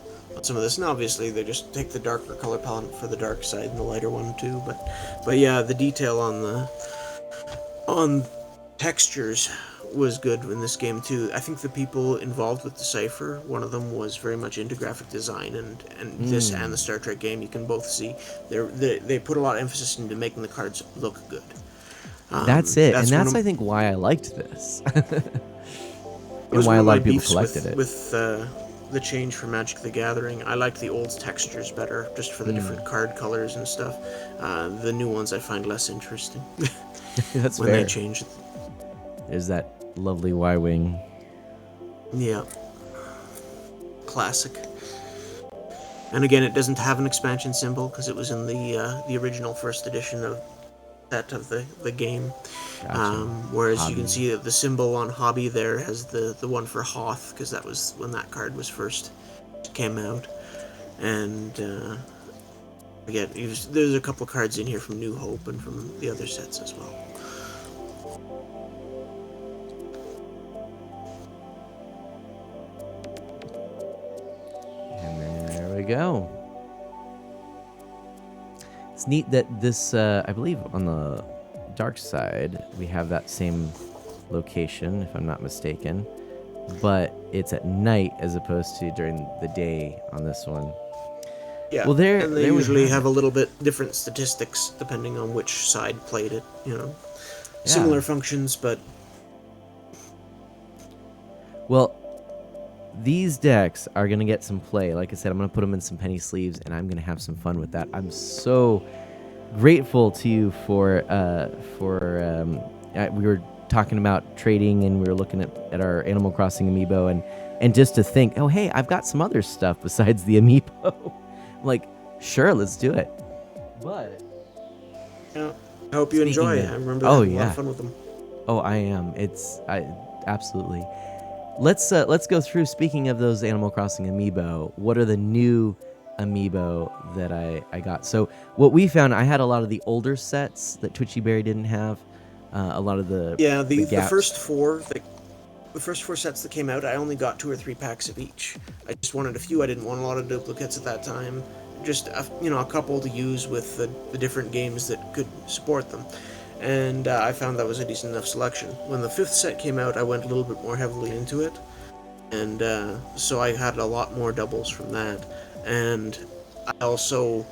some of this, and obviously they just take the darker color palette for the dark side and the lighter one too. But yeah, the detail on textures was good in this game too. I think the people involved with Decipher, one of them was very much into graphic design, and this and the Star Trek game, you can both see they put a lot of emphasis into making the cards look good. That's it, and that's I think why I liked this, and why a lot of people collected it. With the change for Magic the Gathering, I liked the old textures better, just for the different card colors and stuff. The new ones I find less interesting. That's when fair. They change it. There's that lovely Y-wing. Yeah. Classic. And again, it doesn't have an expansion symbol because it was in the original first edition of the game. Gotcha. Whereas Hobby. you can see that the symbol on Hobby there has the one for Hoth, because that was when that card was first came out. And again, there's a couple cards in here from New Hope and from the other sets as well. And there we go. It's neat that this, I believe on the dark side, we have that same location, if I'm not mistaken, but it's at night as opposed to during the day on this one. Yeah, well, and they usually have a little bit different statistics depending on which side played it, Similar functions, but... Well, these decks are going to get some play. Like I said, I'm going to put them in some penny sleeves, and I'm going to have some fun with that. I'm so grateful to you for we were talking about trading, and we were looking at our Animal Crossing amiibo, and just to think, oh, hey, I've got some other stuff besides the amiibo. Like, sure, let's do it. But yeah, I hope you enjoy it. I remember having a lot of fun with them. Oh, I am. Absolutely. Let's go through. Speaking of those Animal Crossing amiibo, what are the new amiibo that I got? So what we found, I had a lot of the older sets that TwitchyBarry didn't have. A lot of the the first four sets that came out, I only got 2 or 3 packs of each. I just wanted a few. I didn't want a lot of duplicates at that time. Just a couple to use with the different games that could support them. And I found that was a decent enough selection. When the 5th set came out, I went a little bit more heavily into it, and so I had a lot more doubles from that. And I also,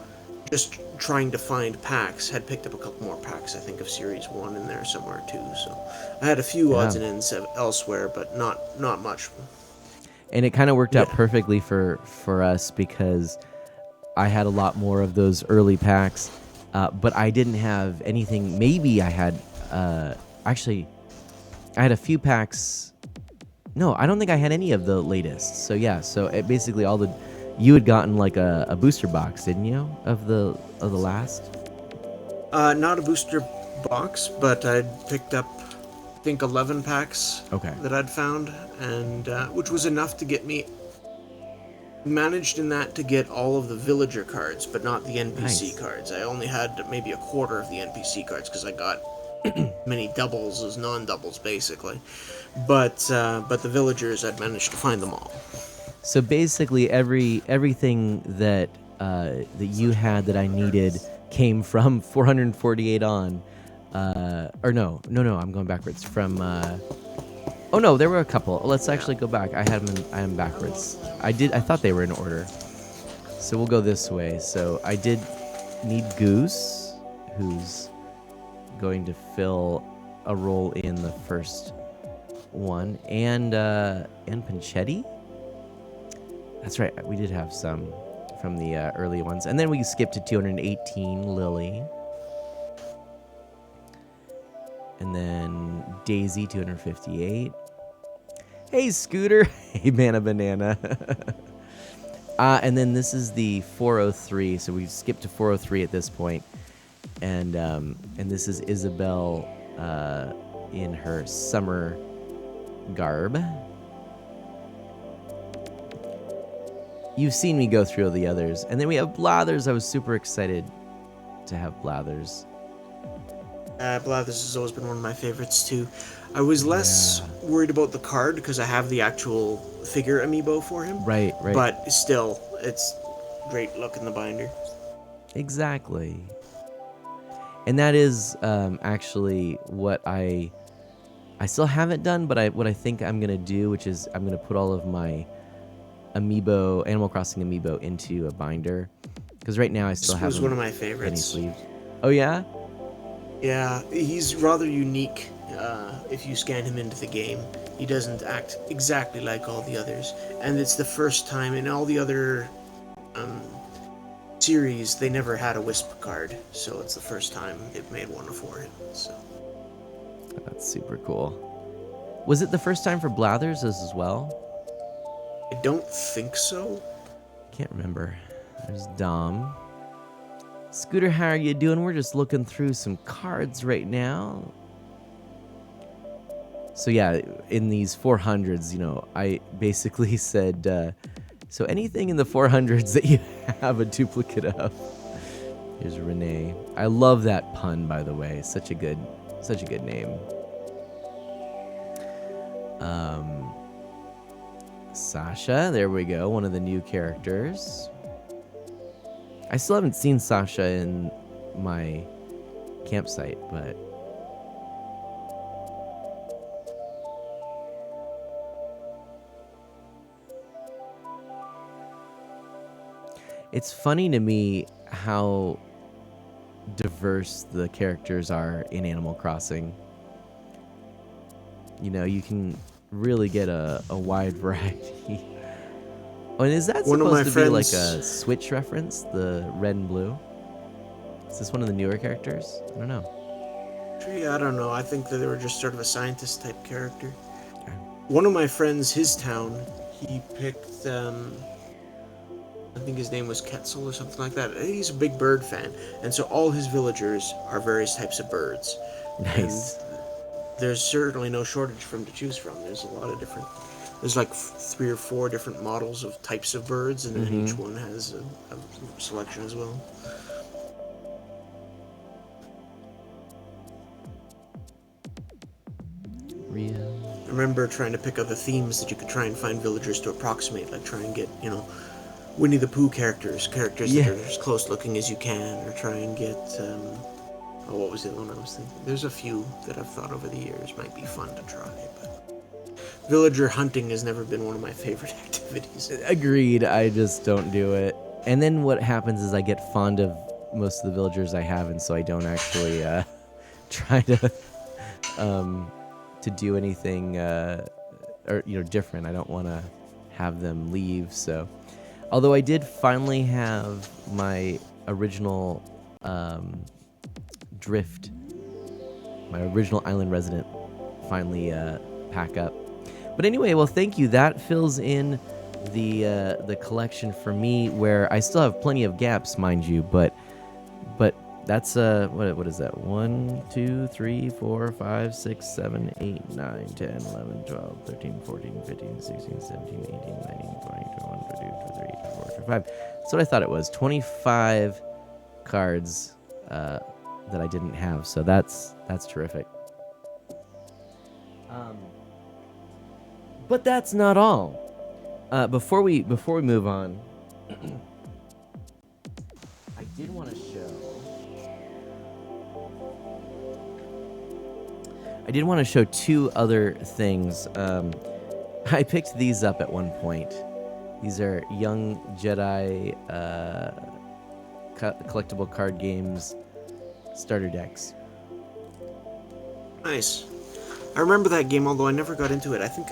just trying to find packs, had picked up a couple more packs, I think, of Series 1 in there somewhere too. So I had a few odds and ends elsewhere, but not much. And it kind of worked out perfectly for us, because I had a lot more of those early packs. But I didn't have anything. Maybe I had, actually, I had a few packs. No, I don't think I had any of the latest. So yeah, basically you had gotten like a booster box, didn't you, of the last? Not a booster box, but I'd picked up, I think, 11 packs that I'd found, and which was enough to get me. Managed in that to get all of the villager cards, but not the NPC cards. I only had maybe a quarter of the NPC cards because I got many doubles as non-doubles, basically. But the villagers, I'd managed to find them all. So basically, everything that you had that I needed came from 448 on, or no, I'm going backwards from. Oh no, there were a couple. Let's actually go back. I had them backwards. I thought they were in order. So we'll go this way. So I did need Goose, who's going to fill a role in the first one, and Panchetti. That's right. We did have some from the early ones, and then we skipped to 218 Lily, and then Daisy 258. Hey, Scooter. Hey, Banana. And then this is the 403. So we've skipped to 403 at this point. And this is Isabelle in her summer garb. You've seen me go through the others. And then we have Blathers. I was super excited to have Blathers. Blathers has always been one of my favorites, too. I was less worried about the card because I have the actual figure amiibo for him. Right. But still, it's great look in the binder. Exactly. And that is actually what I still haven't done, but what I think I'm going to do, which is I'm going to put all of my Animal Crossing amiibo into a binder. Because right now I still have one of my favorites. Penny sleeved. Oh, yeah? Yeah, he's rather unique. If you scan him into the game, he doesn't act exactly like all the others, and it's the first time in all the other series they never had a Wisp card, so it's the first time they've made one for him. So that's super cool. Was it the first time for Blathers as well? I don't think so. Can't remember. There's Dom. Scooter, how are you doing? We're just looking through some cards right now. So yeah, in these 400s, I basically said, so anything in the 400s that you have a duplicate of. Here's Renee. I love that pun, by the way. Such a good name. Sasha, there we go. One of the new characters. I still haven't seen Sasha in my campsite, but it's funny to me how diverse the characters are in Animal Crossing. You can really get a wide variety Oh, and is that One of my supposed to be like friends- a Switch reference? The red and blue? Is this one of the newer characters? I don't know. Tree, I don't know. I think that they were just sort of a scientist type character. Okay. One of my friends, his town, he picked, I think his name was Quetzal or something like that. He's a big bird fan, and so all his villagers are various types of birds. Nice. And there's certainly no shortage for him to choose from. There's a lot of different. There's like 3 or 4 different models of types of birds, and then each one has a selection as well. Real. I remember trying to pick other themes that you could try and find villagers to approximate, like try and get, Winnie the Pooh characters that are as close looking as you can, or try and get, what was the other one I was thinking? There's a few that I've thought over the years might be fun to try, but villager hunting has never been one of my favorite activities. Agreed. I just don't do it. And then what happens is I get fond of most of the villagers I have, and so I don't actually try to do anything different. I don't want to have them leave. So, although I did finally have my original drift, my original island resident, finally pack up. But anyway, well, thank you. That fills in the collection for me, where I still have plenty of gaps, mind you, but that's what is that? 1, 2, 3, 4, 5, 6, 7, 8, 9, 10, 11, 12, 13, 14, 15, 16, 17, 18, 19, 20, 21, 22, 23, 24, 25. That's what I thought it was. 25 cards that I didn't have. So that's terrific. But that's not all. Before we move on, I did want to show. I did want to show 2 other things. I picked these up at one point. These are Young Jedi collectible card games starter decks. Nice. I remember that game, although I never got into it. I think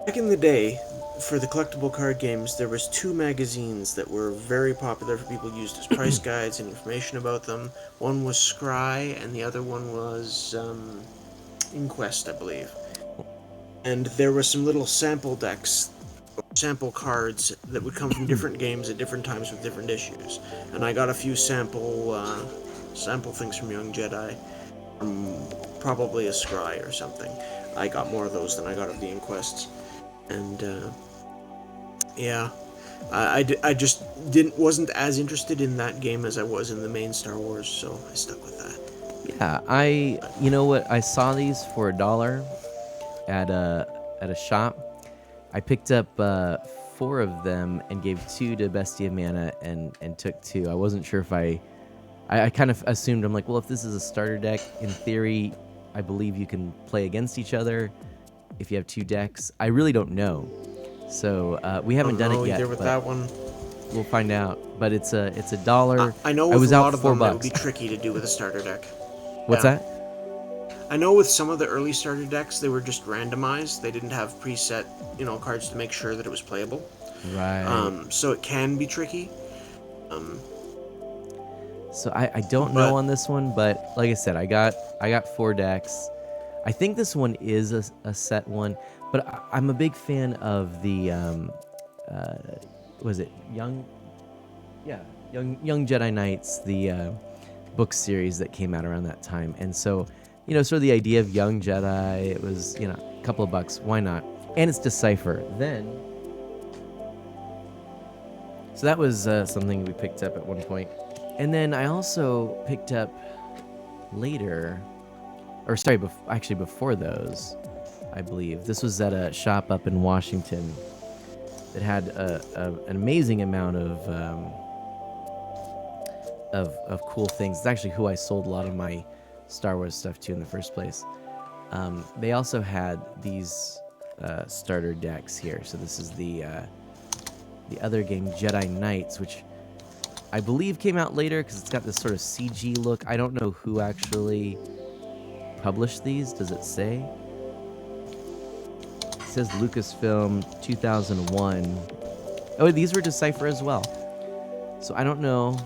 back in the day, for the collectible card games, there was 2 magazines that were very popular for people, used as price guides and information about them. One was Scry, and the other one was Inquest, I believe. And there were some little sample decks, sample cards that would come from different games at different times with different issues. And I got a few sample things from Young Jedi, probably a Scry or something. I got more of those than I got of the Inquests. And yeah, I just wasn't as interested in that game as I was in the main Star Wars, so I stuck with that. Yeah, you know what? I saw these for $1 at a shop. I picked up 4 of them and gave 2 to Bestie of Mana and took 2. I wasn't sure if I kind of assumed, I'm like, well, if this is a starter deck, in theory, I believe you can play against each other if you have 2 decks. I really don't know. So we haven't done it yet. Either with that one. We'll find out. But it's a $1. I know with a lot of them it would be tricky to do with a starter deck. What's that? I know with some of the early starter decks, they were just randomized. They didn't have preset, cards to make sure that it was playable. Right. So it can be tricky. So I don't know on this one, but like I said, I got 4 decks. I think this one is a set one, but I'm a big fan of the was it Young Jedi Knights, the book series that came out around that time. And so, sort of the idea of Young Jedi, it was, a couple of bucks, why not? And it's Decipher. So that was something we picked up at one point. And then I also picked up later, or sorry, before those, I believe. This was at a shop up in Washington that had an amazing amount of cool things. It's actually who I sold a lot of my Star Wars stuff to in the first place. They also had these starter decks here. So this is the other game, Jedi Knights, which I believe came out later because it's got this sort of CG look. I don't know who actually published these. Does it say? It says Lucasfilm 2001. Oh, these were Decipher as well. So I don't know.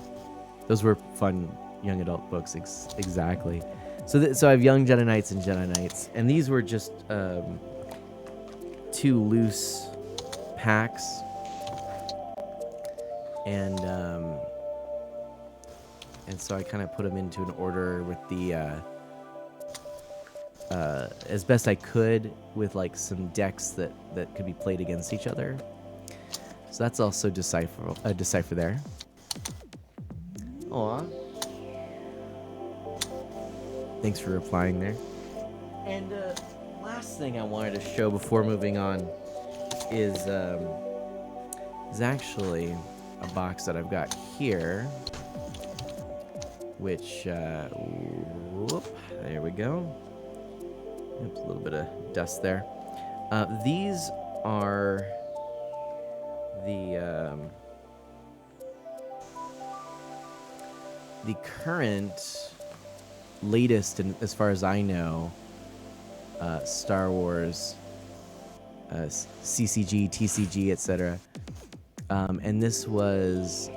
Those were fun young adult books, exactly. So I have Young Jedi Knights and Jedi Knights, and these were just 2 loose packs, and so I kind of put them into an order with the as best I could with like some decks that could be played against each other. So that's also Decipher there. Aw. Thanks for replying there. And last thing I wanted to show before moving on is actually a box that I've got here, which whoop, there we go. Oops, a little bit of dust there. These are the current latest, and as far as I know, Star Wars, CCG, TCG, etc. And this was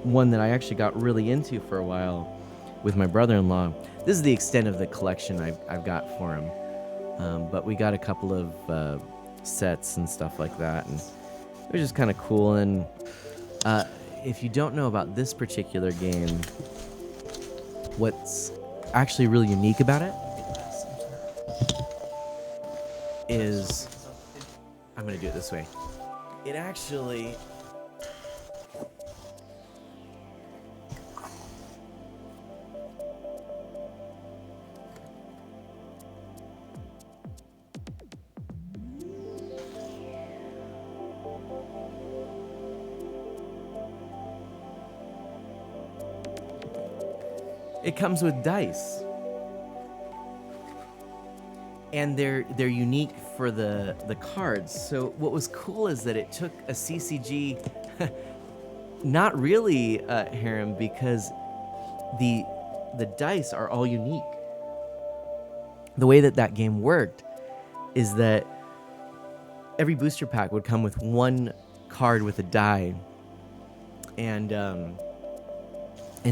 one that I actually got really into for a while with my brother-in-law. This is the extent of the collection I've got for him. But we got a couple of sets and stuff like that, and it was just kind of cool. And if you don't know about this particular game, what's actually really unique about it is, I'm going to do it this way. It actually it comes with dice, and they're unique for the cards. So what was cool is that it took a CCG, not really Harem, because the dice are all unique. The way that game worked is that every booster pack would come with one card with a die, and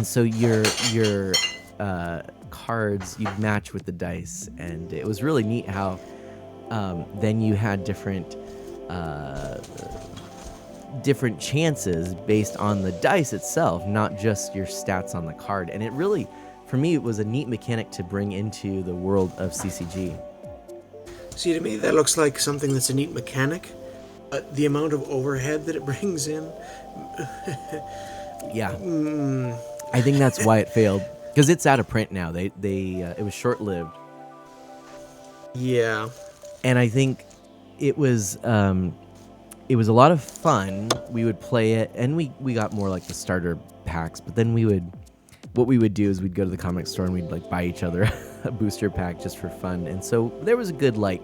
so your cards you match with the dice, and it was really neat how then you had different chances based on the dice itself, not just your stats on the card. And it really, for me, it was a neat mechanic to bring into the world of CCG. See, to me, that looks like something that's a neat mechanic. The amount of overhead that it brings in. Yeah. I think that's why it failed, because it's out of print now. They it was short-lived. Yeah. And I think it was a lot of fun. We would play it, and we got more like the starter packs, but then what we would do is we'd go to the comic store and we'd like buy each other a booster pack just for fun. And so there was a good like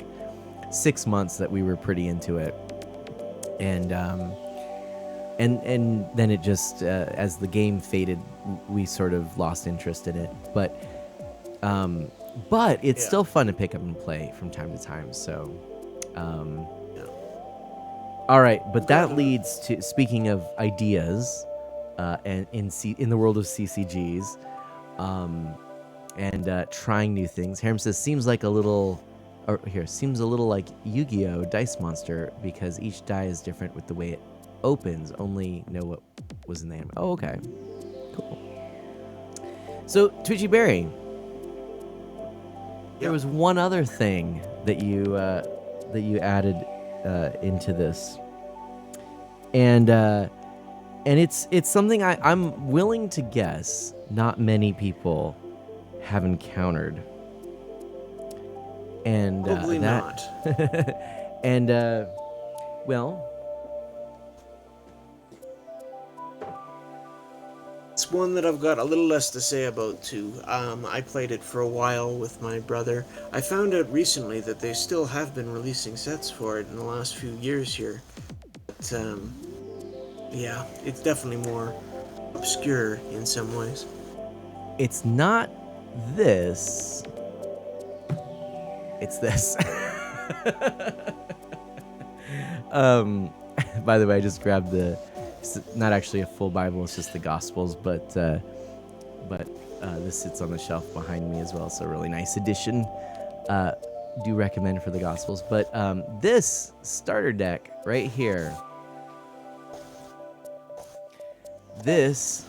6 months that we were pretty into it. And then it just as the game faded, we sort of lost interest in it. But it's still fun to pick up and play from time to time. So, all right. But that leads to, speaking of ideas, and in the world of CCGs, and trying new things. Harem says seems a little like Yu-Gi-Oh! Dice Monster, because each die is different with the way it opens. Only know what was in the anime. Oh, okay. Cool. So, TwitchyBarry, there was one other thing that you added into this, and it's something I'm willing to guess not many people have encountered. And probably not. And well, it's one that I've got a little less to say about too. I played it for a while with my brother. I found out recently that they still have been releasing sets for it in the last few years here. But yeah, it's definitely more obscure in some ways. It's not this. It's this. By the way, I just grabbed it's not actually a full Bible, it's just the Gospels, but this sits on the shelf behind me as well, so a really nice edition. Do recommend for the Gospels. But this starter deck right here, this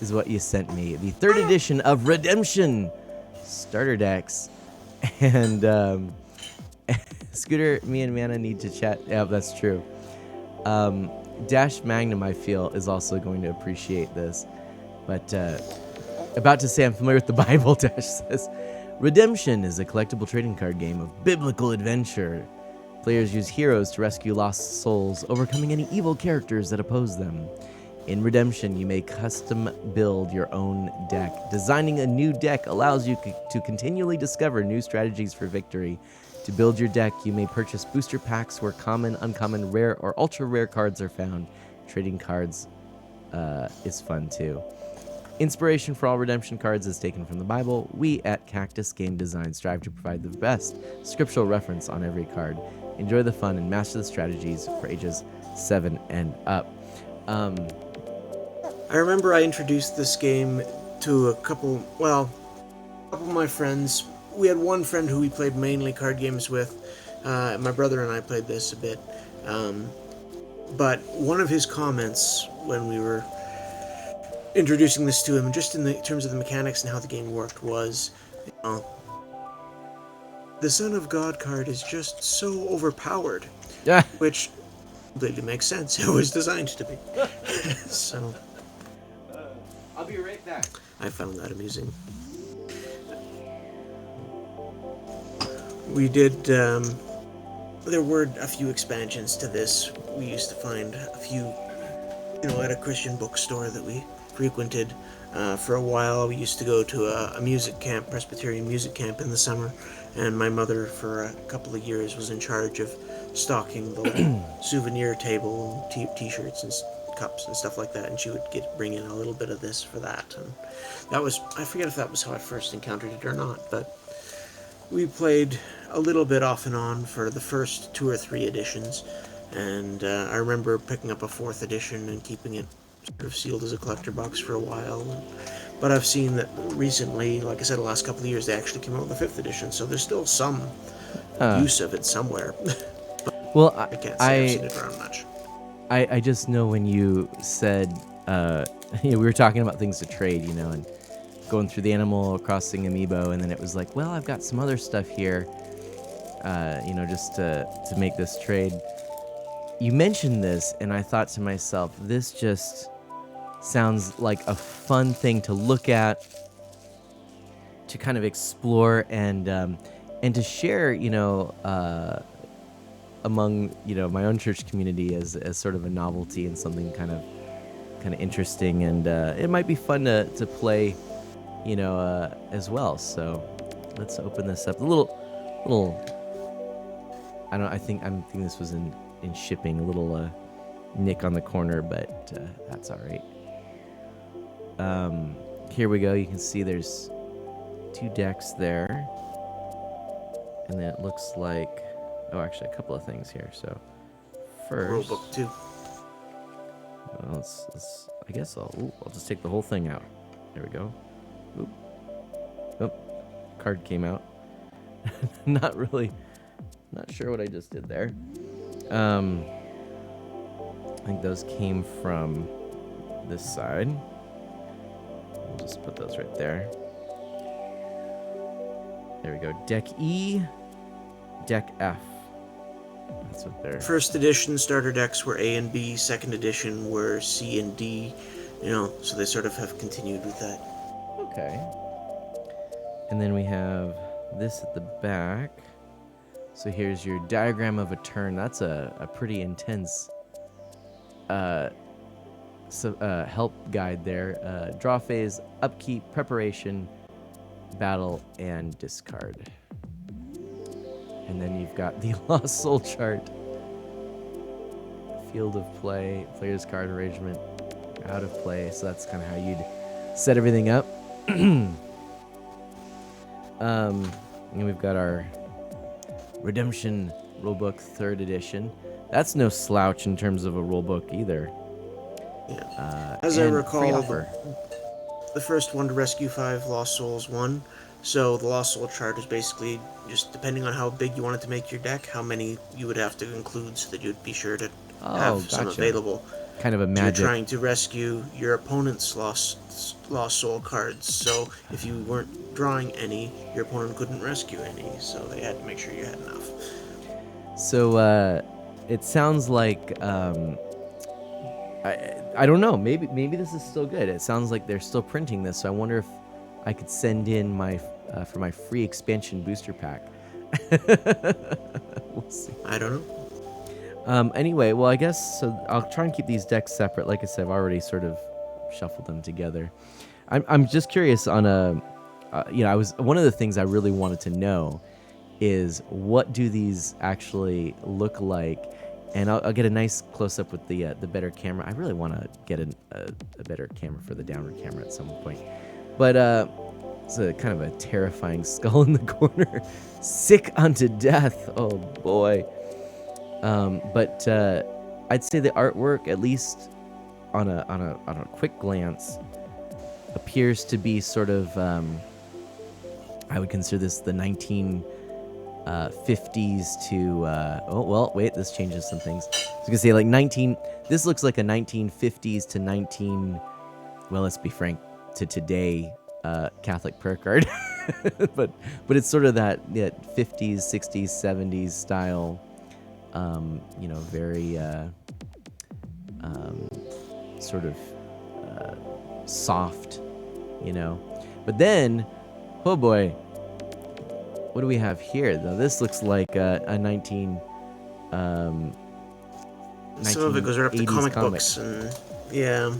is what you sent me. The 3rd edition of Redemption starter decks. And Scooter, me and Mana need to chat. Yeah, that's true. Dash Magnum, I feel, is also going to appreciate this. But about to say I'm familiar with the Bible, Dash says. Redemption is a collectible trading card game of biblical adventure. Players use heroes to rescue lost souls, overcoming any evil characters that oppose them. In Redemption, you may custom build your own deck. Designing a new deck allows you to continually discover new strategies for victory. To build your deck, you may purchase booster packs where common, uncommon, rare, or ultra rare cards are found. Trading cards is fun too. Inspiration for all Redemption cards is taken from the Bible. We at Cactus Game Design strive to provide the best scriptural reference on every card. Enjoy the fun and master the strategies for ages 7 and up. I remember I introduced this game to a couple of my friends. We had one friend who we played mainly card games with. My brother and I played this a bit. But one of his comments when we were introducing this to him, just in the terms of the mechanics and how the game worked, was, the Son of God card is just so overpowered. Yeah. Which completely makes sense. It was designed to be. So I'll be right back. I found that amusing. We did, there were a few expansions to this. We used to find a few, at a Christian bookstore that we frequented. For a while, we used to go to a music camp, Presbyterian music camp in the summer, and my mother, for a couple of years, was in charge of stocking the souvenir table, t-shirts and cups and stuff like that, and she would bring in a little bit of this for that. And that was, I forget if that was how I first encountered it or not, but we played a little bit off and on for the first 2 or 3 editions, and I remember picking up a 4th edition and keeping it sort of sealed as a collector box for a while. But I've seen that recently, like I said, the last couple of years, they actually came out with the 5th edition, so there's still some use of it somewhere. Well, I can't say I've seen it around much. I just know when you said, we were talking about things to trade, and going through the Animal Crossing amiibo, and then it was like, well, I've got some other stuff here, just to make this trade. You mentioned this, and I thought to myself, this just sounds like a fun thing to look at, to kind of explore, and to share, among my own church community as sort of a novelty and something kind of interesting, and it might be fun to play, as well. So let's open this up. A little. I think this was in shipping. A little nick on the corner, but that's all right. Here we go. You can see there's 2 decks there, and then it looks like, actually a couple of things here. So first, Rulebook too. Well, I guess I'll just take the whole thing out. There we go. Oop. Oh, card came out. Not sure what I just did there. I think those came from this side. We'll just put those right there. There we go. Deck E, Deck F. That's what they're... First edition starter decks were A and B. Second edition were C and D. So they sort of have continued with that. Okay. And then we have this at the back. So here's your diagram of a turn. That's a pretty intense help guide there. Draw phase, upkeep, preparation, battle, and discard. And then you've got the Lost Soul chart. Field of play, player's card arrangement, out of play. So that's kind of how you'd set everything up. And we've got our Redemption Rulebook 3rd edition. That's no slouch in terms of a rule book either. Yeah. As I and recall, free offer. the first one to Rescue 5 Lost Souls won. So the Lost Soul chart is basically just depending on how big you wanted to make your deck, how many you would have to include so that you'd be sure to have some gotcha. available. Kind of a So magic. you're trying to rescue your opponent's Lost Soul cards. So if you weren't drawing any, your opponent couldn't rescue any. So they had to make sure you had enough. So it sounds like I don't know. Maybe this is still good. It sounds like they're still printing this. So I wonder if I could send in my for my free expansion booster pack. We'll see. I don't know. Anyway, well, I guess so. I'll try and keep these decks separate. Like I said, I've already sort of shuffled them together. I'm just curious on I was one of the things I really wanted to know is what do these actually look like, and I'll get a nice close up with the better camera. I really want to get a better camera for the downward camera at some point, but it's a kind of a terrifying skull in the corner, sick unto death. Oh boy. But I'd say the artwork, at least on a quick glance, appears to be sort of I would consider this the 1950s to oh well, wait, this changes some things. I was gonna say like 19. This looks like a 1950s to 19. Well, let's be frank, to today Catholic prayer card, but it's sort of that 50s, 60s, 70s style. Very sort of soft, But then, oh boy, what do we have here? Now this looks like a 19. Some of it goes right up to comic books, and yeah.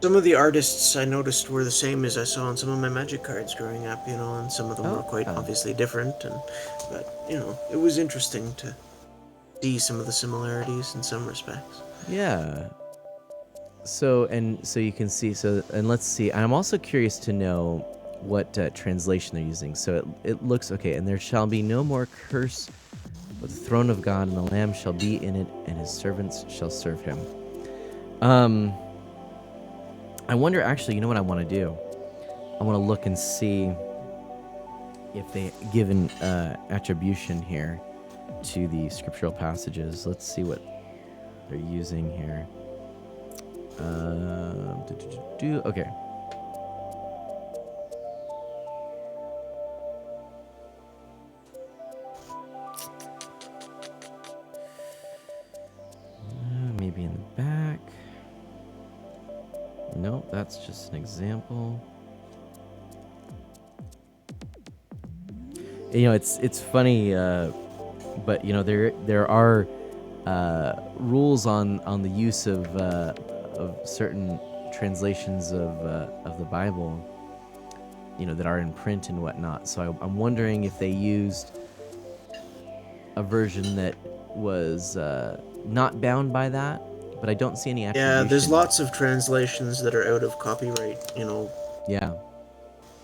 Some of the artists I noticed were the same as I saw on some of my Magic cards growing up, and some of them were quite obviously different, but it was interesting to see some of the similarities in some respects. Yeah. So you can see, and let's see. I'm also curious to know what translation they're using. So it looks okay. And there shall be no more curse, but the throne of God and the Lamb shall be in it, and his servants shall serve him. I wonder, actually, you know what I want to do? I want to look and see if they give an attribution here to the scriptural passages. Let's see what they're using here. Okay. Maybe in the back. Nope, that's just an example. It's funny, but there are rules on the use of certain translations of the Bible, that are in print and whatnot. So I'm wondering if they used a version that was not bound by that, but I don't see any attribution. Yeah, there's lots of translations that are out of copyright,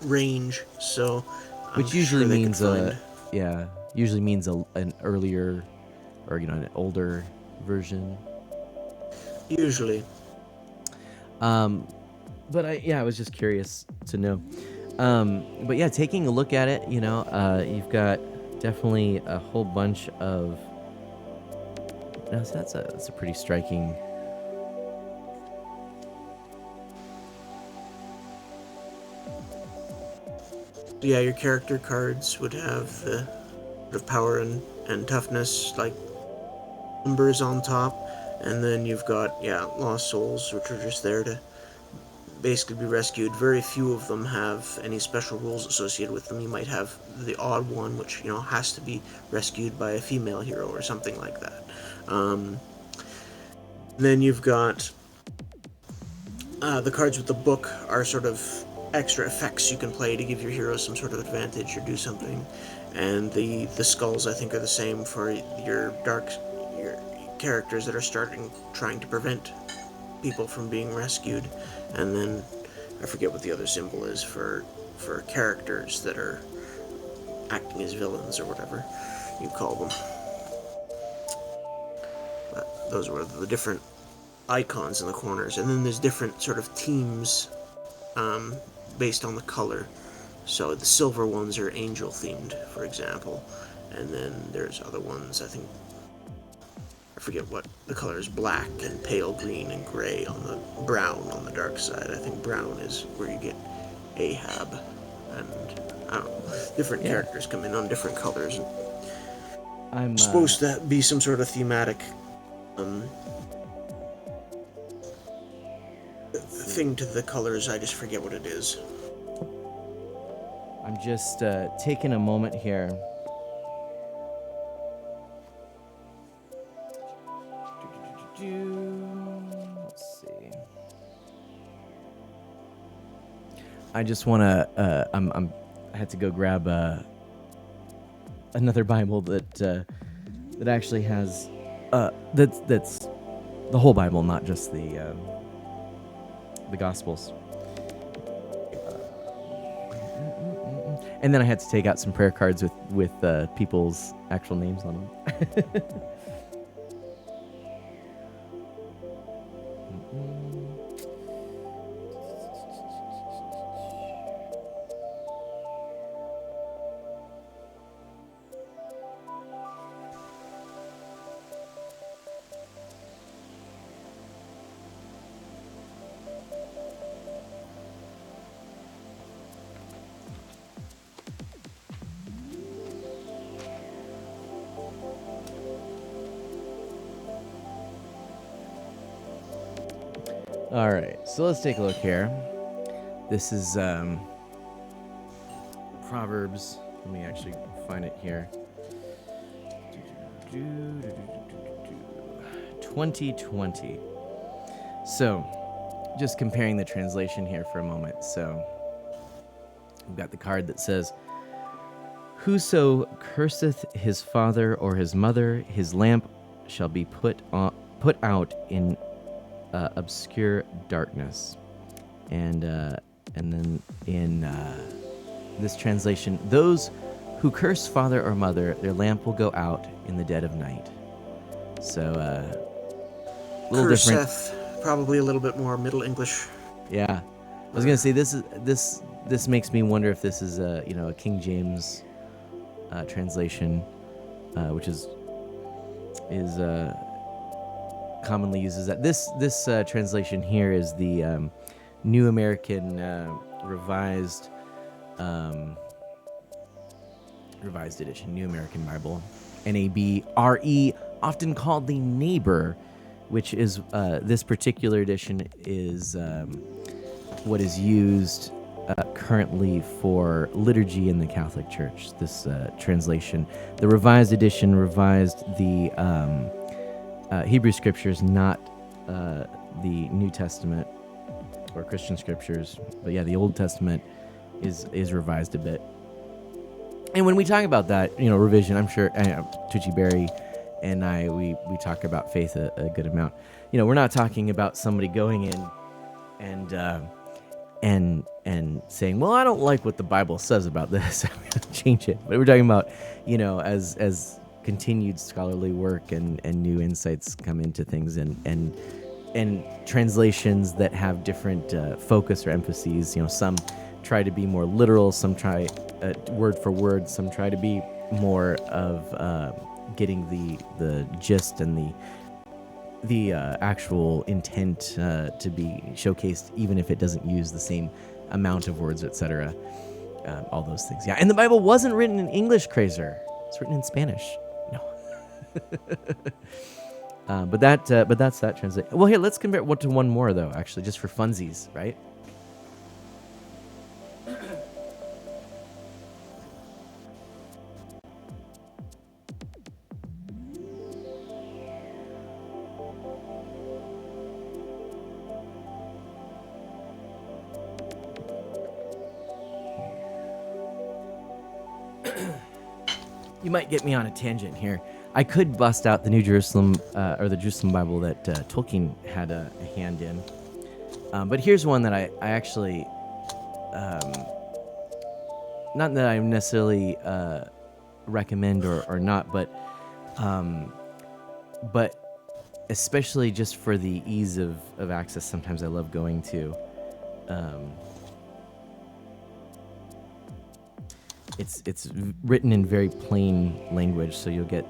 range. So, which usually means usually means an earlier or an older version. Usually. But I was just curious to know. But yeah, taking a look at it, you've got definitely a whole bunch of. No, so that's a pretty striking. Yeah, your character cards would have the power and toughness, like numbers on top, and then you've got lost souls, which are just there to basically be rescued. Very few of them have any special rules associated with them. You might have the odd one, which has to be rescued by a female hero or something like that. Then you've got the cards with the book are sort of extra effects you can play to give your hero some sort of advantage or do something. And the skulls, I think, are the same for your characters that are trying to prevent people from being rescued. And then I forget what the other symbol is for characters that are acting as villains or whatever you call them. those were the different icons in the corners, and then there's different sort of teams based on the color. So the silver ones are angel themed, for example, and then there's other ones, I think, I forget what the color is, black and pale green and gray on the brown on the dark side. I think brown is where you get Ahab, and I don't know, different characters come in on different colors. I'm supposed to be some sort of thematic thing to the colors. I just forget what it is. I'm just taking a moment here. Let's see. I just want to. I had to go grab another Bible that actually has that's the whole Bible, not just the Gospels. And then I had to take out some prayer cards with people's actual names on them. All right, so let's take a look here. This is Proverbs. Let me actually find it here. 2020. So, just comparing the translation here for a moment. So, we've got the card that says, "Whoso curseth his father or his mother, his lamp shall be put out in obscure darkness." And then in this translation, "Those who curse father or mother, their lamp will go out in the dead of night." So a little different. Curseth, probably a little bit more Middle English. Yeah, I was gonna say this makes me wonder if this is a King James translation, which is commonly uses that. This translation here is the New American Revised Edition, New American Bible, NABRE, often called the Neighbor, which is this particular edition is what is used currently for liturgy in the Catholic Church. This translation, the Revised Edition, revised the Hebrew Scriptures, not the New Testament or Christian Scriptures, but yeah, the Old Testament is revised a bit. And when we talk about that, revision, I'm sure TwitchyBarry and I we talk about faith a good amount. We're not talking about somebody going in and saying, "Well, I don't like what the Bible says about this. I'm going to change it." But we're talking about, as continued scholarly work and new insights come into things, and translations that have different focus or emphases. Some try to be more literal, some try word for word, some try to be more of getting the gist and the actual intent to be showcased, even if it doesn't use the same amount of words, etc. All those things. Yeah, and the Bible wasn't written in English, Crazer. It's written in Spanish. No. But that's that translation. Well, here, let's compare to one more, though, actually, just for funsies, right? You might get me on a tangent here. I could bust out the New Jerusalem, or the Jerusalem Bible that Tolkien had a hand in. But here's one that I actually, not that I necessarily especially just for the ease of access, sometimes I love going to. It's written in very plain language, so you'll get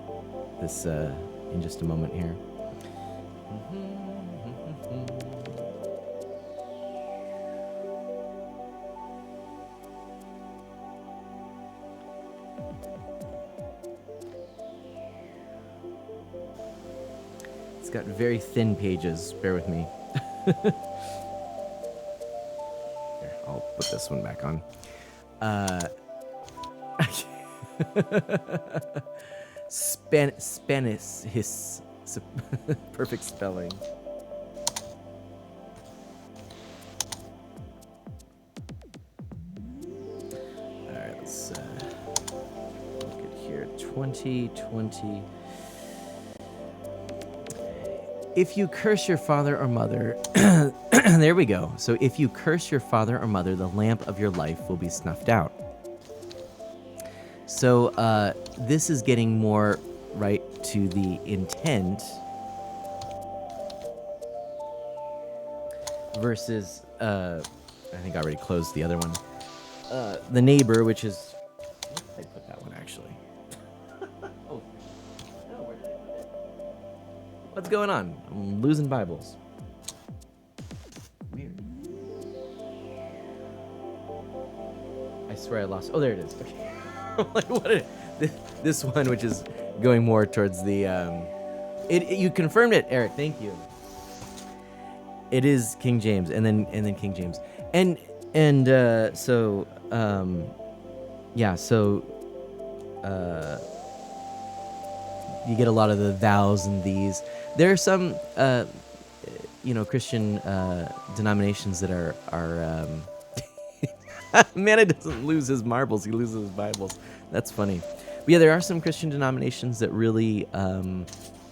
this in just a moment here. It's got very thin pages. Bear with me. Here, I'll put this one back on. Spanish, his perfect spelling. All right, let's look at here. 2020. If you curse your father or mother, there we go. So if you curse your father or mother, the lamp of your life will be snuffed out. So this is getting more right to the intent versus, I think I already closed the other one. The neighbor, which is, I put that one actually. Oh, no, where did I put it? What's going on? I'm losing Bibles. Weird. I swear I lost. Oh, there it is. Okay. Like what? This one, which is going more towards the. You confirmed it, Eric. Thank you. It is King James, and then King James, and so yeah, so you get a lot of the thous and these. There are some Christian denominations that are Mana doesn't lose his marbles, he loses his Bibles. That's funny. But yeah, there are some Christian denominations that really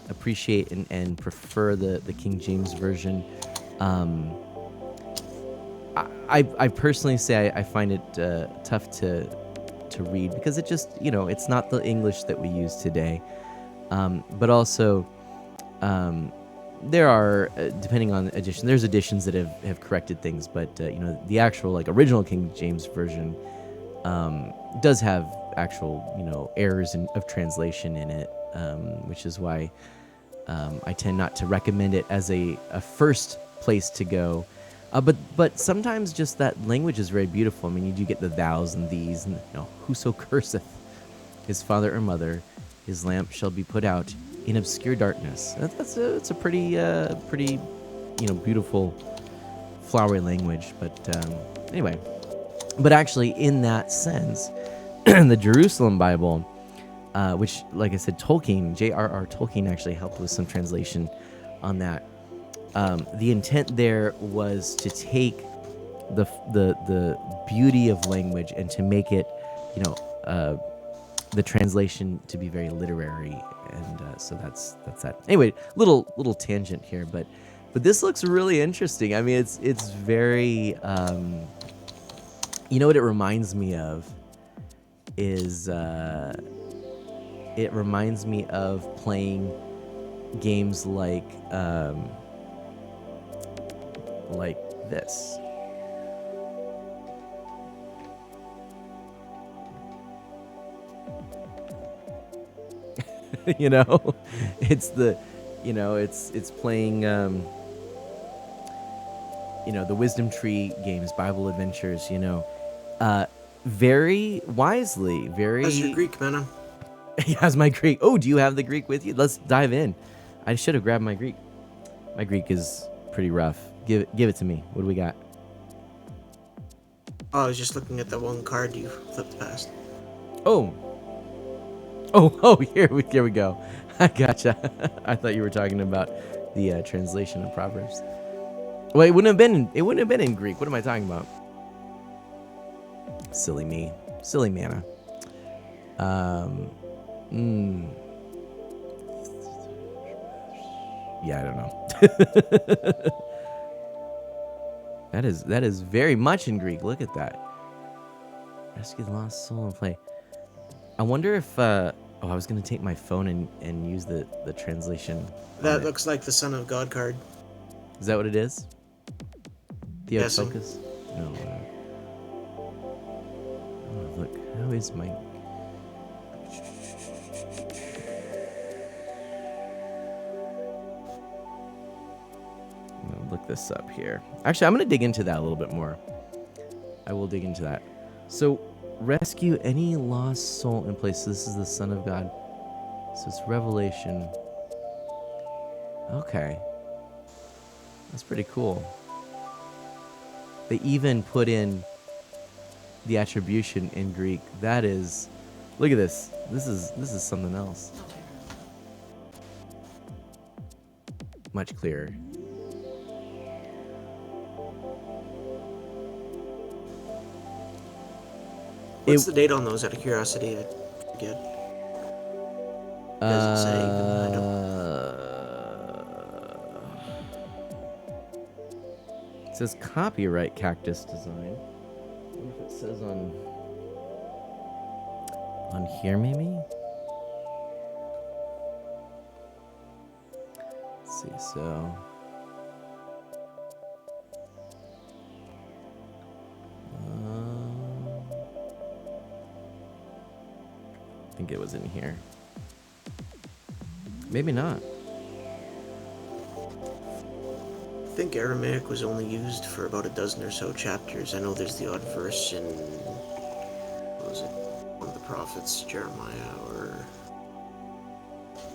appreciate and prefer the King James Version. I personally say I find it tough to read because it just, it's not the English that we use today. But also, there are, depending on edition, there's editions that have corrected things, but the actual original King James Version does have actual errors of translation in it, which is why I tend not to recommend it as a first place to go. But sometimes just that language is very beautiful. I mean, you do get the thous and these, and whoso curseth his father or mother, his lamp shall be put out in obscure darkness. It's a pretty beautiful, flowery language. But anyway, but actually, in that sense, the Jerusalem Bible, which, like I said, J.R.R. Tolkien actually helped with some translation on that. The intent there was to take the beauty of language and to make it, the translation to be very literary, and so that's that. Anyway, little tangent here, but this looks really interesting. I mean, it's very, what it reminds me of is it reminds me of playing games like this. It's the, it's playing, the Wisdom Tree games, Bible Adventures, very wisely, very. How's your Greek, man? How's my Greek? Oh, do you have the Greek with you? Let's dive in. I should have grabbed my Greek. My Greek is pretty rough. Give it to me. What do we got? Oh, I was just looking at the one card you flipped past. Oh, here we go. I gotcha. I thought you were talking about the translation of Proverbs. Well, it wouldn't have been in Greek. What am I talking about? Silly me. Silly Mana. Yeah, I don't know. That is very much in Greek. Look at that. Rescue the lost soul and play. I wonder if Oh, I was gonna take my phone and use the translation. That looks like the Son of God card. Is that what it is? The out Guessing. focus? No. Oh, look, how is my... I'm gonna look this up here. Actually, I'm gonna dig into that a little bit more. I will dig into that. So, rescue any lost soul in place. So this is the Son of God. So it's Revelation. Okay. That's pretty cool. They even put in the attribution in Greek. That is, look at this. This is something else. Much clearer. What's the date on those, out of curiosity? I forget. Doesn't say. I don't. It says copyright Cactus Design. I wonder if it says on here maybe? Let's see, so I think it was in here. Maybe not. I think Aramaic was only used for about a dozen or so chapters. I know there's the odd verse in, what was it, one of the prophets, Jeremiah,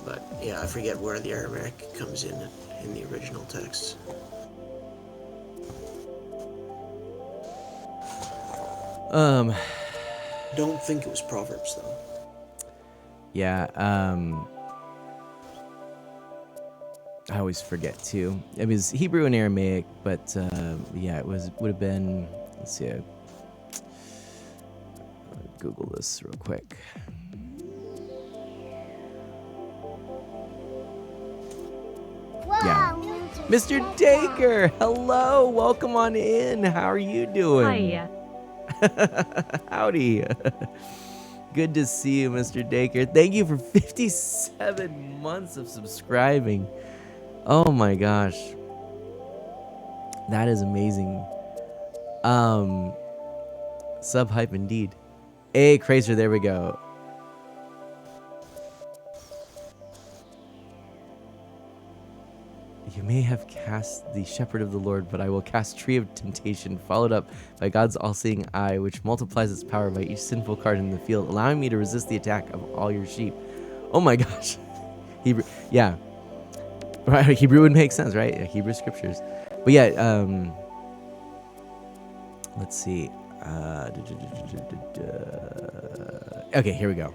but yeah, I forget where the Aramaic comes in the original text. Don't think it was Proverbs though. Yeah, I always forget too. It was Hebrew and Aramaic, but yeah, would have been. Let's see. Google this real quick. Yeah, Mr. Dacre, hello, welcome on in. How are you doing? Hiya. Howdy. Good to see you, Mr. Dacre. Thank you for 57 months of subscribing. Oh my gosh. That is amazing. Sub hype indeed. Hey, Crazer, there we go. You may have cast the Shepherd of the Lord, but I will cast Tree of Temptation, followed up by God's all-seeing eye, which multiplies its power by each sinful card in the field, allowing me to resist the attack of all your sheep. Oh my gosh. Hebrew, yeah. Right, Hebrew would make sense, right? Yeah, Hebrew scriptures. But yeah, let's see. Okay, here we go.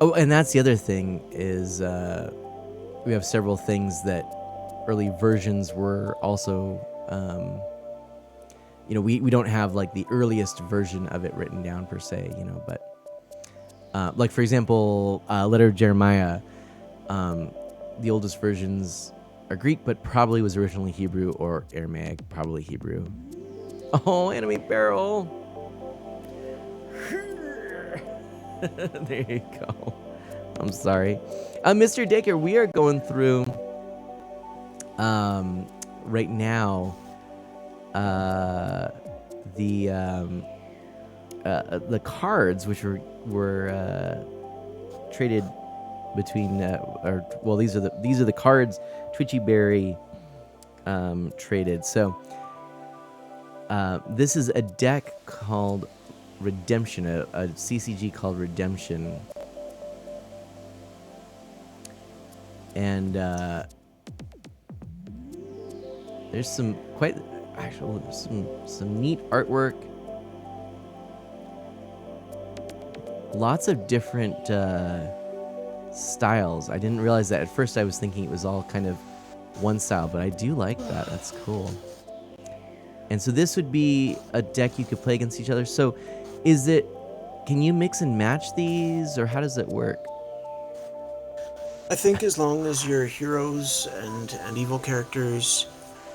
Oh, and that's the other thing is we have several things that early versions were also, we don't have like the earliest version of it written down per se, but like for example, Letter of Jeremiah, the oldest versions are Greek, but probably was originally Hebrew or Aramaic, probably Hebrew. Oh, enemy barrel. There you go. I'm sorry. Mr. Dacre, we are going through right now the cards which were traded between these are the cards TwitchyBarry traded. So this is a deck called Redemption, a CCG called Redemption. And there's some some neat artwork. Lots of different styles. I didn't realize that at first. I was thinking it was all kind of one style, but I do like that. That's cool. And so this would be a deck you could play against each other. So can you mix and match these, or how does it work? I think as long as your heroes and evil characters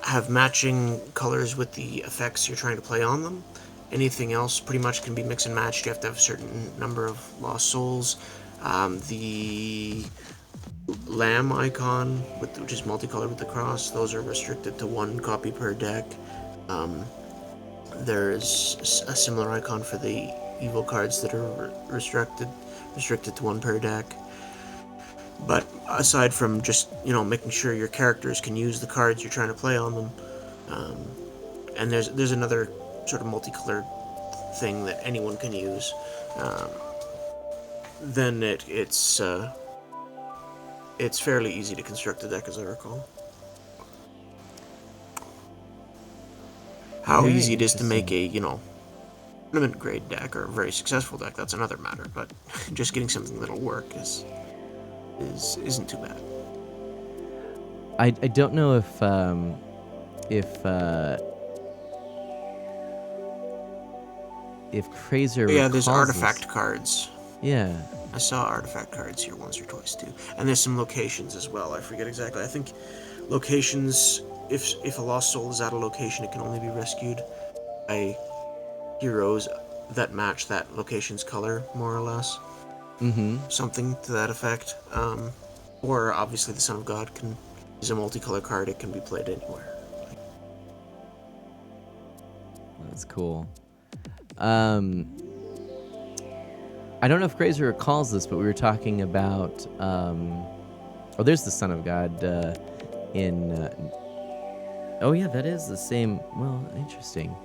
have matching colors with the effects you're trying to play on them, anything else pretty much can be mix and matched. You have to have a certain number of lost souls. The lamb icon, which is multicolored with the cross, those are restricted to 1 copy per deck. There's a similar icon for the evil cards that are restricted to 1 per deck. But aside from just, making sure your characters can use the cards you're trying to play on them, and there's another sort of multicolored thing that anyone can use, then it's fairly easy to construct a deck, as I recall. How Very easy it is to make interesting. a, tournament grade deck or a very successful deck, that's another matter, but just getting something that'll work isn't too bad. I don't know if Krazer Yeah, there's recalls artifact this. cards. Yeah. I saw artifact cards here once or twice too, and there's some locations as well. I forget exactly. I think locations. If a lost soul is at a location, it can only be rescued by heroes that match that location's color, more or less. Mm-hmm. Something to that effect. Or obviously, the Son of God is a multicolor card. It can be played anywhere. That's cool. I don't know if Krazer recalls this, but we were talking about. There's the Son of God in. Oh yeah, that is the same. Well, interesting.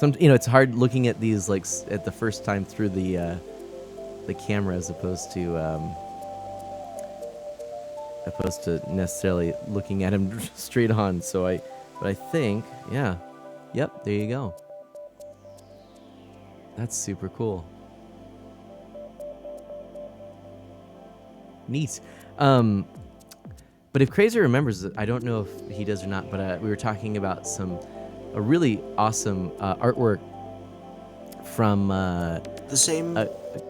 It's hard looking at these at the first time through the camera as opposed to necessarily looking at him straight on. But I think, yeah, yep, there you go. That's super cool. Neat. But if Krazer remembers it, I don't know if he does or not, but we were talking about a really awesome artwork from the same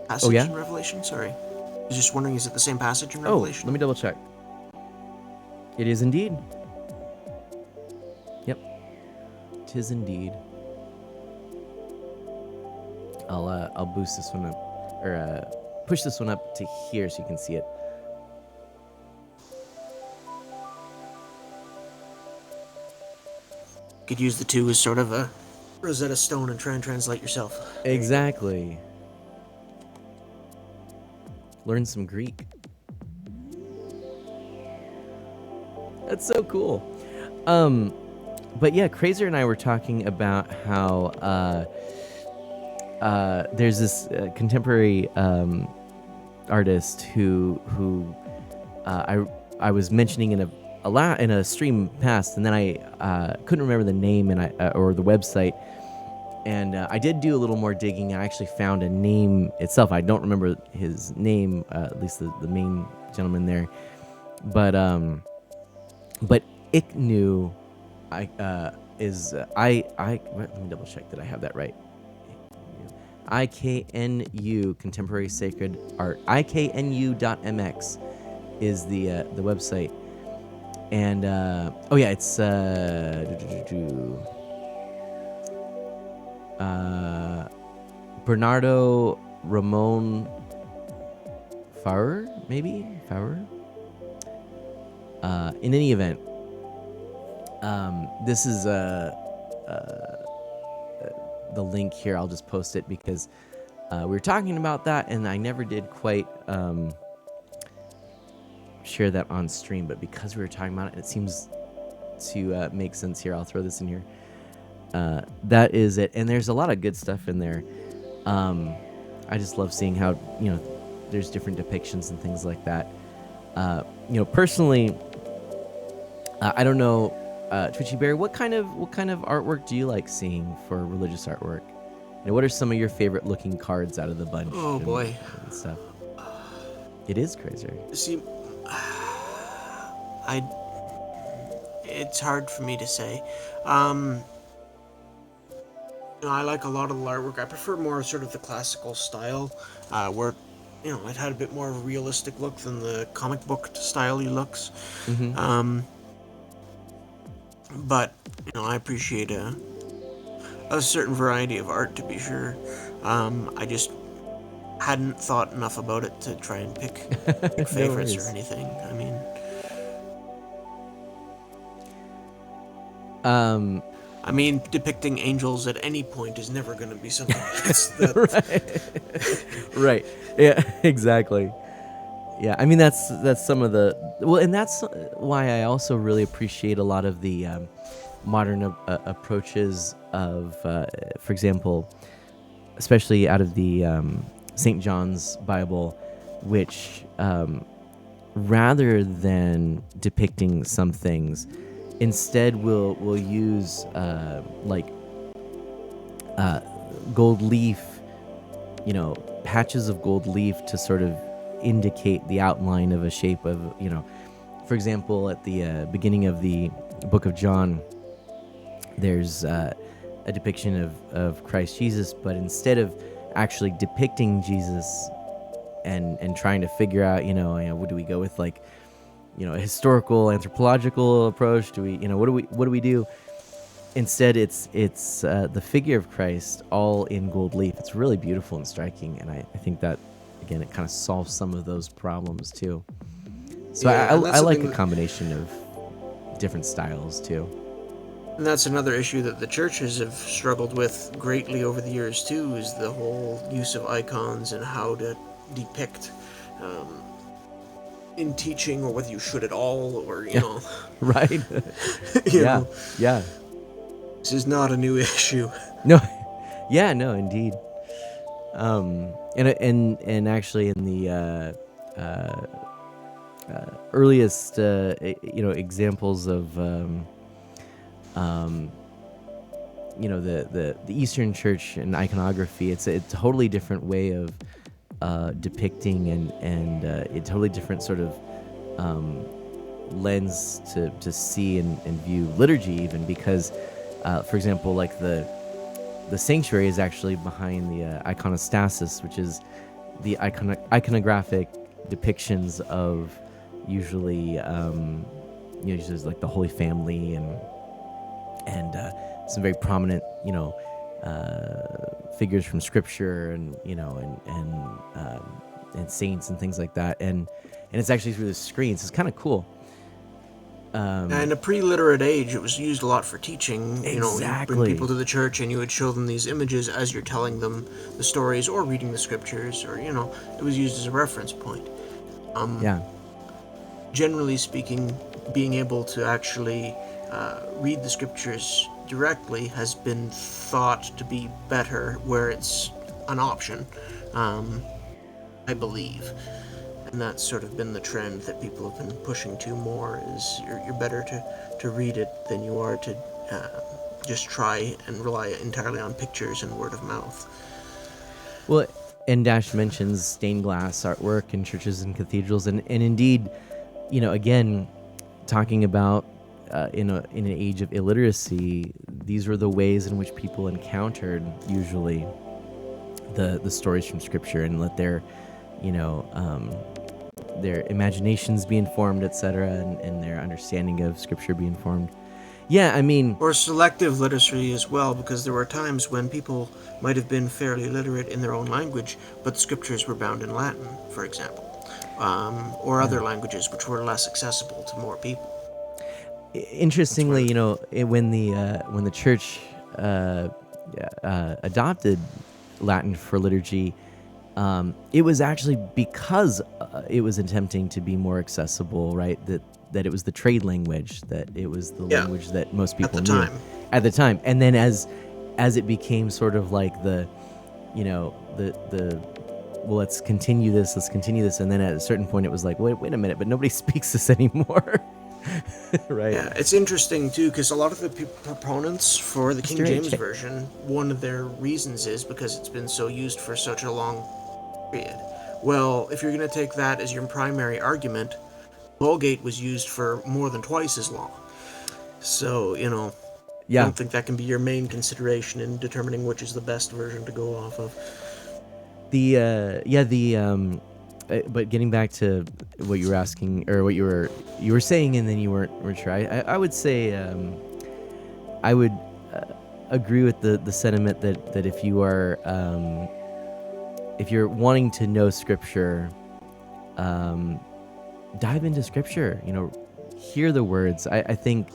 passage in Revelation? Sorry. I was just wondering, is it the same passage in Revelation? Let me double check. It is indeed. Yep. 'Tis indeed. I'll boost this one up, or push this one up to here so you can see it. Could use the 2 as sort of a Rosetta Stone and try and translate yourself. Exactly. Learn some Greek. That's so cool. But yeah, Krazer and I were talking about how there's this contemporary artist who I was mentioning in a stream past, and then I couldn't remember the name or the website, and I did do a little more digging. I actually found a name itself. I don't remember his name, at least the main gentleman there, but Iknu, let me double check that I have that right. IKNU, Contemporary Sacred Art. IKNU.mx is the website. And it's Bernardo Ramon Faurer, maybe? Faurer? In any event, this is the link here. I'll just post it because we were talking about that, and I never did quite share that on stream, but because we were talking about it, it seems to make sense here. I'll throw this in here. That is it, and there's a lot of good stuff in there. I just love seeing how there's different depictions and things like that. Personally, I don't know, TwitchyBarry, what kind of artwork do you like seeing for religious artwork? What are some of your favorite looking cards out of the bunch? Oh boy, and stuff. It is crazy. See, it's hard for me to say. I like a lot of the artwork. I prefer more sort of the classical style, where it had a bit more of a realistic look than the comic book style-y looks. Mm-hmm. But I appreciate a certain variety of art, to be sure. I just hadn't thought enough about it to try and pick favorites or anything. I mean, depicting angels at any point is never going to be something right. Yeah, exactly. Yeah, I mean that's some of the and that's why I also really appreciate a lot of the modern approaches of, for example, especially out of the St. John's Bible, which rather than depicting some things, instead we'll use gold leaf, patches of gold leaf to sort of indicate the outline of a shape of, for example, at the beginning of the book of John, there's a depiction of Christ Jesus, but instead of actually depicting Jesus and trying to figure out, what do we go with, like, a historical anthropological approach? Do we, what do we do? Instead, it's the figure of Christ all in gold leaf. It's really beautiful and striking, and I think that, again, it kind of solves some of those problems too. So I like a combination of different styles too. And that's another issue that the churches have struggled with greatly over the years too, is the whole use of icons and how to depict in teaching, or whether you should at all, or you know. Right. you know. Yeah. This is not a new issue. No. Yeah, no, indeed. And actually in the earliest examples of the Eastern Church and iconography, it's a totally different way of depicting and a totally different sort of lens to see and view liturgy, even because for example, like the sanctuary is actually behind the iconostasis, which is the iconographic depictions of usually usually like the Holy Family and some very prominent figures from Scripture and and saints and things like that, and it's actually through the screens. It's kind of cool. In a pre-literate age, it was used a lot for teaching. Exactly. You bring people to the church and you would show them these images as you're telling them the stories or reading the scriptures, or it was used as a reference point. Generally speaking, being able to actually read the scriptures directly has been thought to be better where it's an option, I believe. And that's sort of been the trend that people have been pushing to more, is you're better to read it than you are to just try and rely entirely on pictures and word of mouth. Well, and Dash mentions stained glass artwork in churches and cathedrals, and indeed, again, talking about in an age of illiteracy, these were the ways in which people encountered usually the stories from Scripture and let their imaginations be informed, etc., and their understanding of Scripture be informed. Yeah, I mean... Or selective literacy as well, because there were times when people might have been fairly literate in their own language, but the Scriptures were bound in Latin, for example, or other languages which were less accessible to more people. Interestingly, when the Church adopted Latin for liturgy, it was actually because it was attempting to be more accessible, right? That it was the trade language, that it was the language that most people knew at the time. And then as it became sort of like the well, let's continue this, and then at a certain point it was like, wait a minute, but nobody speaks this anymore. Right. Yeah, it's interesting too, because a lot of the proponents for the King James Version, one of their reasons is because it's been so used for such a long period. Well, if you're going to take that as your primary argument, Vulgate was used for more than twice as long. So, I don't think that can be your main consideration in determining which is the best version to go off of. But getting back to what you were asking, or what you were saying, and then you weren't sure. I would say, agree with the sentiment that if you are if you're wanting to know scripture, dive into scripture. Hear the words. I think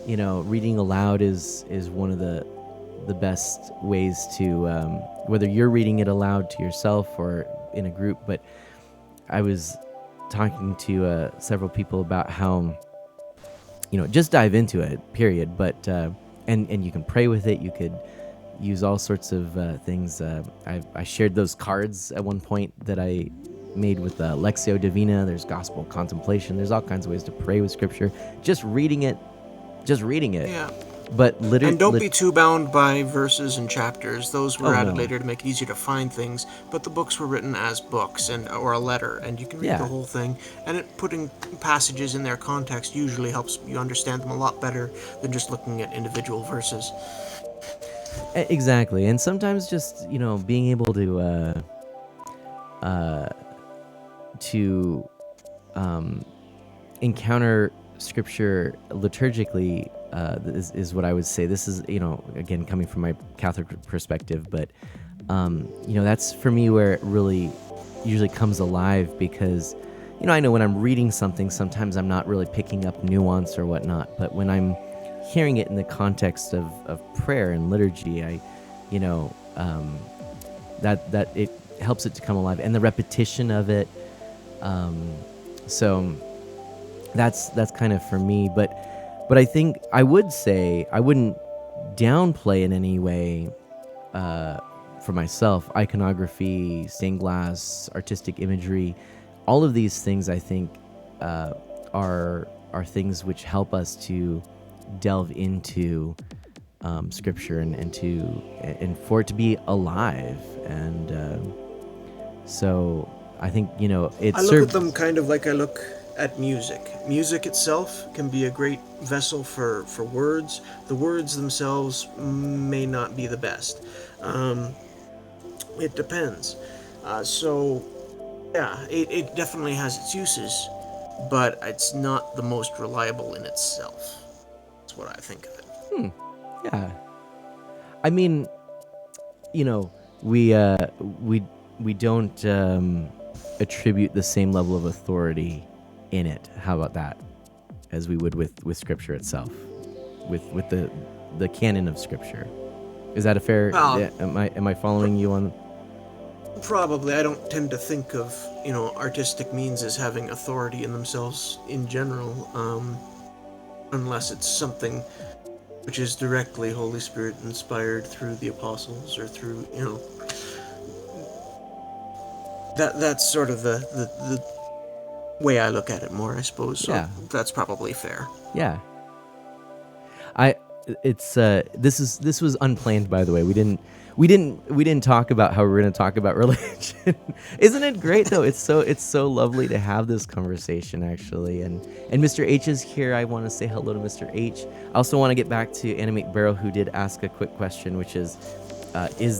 reading aloud is one of the best ways to, whether you're reading it aloud to yourself or in a group. But I was talking to several people about how just dive into it, period. But and you can pray with it. You could use all sorts of things. I shared those cards at one point that I made with Lectio Divina. There's gospel contemplation. There's all kinds of ways to pray with scripture. Just reading it. Yeah. But literally, and don't be too bound by verses and chapters. Those were added no. later to make it easier to find things. But the books were written as books or a letter, and you can read the whole thing. And putting passages in their context usually helps you understand them a lot better than just looking at individual verses. Exactly, and sometimes just being able to encounter scripture liturgically is what I would say. This is again coming from my Catholic perspective, but that's for me where it really usually comes alive, because I know when I'm reading something, sometimes I'm not really picking up nuance or whatnot, but when I'm hearing it in the context of prayer and liturgy, that it helps it to come alive, and the repetition of it. So that's kind of for me, but I think I would say I wouldn't downplay in any way for myself iconography, stained glass, artistic imagery. All of these things I think are things which help us to delve into scripture and for it to be alive. And so I think it's. I look at them kind of like I look at music. Music itself can be a great vessel for words. The words themselves may not be the best. It depends. So, yeah, it definitely has its uses, but it's not the most reliable in itself. That's what I think of it. Yeah. I mean, we don't attribute the same level of authority in it. How about that? As we would with scripture itself, with the canon of scripture. Is that a fair? Am I following you on? Probably. I don't tend to think of artistic means as having authority in themselves in general, unless it's something which is directly Holy Spirit inspired through the apostles or through that's sort of the way I look at it more, I suppose. So that's probably fair. Yeah. This was unplanned, by the way. We didn't talk about how we're going to talk about religion. Isn't it great though? It's so lovely to have this conversation, actually. And Mr. H is here. I want to say hello to Mr. H. I also want to get back to Animate Barrel, who did ask a quick question, which is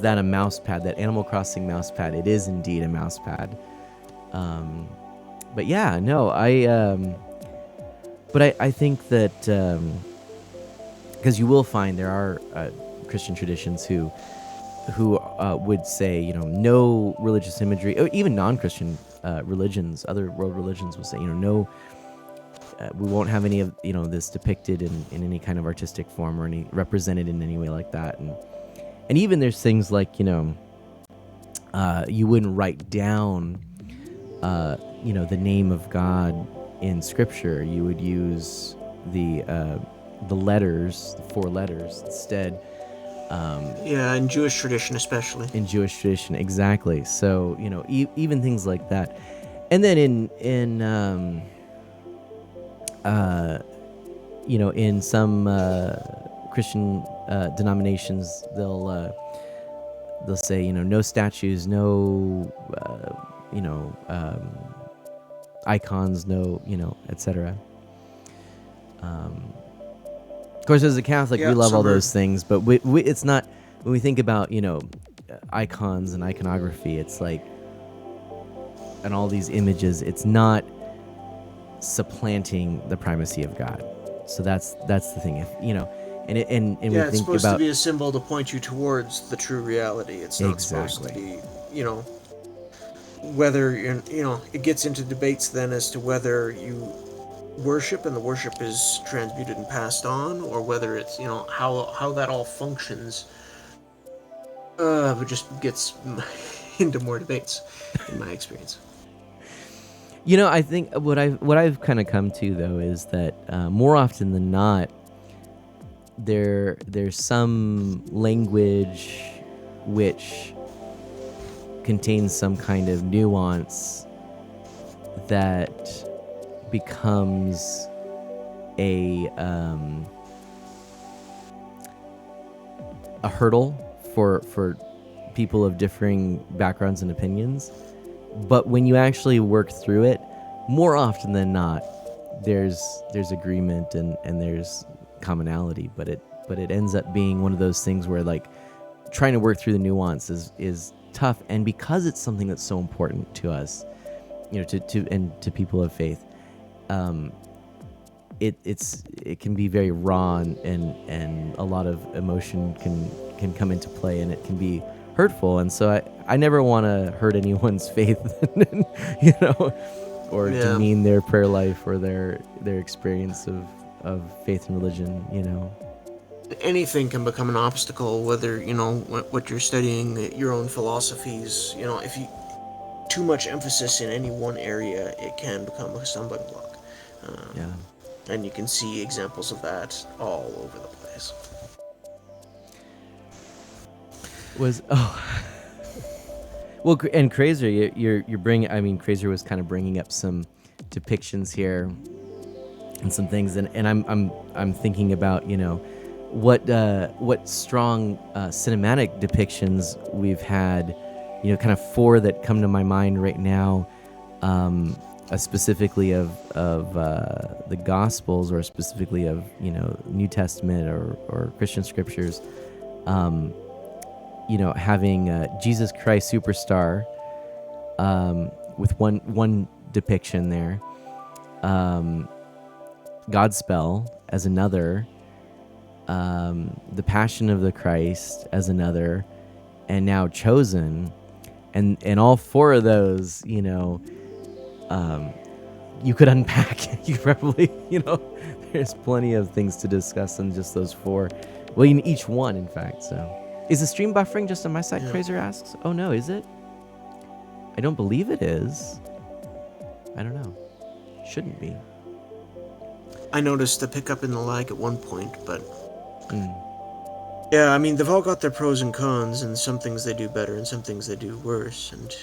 that a mouse pad? That Animal Crossing mouse pad? It is indeed a mouse pad. But yeah, no, I think that because you will find there are Christian traditions who would say, no religious imagery, or even non-Christian religions, other world religions will say, no, we won't have any of this depicted in any kind of artistic form or any represented in any way like that. And even there's things like you wouldn't write down the name of God in scripture. You would use the letters, the 4 letters instead. In Jewish tradition especially. In Jewish tradition, exactly. So, even things like that. And then in some Christian denominations, they'll say, no statues, no icons, no, etc. Of course, as a Catholic, we love all those things, but it's not, when we think about, icons and iconography, it's like, and all these images, it's not supplanting the primacy of God. So that's the thing. and we it's think supposed about to be a symbol to point you towards the true reality. It's not supposed to Exactly. be, whether it gets into debates then as to whether you worship and the worship is transmuted and passed on, or whether it's how that all functions. It just gets into more debates, in my experience. I think what I've kind of come to though is that more often than not, there's some language which contains some kind of nuance that becomes a hurdle for people of differing backgrounds and opinions. But when you actually work through it, more often than not, there's agreement and there's commonality. But it ends up being one of those things where like trying to work through the nuance is tough, and because it's something that's so important to us, to people of faith, it can be very raw, and a lot of emotion can come into play, and it can be hurtful. And so I never want to hurt anyone's faith, or demean their prayer life or their experience of faith and religion. Anything can become an obstacle, whether what you're studying, your own philosophies. If you too much emphasis in any one area, it can become a stumbling block. And you can see examples of that all over the place. Well, and Crazer, you're bringing. I mean, Crazer was kind of bringing up some depictions here and some things, and I'm thinking about what strong cinematic depictions we've had. Kind of four that come to my mind right now, specifically of the Gospels, or specifically of New Testament or Christian scriptures. Having Jesus Christ Superstar with one depiction there, Godspell as another, the Passion of the Christ as another, and now Chosen, and all four of those, you could unpack. You probably, there's plenty of things to discuss in just those four. Well, in each one, in fact. So, is the stream buffering just on my side? Crazer asks. Oh no, is it? I don't believe it is. I don't know. Shouldn't be. I noticed a pickup in the lag at one point, but yeah, I mean, they've all got their pros and cons, and some things they do better and some things they do worse, and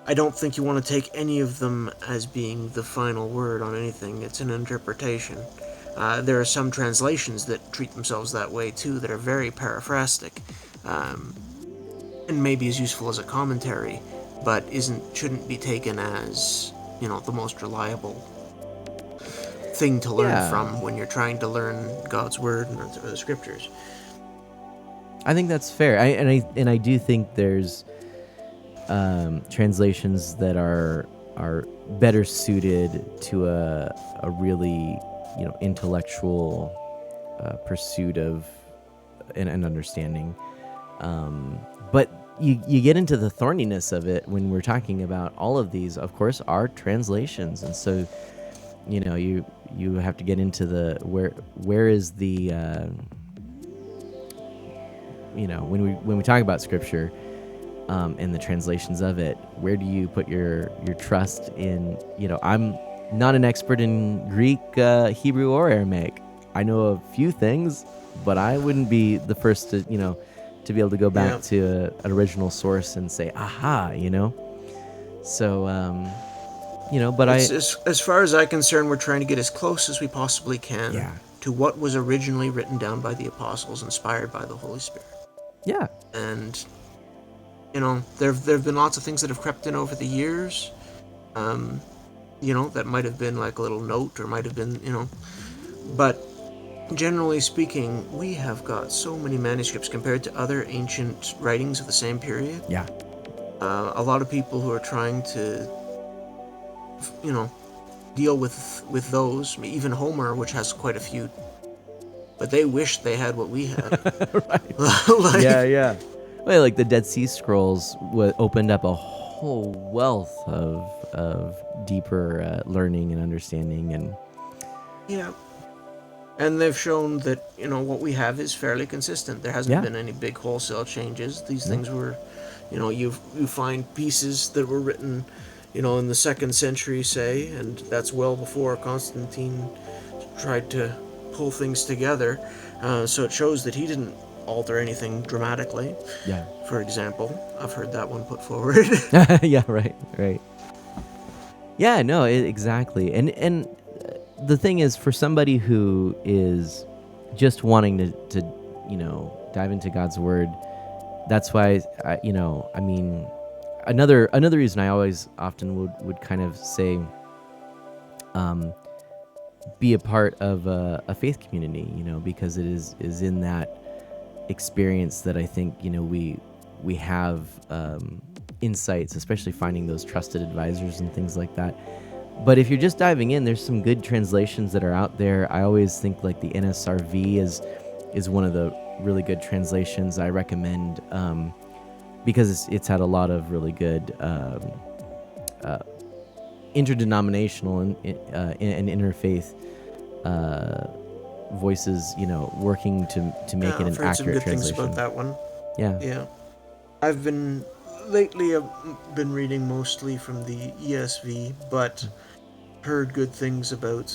I don't think you want to take any of them as being the final word on anything. It's an interpretation. There are some translations that treat themselves that way too, that are very paraphrastic, and maybe as useful as a commentary, but shouldn't be taken as the most reliable thing to learn from when you're trying to learn God's word and the scriptures. I think that's fair. I do think there's translations that are better suited to a really intellectual pursuit of an understanding, but you get into the thorniness of it when we're talking about all of these. Of course, are translations, and so you have to get into the where is the when we talk about scripture and the translations of it, where do you put your trust in? I'm not an expert in Greek, Hebrew, or Aramaic. I know a few things, but I wouldn't be the first to to be able to go back to an original source and say, aha, So, but as far as I'm concerned, we're trying to get as close as we possibly can to what was originally written down by the apostles, inspired by the Holy Spirit. Yeah. And, there have been lots of things that have crept in over the years, that might have been like a little note, or might have been, but generally speaking, we have got so many manuscripts compared to other ancient writings of the same period. Yeah. A lot of people who are trying to, deal with those, even Homer, which has quite a few but they wish they had what we had. Right. Like, Yeah. Well, like the Dead Sea Scrolls opened up a whole wealth of deeper learning and understanding, and yeah. And they've shown that, what we have is fairly consistent. There hasn't been any big wholesale changes. These things were, you find pieces that were written, in the 2nd century, say, and that's well before Constantine tried to pull things together. So it shows that he didn't alter anything dramatically. Yeah. For example, I've heard that one put forward. Yeah, right. Yeah, no, exactly. And the thing is, for somebody who is just wanting to dive into God's word, that's why another reason I always often would kind of say be a part of a faith community, because it is in that experience that I think we have insights, especially finding those trusted advisors and things like that. But if you're just diving in, there's some good translations that are out there. I always think like the NSRV is one of the really good translations I recommend, because it's had a lot of really good interdenominational and interfaith voices, working to make it an I've heard some accurate good translation. things about that one. Yeah. I've been reading mostly from the ESV, but heard good things about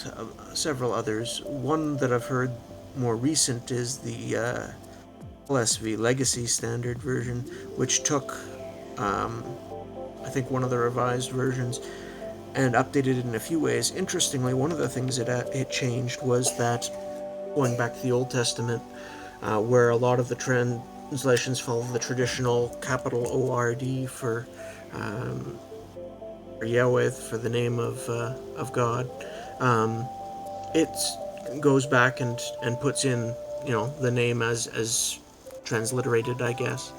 several others. One that I've heard more recent is the LSV, Legacy Standard Version, which took I think one of the revised versions and updated it in a few ways. Interestingly, one of the things it changed was that, going back to the Old Testament, where a lot of the translations follow the traditional capital O-R-D for Yahweh, for the name of God, it goes back and puts in the name as transliterated, I guess,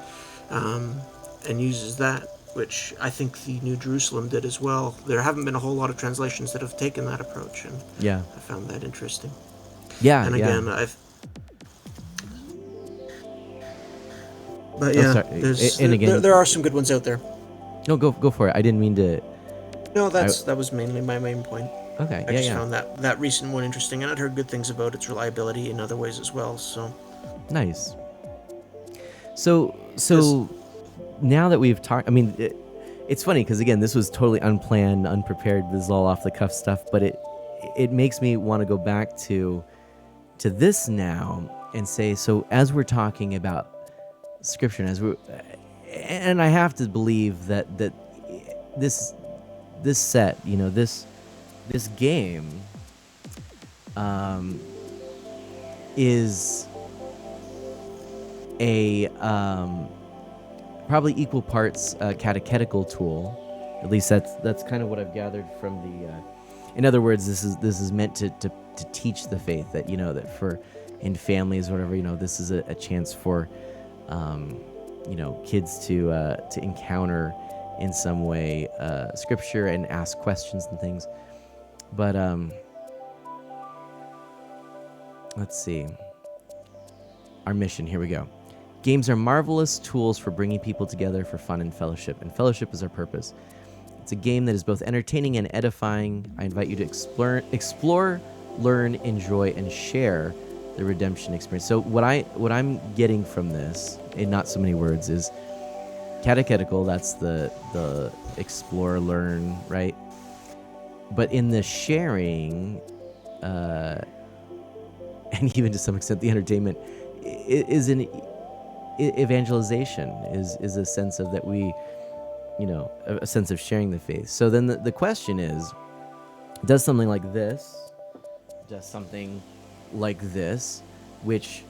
and uses that, which I think the New Jerusalem did as well. There haven't been a whole lot of translations that have taken that approach, and I found that interesting. Yeah, and again, there are some good ones out there. No, go for it. I didn't mean to. No, that was mainly my main point. Okay, I just found that recent one interesting, and I'd heard good things about its reliability in other ways as well. So nice. So now that we've talked, it's funny because again, this was totally unplanned, unprepared. This is all off the cuff stuff, but it makes me want to go back to this now and say, so as we're talking about Scripture, and I have to believe that this set, this game, is a probably equal parts catechetical tool. At least that's kind of what I've gathered from the. In other words, this is meant to teach the faith, that that for in families or whatever, this is a chance for kids to encounter in some way Scripture and ask questions and things. But let's see. Our mission, here we go. Games are marvelous tools for bringing people together for fun and fellowship is our purpose. It's a game that is both entertaining and edifying. I invite you to explore, learn, enjoy, and share the redemption experience. So what I'm getting from this, in not so many words, is catechetical. That's the explore, learn, right? But in the sharing, and even to some extent the entertainment, is an evangelization, is a sense of that we, a sense of sharing the faith. So then the question is, does something like this, which,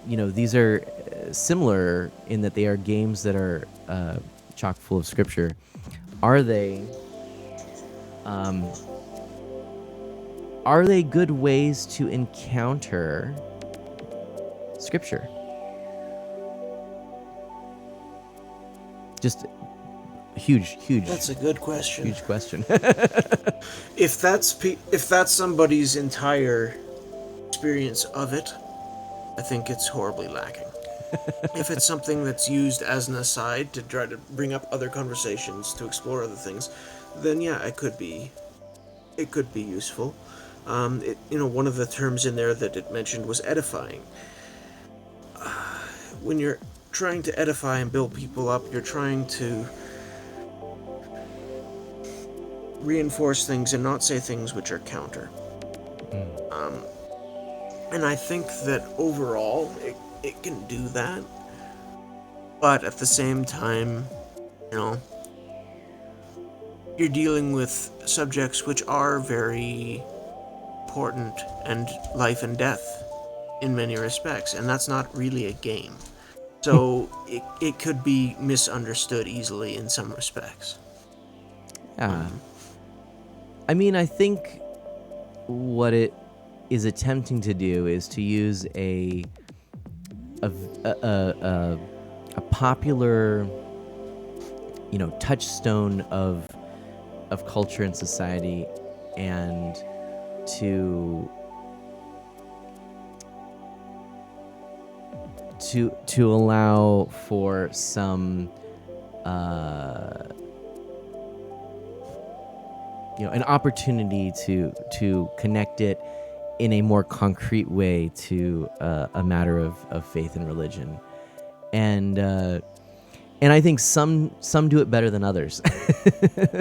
these are similar in that they are games that are chock full of Scripture. Are they good ways to encounter Scripture? Just huge. That's a good question. Huge question. If that's somebody's entire experience of it, I think it's horribly lacking. If it's something that's used as an aside to try to bring up other conversations, to explore other things, then yeah, it could be useful. One of the terms in there that it mentioned was edifying. When you're trying to edify and build people up, you're trying to reinforce things and not say things which are counter. And I think that overall it can do that, but at the same time, you're dealing with subjects which are very important and life and death in many respects, and that's not really a game. So it could be misunderstood easily in some respects. Yeah. I mean, I think what it is attempting to do is to use a popular, touchstone of culture and society, and to allow for some an opportunity to connect it in a more concrete way to a matter of faith and religion, and I think some do it better than others.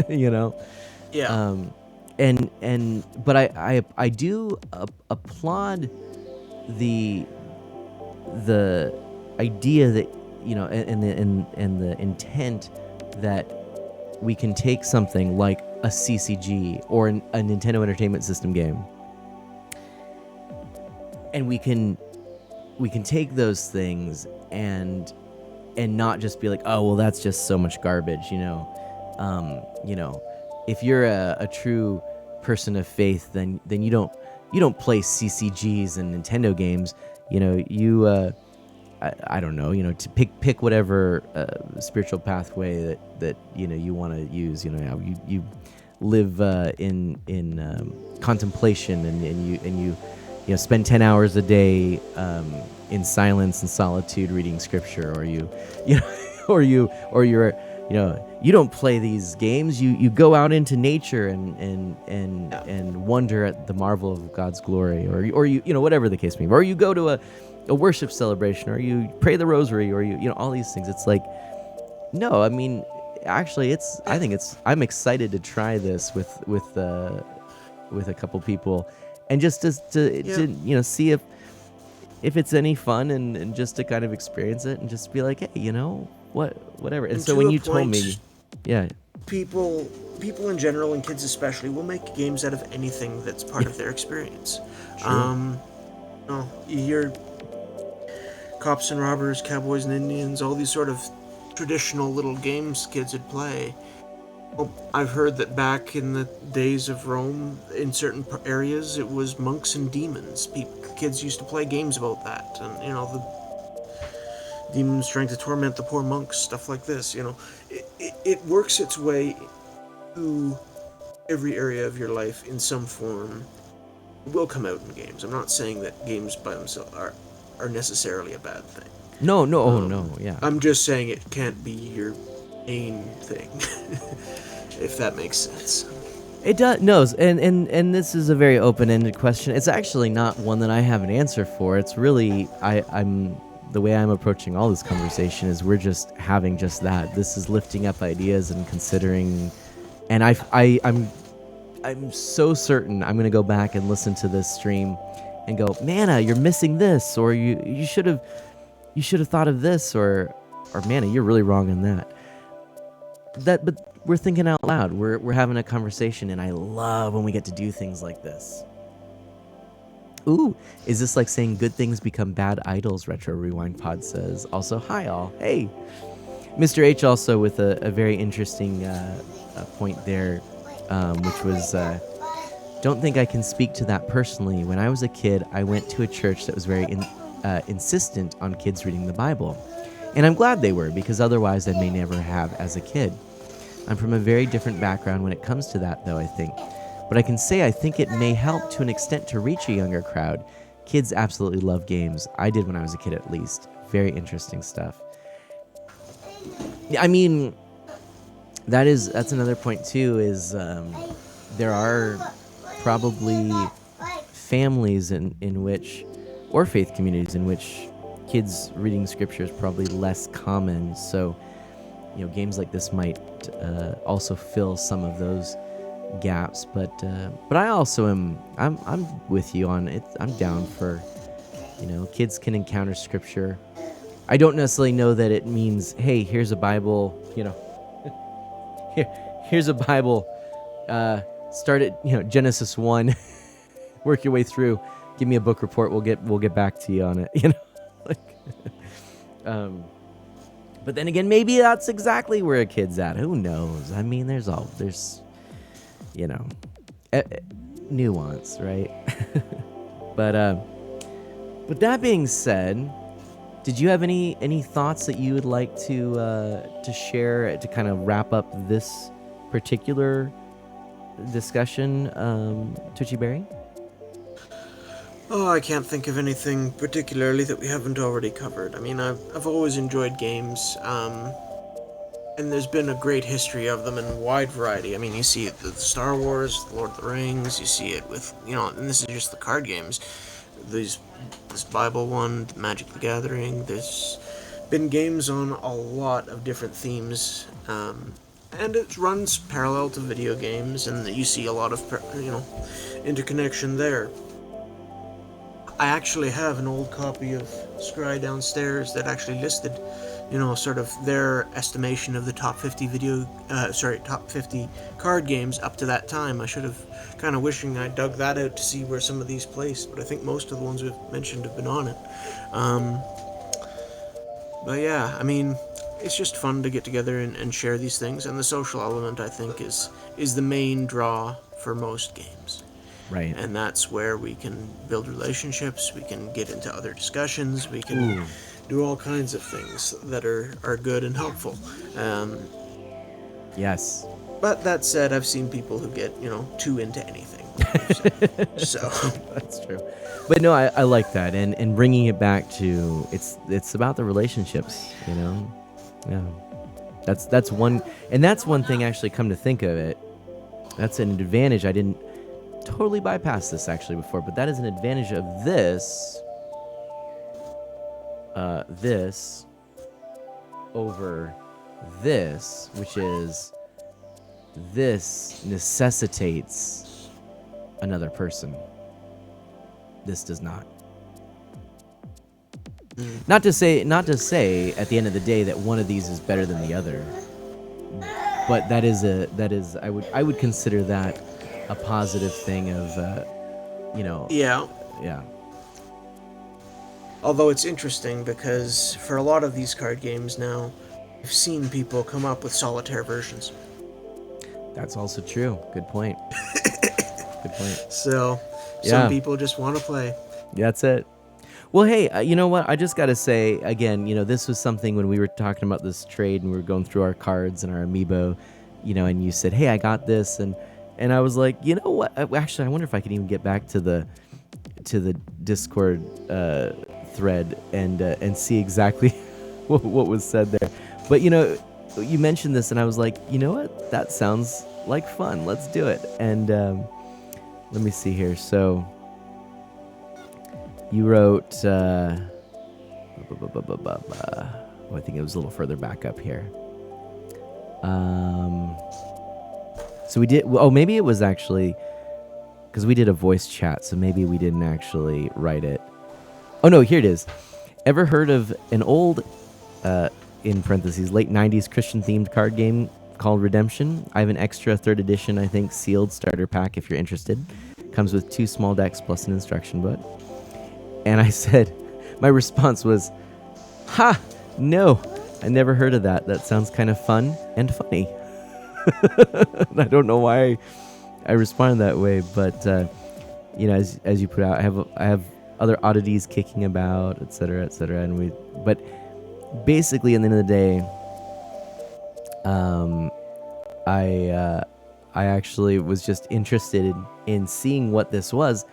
Yeah. But I do applaud the idea that and the intent that we can take something like a CCG or a Nintendo Entertainment System game, and we can take those things and not just be like, oh well, that's just so much garbage, if you're a true person of faith, then you don't play CCGs and Nintendo games. I don't know, to pick whatever spiritual pathway that you want to use. You live in contemplation, and you spend 10 hours a day in silence and solitude reading scripture, or you don't play these games. You go out into nature and wonder at the marvel of God's glory, or you whatever the case may be, or you go to a worship celebration, or you pray the rosary, or all these things. It's like, no, I mean, actually, I'm excited to try this with a couple people, and just to see if it's any fun, and just to kind of experience it and just be like, hey, whatever. And so when you told me, yeah, people in general, and kids especially, will make games out of anything that's part of their experience. True. You hear cops and robbers, cowboys and Indians, all these sort of traditional little games kids would play. Well, I've heard that back in the days of Rome, in certain areas, it was monks and demons. Kids used to play games about that, and the demons trying to torment the poor monks, stuff like this. It works its way to every area of your life in some form. It will come out in games. I'm not saying that games by themselves are necessarily a bad thing. No, yeah. I'm just saying it can't be your main thing, if that makes sense. It does. No, and this is a very open-ended question. It's actually not one that I have an answer for. It's really I'm the way I'm approaching all this conversation is we're just having just that. This is lifting up ideas and considering, and I'm so certain I'm gonna go back and listen to this stream and go, Mana, you're missing this, or you should have thought of this, or Mana, you're really wrong on that. But we're thinking out loud. We're having a conversation, and I love when we get to do things like this. Ooh, is this like saying good things become bad idols? Retro Rewind Pod says. Also, hi all. Hey, Mr. H also with a very interesting point there, which was. Don't think I can speak to that personally. When I was a kid, I went to a church that was very insistent on kids reading the Bible. And I'm glad they were, because otherwise I may never have as a kid. I'm from a very different background when it comes to that, though, I think. But I can say I think it may help to an extent to reach a younger crowd. kids absolutely love games. I did when I was a kid, at least. Very interesting stuff. I mean, that's another point too. Is there are probably families in which, or faith communities in which, kids reading scripture is probably less common. So, games like this might also fill some of those gaps. But I also I'm with you on it. I'm down for, kids can encounter scripture. I don't necessarily know that it means, hey, here's a Bible, here's a Bible, start at, Genesis 1, work your way through, give me a book report, we'll get back to you on it, but then again, maybe that's exactly where a kid's at. Who knows? I mean, there's nuance, right? But that being said, did you have any thoughts that you would like to share to kind of wrap up this particular discussion, TwitchyBarry? Oh, I can't think of anything particularly that we haven't already covered. I mean, I've always enjoyed games, and there's been a great history of them in a wide variety. I mean, you see it with Star Wars, The Lord of the Rings, you see it with, and this is just the card games. This Bible one, Magic the Gathering. There's been games on a lot of different themes, and it runs parallel to video games, and you see a lot of interconnection there. I actually have an old copy of Scry downstairs that actually listed, sort of their estimation of the top 50 top 50 card games up to that time. I should have kind of wishing I dug that out to see where some of these placed, but I think most of the ones we've mentioned have been on it. But yeah, I mean, it's just fun to get together and share these things, and the social element, I think, is the main draw for most games. Right. And that's where we can build relationships, we can get into other discussions, we can do all kinds of things that are good and helpful. Yes. But that said, I've seen people who get, too into anything. So. That's true. But no, I like that. And bringing it back to, it's about the relationships, Yeah. That's one thing, actually, come to think of it. That's an advantage. I didn't totally bypass this actually before, but that is an advantage of this over this, which is this necessitates another person. This does not. Not to say at the end of the day that one of these is better than the other, but that is I would consider that a positive thing of, Yeah. Although it's interesting because for a lot of these card games now, I've seen people come up with solitaire versions. That's also true. Good point. Good point. So, some people just want to play. That's it. Well, hey, you know what? I just got to say, again, this was something when we were talking about this trade and we were going through our cards and our amiibo, and you said, hey, I got this, and I was like, you know what? Actually, I wonder if I could even get back to the Discord thread and see exactly what was said there. But you mentioned this, and I was like, you know what? That sounds like fun. Let's do it. And let me see here. So you wrote, I think it was a little further back up here. So we did. Oh, maybe it was actually because we did a voice chat, so maybe we didn't actually write it. Oh no, here it is. Ever heard of an old, in parentheses, late '90s Christian-themed card game called Redemption? I have an extra 3rd edition, I think, sealed starter pack if you're interested. Comes with 2 small decks plus an instruction book. And I said, my response was, "Ha! No, I never heard of that. That sounds kind of fun and funny." I don't know why I responded that way, but as you put out, I have other oddities kicking about, etc., and but basically, at the end of the day, I actually was just interested in seeing what this was,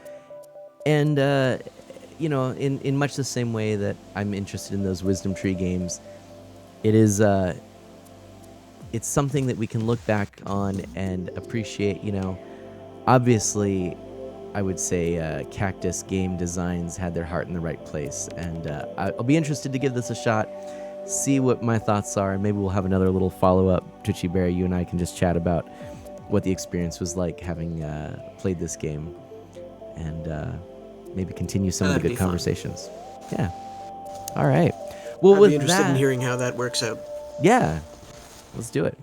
and in much the same way that I'm interested in those wisdom tree games, it is it's something that we can look back on and appreciate. Obviously, I would say Cactus Game Designs had their heart in the right place, and I'll be interested to give this a shot, see what my thoughts are, and maybe we'll have another little follow-up. TwitchyBarry, you and I can just chat about what the experience was like having played this game, and maybe continue some of the good conversations. Yeah. All right. Well, I'd be interested in hearing how that works out. Yeah. Let's do it.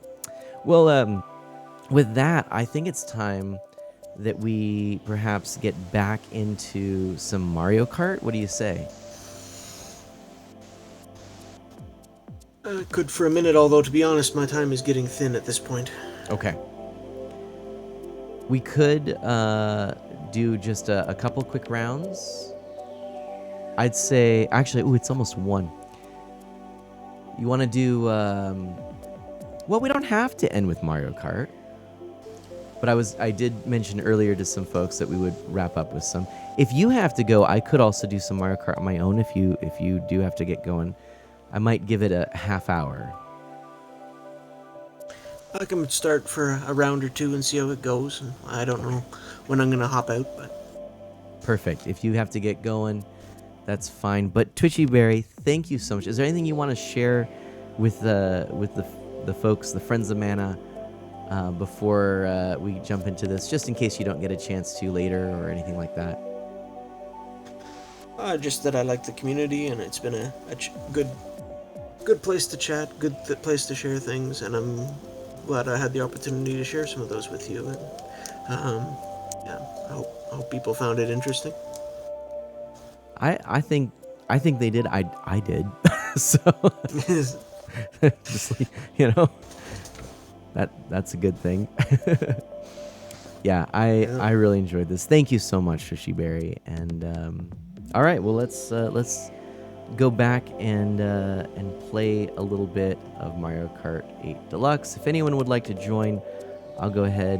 Well, with that, I think it's time that we perhaps get back into some Mario Kart. What do you say? Could for a minute, although to be honest, my time is getting thin at this point. Okay. We could do just a couple quick rounds. I'd say, actually, it's almost 1. You want to do, well, we don't have to end with Mario Kart. But I did mention earlier to some folks that we would wrap up with some. If you have to go, I could also do some Mario Kart on my own if you do have to get going. I might give it a half hour. I can start for a round or two and see how it goes. I don't know when I'm going to hop out, but... Perfect. If you have to get going, that's fine. But TwitchyBarry, thank you so much. Is there anything you want to share with the folks, the friends of Mana, before we jump into this, just in case you don't get a chance to later or anything like that? Just that I like the community, and it's been a good place to chat, good place to share things, and I'm glad I had the opportunity to share some of those with you. And yeah, I hope people found it interesting. I think they did. I did. So just like, that's a good thing. Yeah, I really enjoyed this. Thank you so much, TwitchyBarry. And all right, well let's go back and play a little bit of Mario Kart 8 Deluxe. If anyone would like to join, I'll go ahead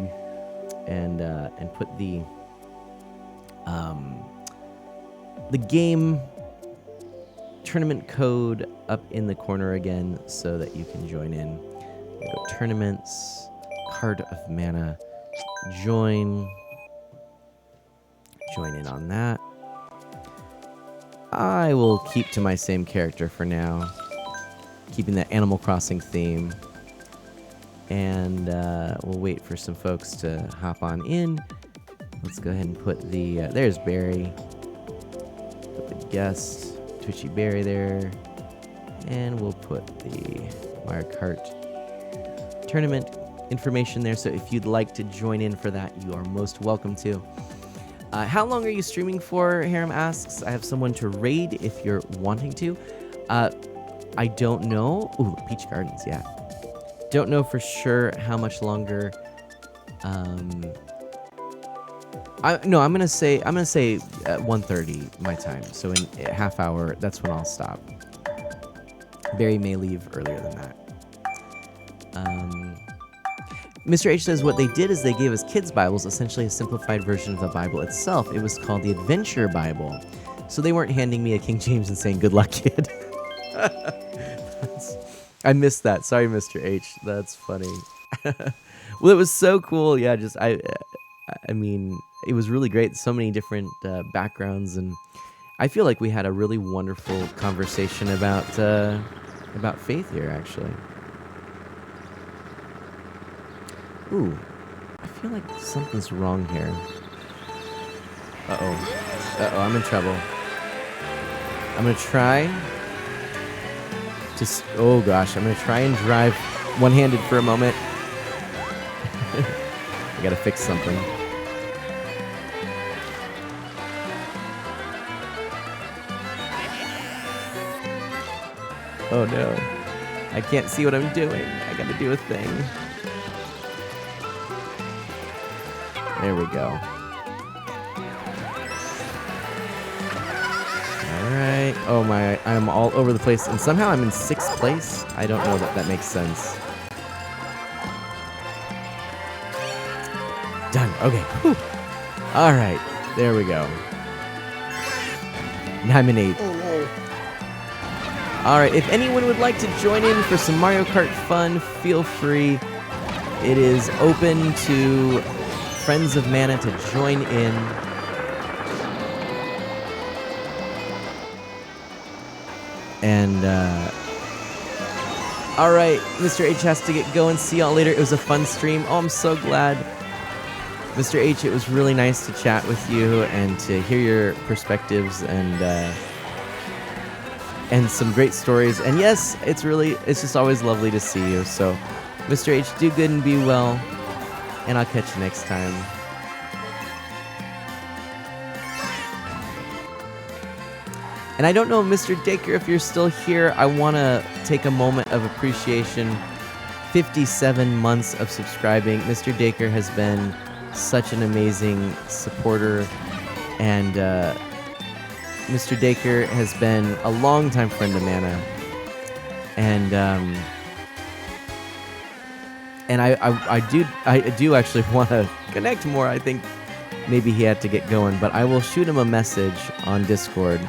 and put the game tournament code up in the corner again so that you can join in. Go tournaments, Card of Mana, join in on that. I will keep to my same character for now, keeping that Animal Crossing theme, and we'll wait for some folks to hop on in. Let's go ahead and put the there's Barry, put the guest TwitchyBarry there, and we'll put the Mario Kart tournament information there, so if you'd like to join in for that, you are most welcome to. How long are you streaming for, Harem asks? I have someone to raid if you're wanting to. I don't know. Ooh, Peach Gardens, yeah. Don't know for sure how much longer. I'm gonna say 1:30 my time. So in a half hour, that's when I'll stop. Barry may leave earlier than that. Mr. H says what they did is they gave us kids' Bibles, essentially a simplified version of the Bible itself. It was called the Adventure Bible. So they weren't handing me a King James and saying, "Good luck, kid." I missed that. Sorry, Mr. H. That's funny. Well, it was so cool. Yeah, I mean, it was really great. So many different backgrounds, and I feel like we had a really wonderful conversation about faith here, actually. Ooh, I feel like something's wrong here. Uh-oh, I'm in trouble. I'm gonna try to... Oh gosh, I'm gonna try and drive one-handed for a moment. I gotta fix something. Oh no, I can't see what I'm doing. I gotta do a thing. There we go. Alright. Oh my, I'm all over the place. And somehow I'm in 6th place. I don't know that makes sense. Done. Okay. Alright. There we go. Laminate. Oh no. Alright, if anyone would like to join in for some Mario Kart fun, feel free. It is open to Friends of Mana to join in. And, alright, Mr. H has to get going. See y'all later. It was a fun stream. Oh, I'm so glad. Mr. H, it was really nice to chat with you and to hear your perspectives and some great stories. And yes, it's just always lovely to see you. So, Mr. H, do good and be well. And I'll catch you next time. And I don't know, Mr. Dacre, if you're still here, I want to take a moment of appreciation. 57 months of subscribing. Mr. Dacre has been such an amazing supporter. And Mr. Dacre has been a longtime friend of Mana. And I do actually want to connect more. I think maybe he had to get going, but I will shoot him a message on Discord.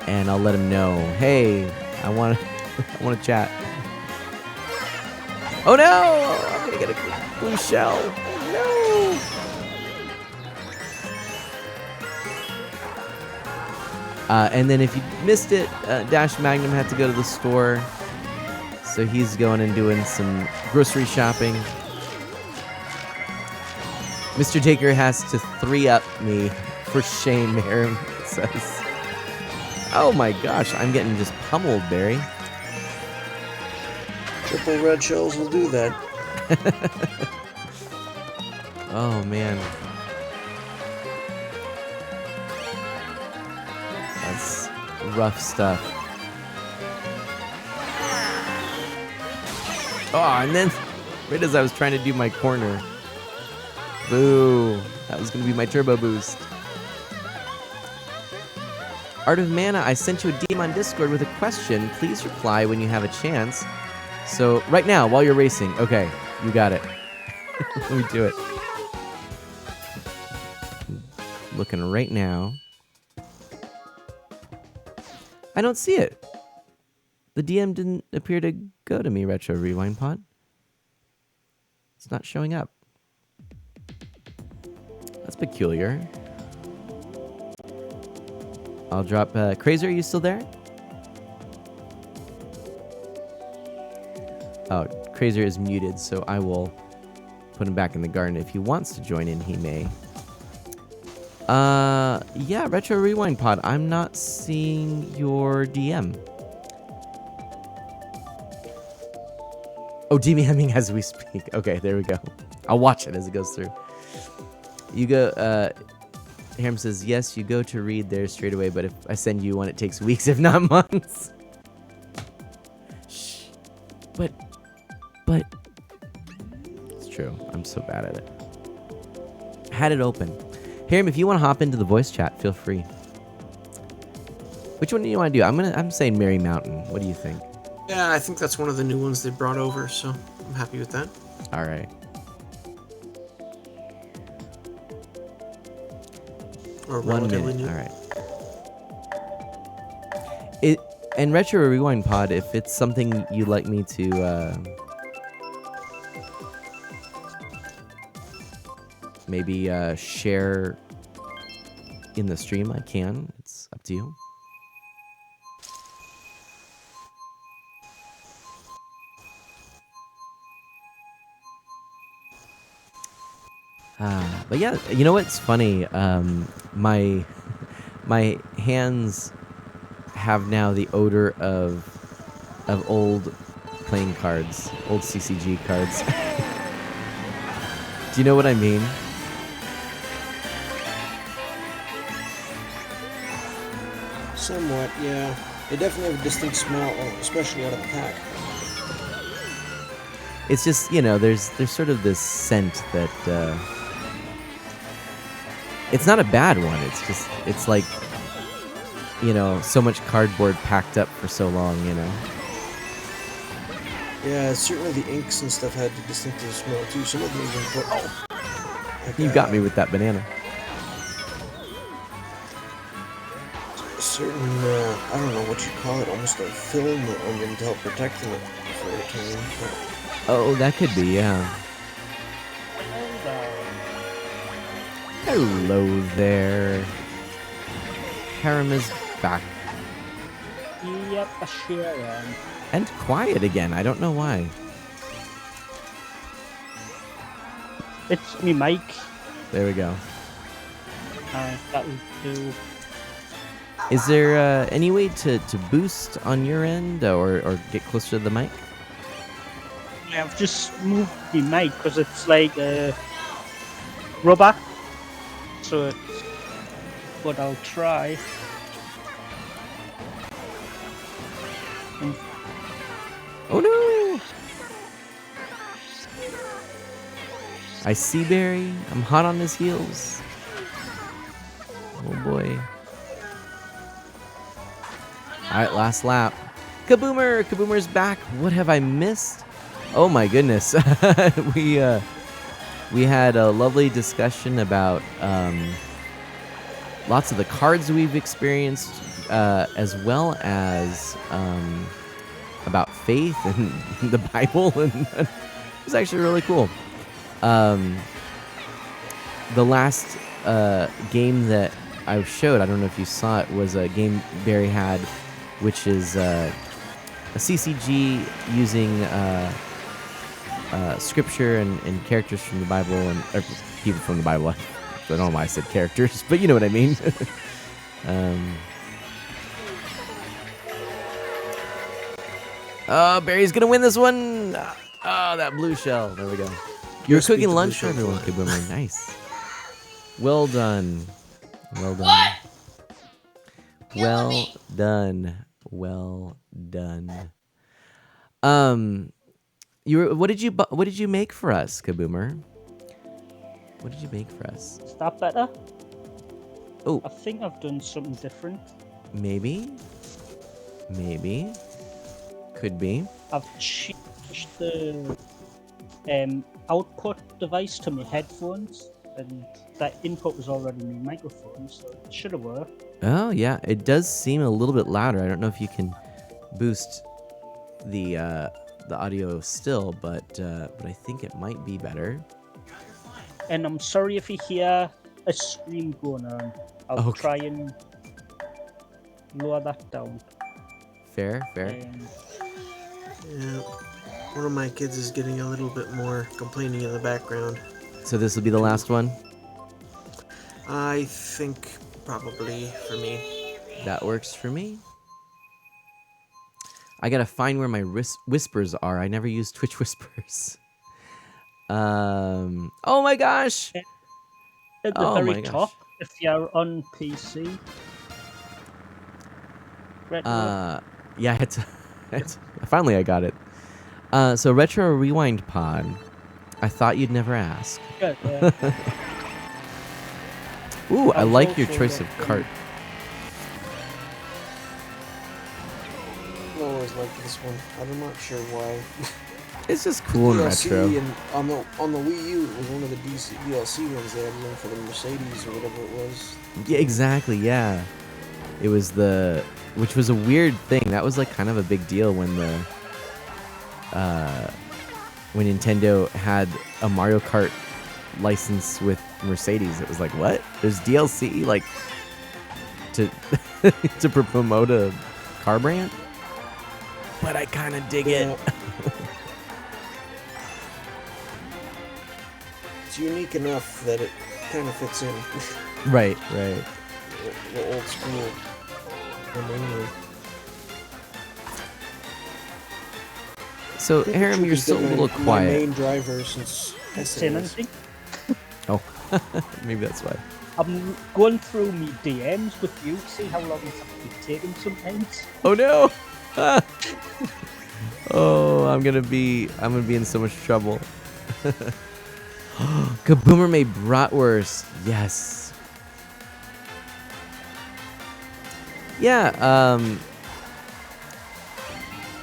And I'll let him know, hey, I want to chat. Oh no! I'm gonna get a blue shell. No! And then if you missed it, Dash Magnum had to go to the store, so he's going and doing some grocery shopping. Mr. Taker has to 3-up me for shame, Aaron says. Oh my gosh, I'm getting just pummeled, Barry. Triple red shells will do that. Oh man. That's rough stuff. Oh, and then right as I was trying to do my corner. Boo. That was going to be my turbo boost. Art of Mana, I sent you a DM on Discord with a question. Please reply when you have a chance. So, right now, while you're racing. Okay, you got it. Let me do it. Looking right now. I don't see it. The DM didn't appear to go to me, Retro Rewind Pod. It's not showing up. That's peculiar. I'll drop... Crazer, are you still there? Oh, Crazer is muted, so I will put him back in the garden. If he wants to join in, he may. Yeah, Retro Rewind Pod. I'm not seeing your DM. Oh, DMing as we speak. Okay, there we go. I'll watch it as it goes through. You go... Harem says, yes, you go to read there straight away, but if I send you one, it takes weeks, if not months. Shh. But... It's true. I'm so bad at it. Had it open. Harem, if you want to hop into the voice chat, feel free. Which one do you want to do? I'm saying Merry Mountain. What do you think? Yeah, I think that's one of the new ones they brought over, so I'm happy with that. All right. Or 1 relatively minute. new. All right. And Retro Rewind Pod, if it's something you'd like me to maybe share in the stream, I can. It's up to you. But yeah, you know what's funny? My hands have now the odor of old playing cards, old CCG cards. Do you know what I mean? Somewhat, yeah. They definitely have a distinct smell, especially out of the pack. It's just, you know, there's sort of this scent that it's not a bad one. It's like, you know, so much cardboard packed up for so long, you know. Yeah, certainly the inks and stuff had a distinctive smell too. Some of them even put... Oh! Like, You got me with that banana. certain, I don't know what you call it, almost a film on them to help protect them for a time. But Oh, that could be, yeah. Hello there. Harem is back. Yep, I sure am. And quiet again. I don't know why. It's me, Mike. There we go. That will do. Is there any way to boost on your end or get closer to the mic? I've just moved the mic because it's like rubber. So it's. But I'll try. Oh no! I see Barry. I'm hot on his heels. Oh boy. Alright, last lap. Kaboomer! Kaboomer's back. What have I missed? Oh my goodness. We had a lovely discussion about lots of the cards we've experienced, as well as about faith and the Bible, and it was actually really cool. The last game that I showed, I don't know if you saw it, was a game Barry had, which is a CCG using scripture and characters from the Bible, or people from the Bible. I don't know why I said characters, but you know what I mean. Oh, Barry's gonna win this one. Oh, that blue shell. There we go. You're cooking lunch for everyone, Kaboomer. Nice. Well done. Well done. Well done. Well done. What did you make for us, Kaboomer? What did you make for us? Is that better? Oh, I think I've done something different. maybe. Maybe. Could be. I've changed the output device to my headphones, and that input was already my microphone, so it should have worked. Oh yeah, it does seem a little bit louder. I don't know if you can boost the audio still, but I think it might be better. And I'm sorry if you hear a scream going on. I'll try and lower that down. Fair. yeah, one of my kids is getting a little bit more complaining in the background. So this will be the last one? I think probably for me. That works for me. I gotta find where my whispers are. I never use Twitch whispers. Oh my gosh! At the very top, if you're on PC. Yeah, finally I got it. So Retro Rewind Pod. I thought you'd never ask. Yeah. Ooh, I like your choice of cart. I always liked this one. I'm not sure why. It's just cool and retro. And on the Wii U, it was one of the DLC ones they had one for the Mercedes or whatever it was. Yeah, exactly. Yeah, it was which was a weird thing. That was like kind of a big deal when when Nintendo had a Mario Kart license with Mercedes. It was like, what? There's DLC like to to promote a car brand? But I kind of dig it. It's unique enough that it kind of fits in. Right. The old school. So, Harem, you're still a little quiet. My main driver since Saying anything? Oh, maybe that's why. I'm going through me DMs with you to see how long it's actually taking sometimes. Oh no! Oh, I'm gonna be in so much trouble. Kaboomer made bratwurst. Yes. Yeah.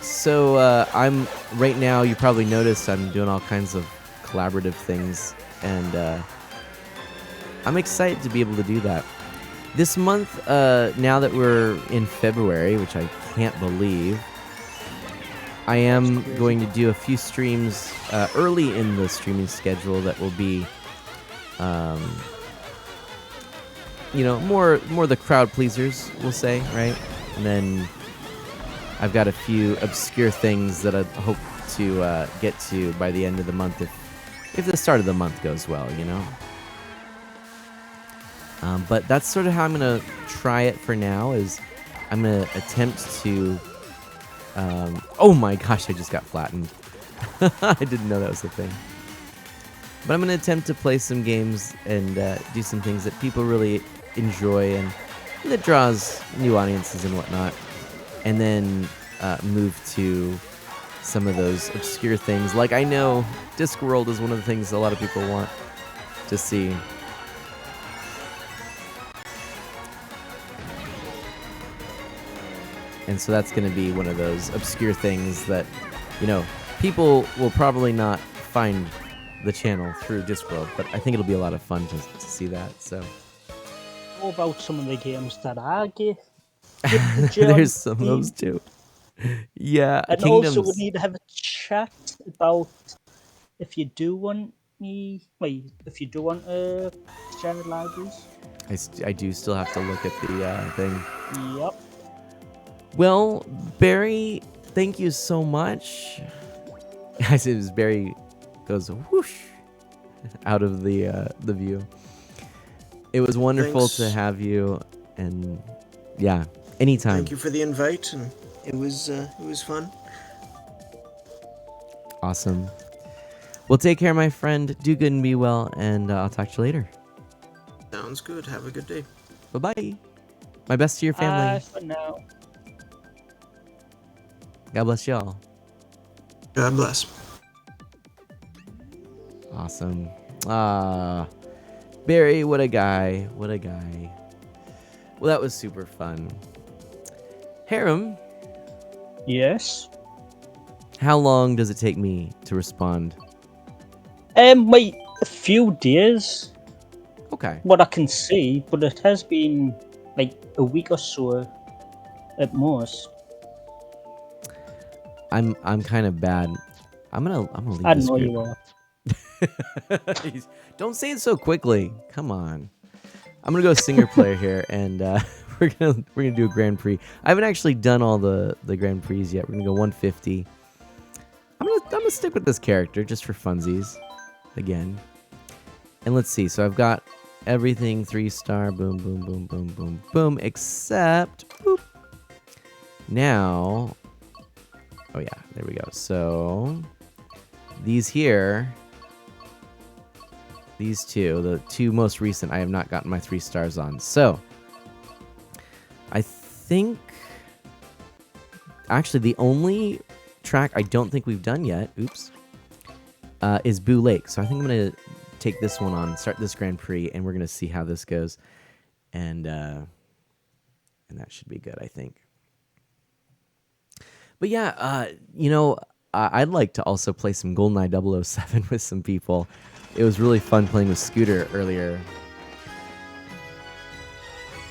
So I'm right now. You probably noticed I'm doing all kinds of collaborative things, and I'm excited to be able to do that. This month, now that we're in February, which I can't believe, I am going to do a few streams early in the streaming schedule that will be, more the crowd pleasers, we'll say, right? And then I've got a few obscure things that I hope to get to by the end of the month if the start of the month goes well, But that's sort of how I'm going to try it for now, is I'm going to attempt to... oh my gosh, I just got flattened. I didn't know that was a thing. But I'm going to attempt to play some games and do some things that people really enjoy and that draws new audiences and whatnot. And then move to some of those obscure things. Like, I know Discworld is one of the things a lot of people want to see. And so that's going to be one of those obscure things that, people will probably not find the channel through Discworld, but I think it'll be a lot of fun to see that. So, What about some of the games that I get? There's some of those too. Yeah, and Kingdoms. Also we need to have a chat about if you do want if you do want shared libraries. I do still have to look at the thing. Yep. Well, Barry, thank you so much. I said as Barry goes whoosh out of the view. It was wonderful to have you, and yeah, anytime. Thank you for the invite, and it was fun. Awesome. Well, take care, my friend. Do good and be well, and I'll talk to you later. Sounds good. Have a good day. Bye-bye. My best to your family. Bye for now. God bless y'all. God bless. Awesome. Barry, what a guy. What a guy. Well, that was super fun. Harem. Yes? How long does it take me to respond? A few days. Okay. What I can see, but it has been like a week or so at most. I'm kind of bad. I'm gonna leave I this know group. you are. Don't say it so quickly. Come on. I'm gonna go singer player here, and we're gonna do a Grand Prix. I haven't actually done all the Grand Prix yet. We're gonna go 150. I'm gonna stick with this character just for funsies, again. And let's see. So I've got everything 3-star. Boom, boom, boom, boom, boom, boom. Except, boop. Now. Oh yeah, there we go. So these here. These two, the two most recent, I have not gotten my 3 stars on. So, I think, actually, the only track I don't think we've done yet, is Boo Lake. So I think I'm going to take this one on, start this Grand Prix, and we're going to see how this goes. And that should be good, I think. But yeah, I'd like to also play some GoldenEye 007 with some people. It was really fun playing with Scooter earlier.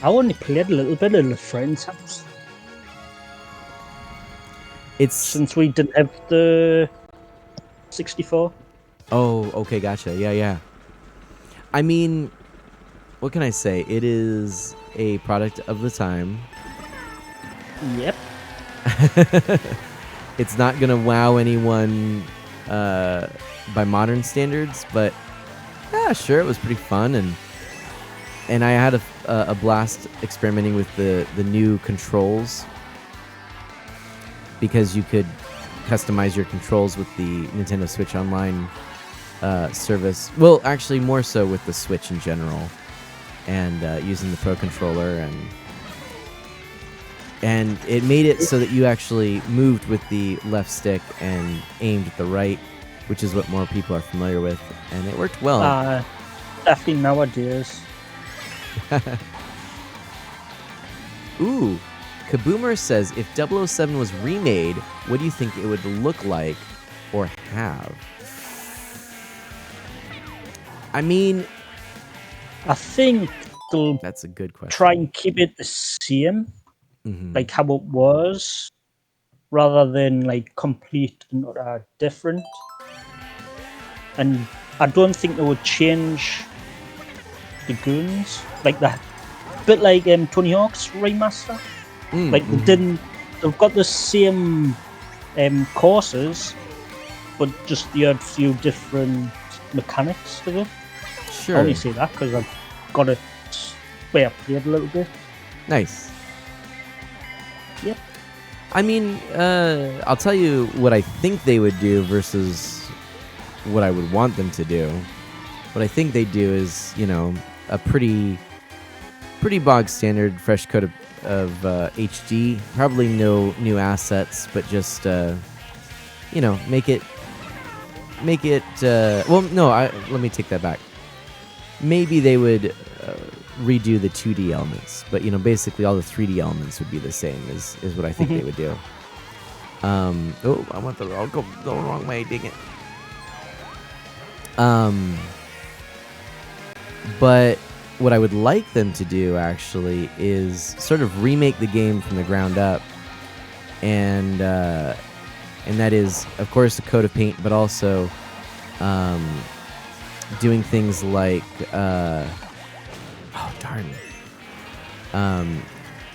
I only played a little bit in a friend's house. Since we didn't have the 64. Oh, okay, gotcha. Yeah. I mean, what can I say? It is a product of the time. Yep. It's not gonna wow anyone by modern standards, but yeah, sure, it was pretty fun, and I had a blast experimenting with the new controls, because you could customize your controls with the Nintendo Switch Online service. Well, actually, more so with the Switch in general, and using the Pro Controller, and it made it so that you actually moved with the left stick and aimed at the right, which is what more people are familiar with, and it worked well. Definitely nowadays. Ooh, Kaboomer says, if 007 was remade, what do you think it would look like or have? I mean, I think they'll That's a good question. try and keep it the same, Mhm. like how it was, rather than like complete and utter different. And I don't think they would change the guns like that. Bit like Tony Hawk's remaster. Like they didn't. They've got the same courses, but just you had a few different mechanics to it. Sure. I only say that because I've got it where I played a little bit. Nice. Yep. I mean, I'll tell you what I think they would do versus what I would want them to do. What I think they do is, you know, a pretty bog standard fresh coat of HD. Probably no new assets, but just you know, make it. Well, no, let me take that back. Maybe they would redo the 2D elements, but you know, basically all the 3D elements would be the same. Is what I think they would do. Oh, I went the wrong way. Dang it. But what I would like them to do actually is sort of remake the game from the ground up, and that is, of course, a coat of paint, but also doing things like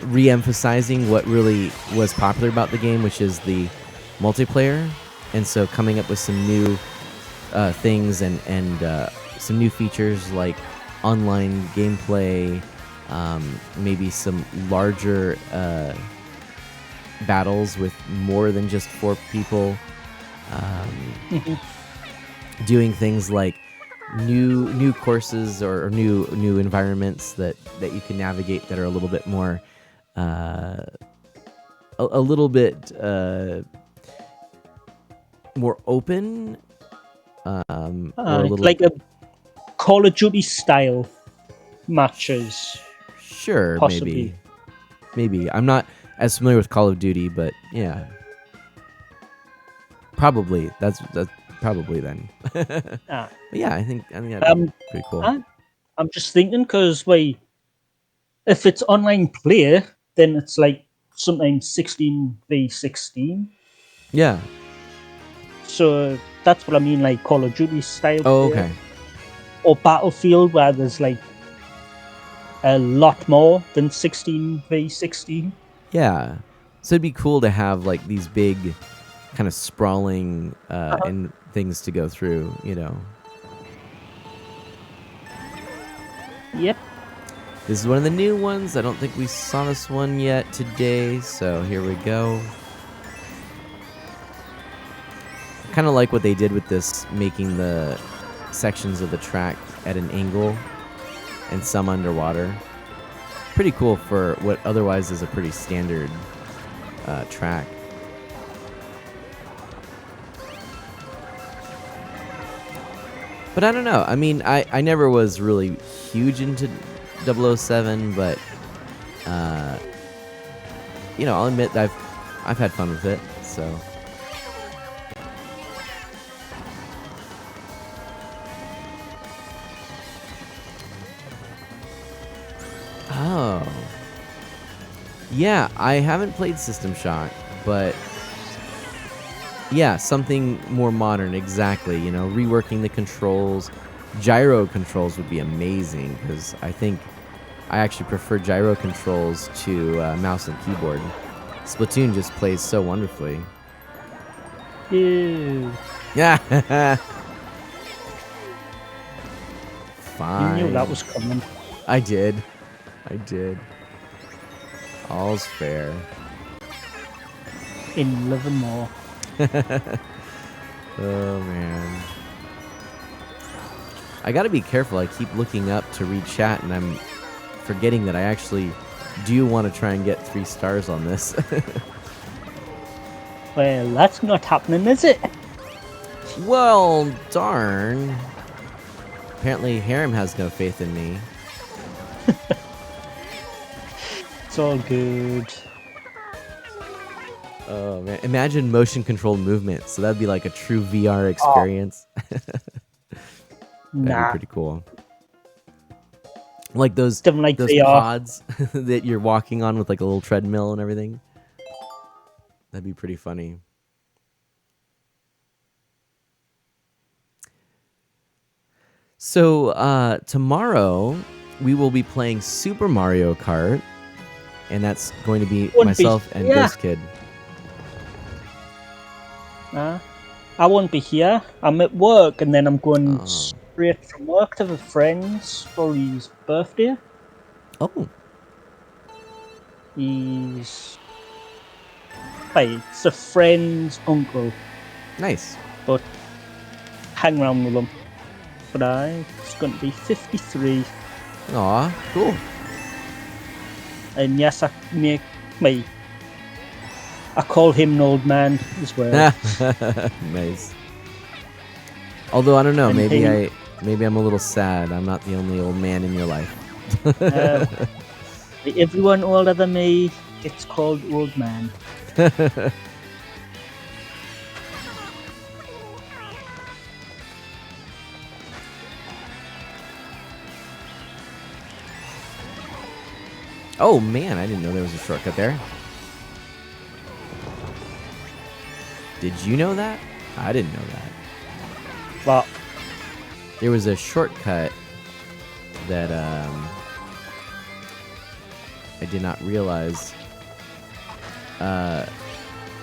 re-emphasizing what really was popular about the game, which is the multiplayer, and so coming up with some new things and some new features like online gameplay, maybe some larger battles with more than just 4 people, doing things like new courses or new environments that you can navigate that are a little bit more a little bit more open, or a little like a Call of Duty style matches. Sure, possibly. maybe I'm not as familiar with Call of Duty, but yeah, probably that's probably then. But yeah, I think that'd be pretty cool. I'm just thinking because if it's online play, then it's like sometimes 16v16. Yeah. So that's what I mean, like Call of Duty style. Oh, play. okay. Or Battlefield, where there's like a lot more than 16v16. Yeah. So it'd be cool to have like these big, kind of sprawling and things to go through, you know. Yep. This is one of the new ones. I don't think we saw this one yet today, so here we go. Kind of like what they did with this, making the sections of the track at an angle and some underwater. Pretty cool for what otherwise is a pretty standard track. But I don't know. I mean, I never was really huge into 007, but you know, I'll admit that I've had fun with it. So oh yeah, I haven't played System Shock, but yeah, something more modern, exactly. You know, reworking the controls. Gyro controls would be amazing, because I think I actually prefer gyro controls to mouse and keyboard. Splatoon just plays so wonderfully. Ew. Yeah. Fine. You knew that was coming. I did. All's fair. In Livermore. Oh, man. I gotta be careful. I keep looking up to read chat, and I'm forgetting that I actually do want to try and get 3 stars on this. Well, that's not happening, is it? Well, darn. Apparently, Harem has no faith in me. It's all good. Oh, man. Imagine motion-controlled movement. So that'd be like a true VR experience. That'd be pretty cool. Like those Something like those VR. pods that you're walking on with like a little treadmill and everything. That'd be pretty funny. So tomorrow we will be playing Super Mario Kart, and that's going to be myself and Ghost Kid. I won't be here. I'm at work, and then I'm going straight from work to the friend's for his birthday. Oh. It's a friend's uncle. Nice. But hang around with him. But it's going to be 53. Aw, cool. And yes, I call him an old man as well. Nice. Although I don't know, maybe I'm a little sad. I'm not the only old man in your life. Everyone older than me gets called old man. Oh man, I didn't know there was a shortcut there. Did you know that? I didn't know that. Well, there was a shortcut that I did not realize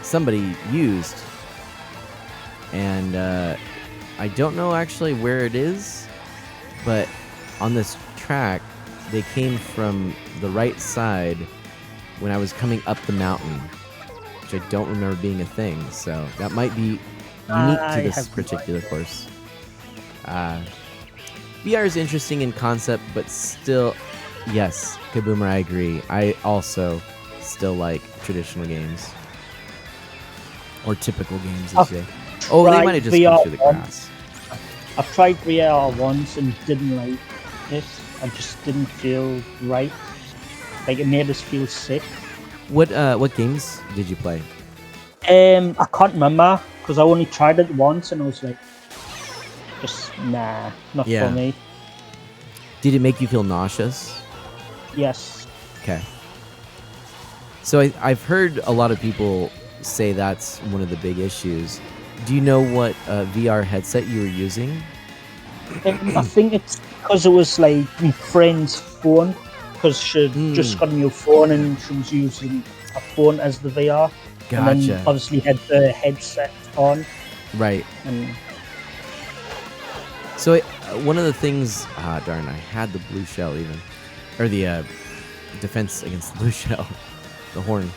somebody used, and I don't know actually where it is, but on this track they came from the right side when I was coming up the mountain, which I don't remember being a thing, so that might be unique to this particular course. VR is interesting in concept, but still, yes, Kaboomer, I agree. I also still like traditional games. Or typical games, as you say. Oh, they might have just come through the grass. I've tried VR once and didn't like it. I just didn't feel right. Like, it made us feel sick. What games did you play? I can't remember, because I only tried it once and I was like, just, nah, not for me. Did it make you feel nauseous? Yes. Okay. So I've heard a lot of people say that's one of the big issues. Do you know what VR headset you were using? I think it's because it was like my friend's phone, because she just got a new phone and she was using a phone as the VR. Gotcha. And then obviously had the headset on. Right. And so one of the things, darn, I had the blue shell even, or the defense against the blue shell, the horn.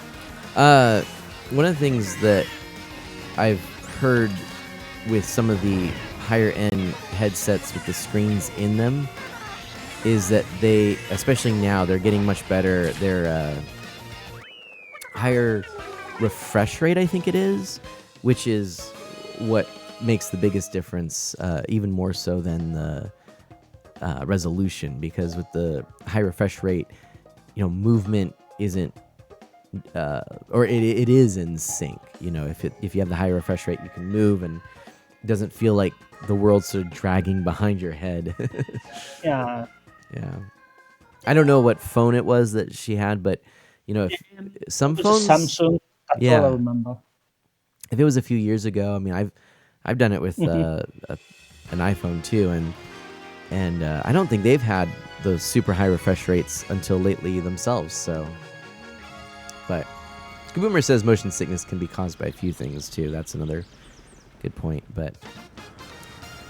One of the things that I've heard with some of the higher end headsets with the screens in them is that they, especially now, they're getting much better. They're higher refresh rate, I think it is, which is what makes the biggest difference, even more so than the resolution, because with the high refresh rate, movement isn't or it is in sync. If you have the higher refresh rate, you can move and it doesn't feel like the world's sort of dragging behind your head. yeah. I don't know what phone it was that she had, but if some phones, Samsung. That's all I remember. If it was a few years ago, I mean, I've done it with an iPhone too, and I don't think they've had those super high refresh rates until lately themselves. So, but Kaboomer says motion sickness can be caused by a few things too. That's another good point. But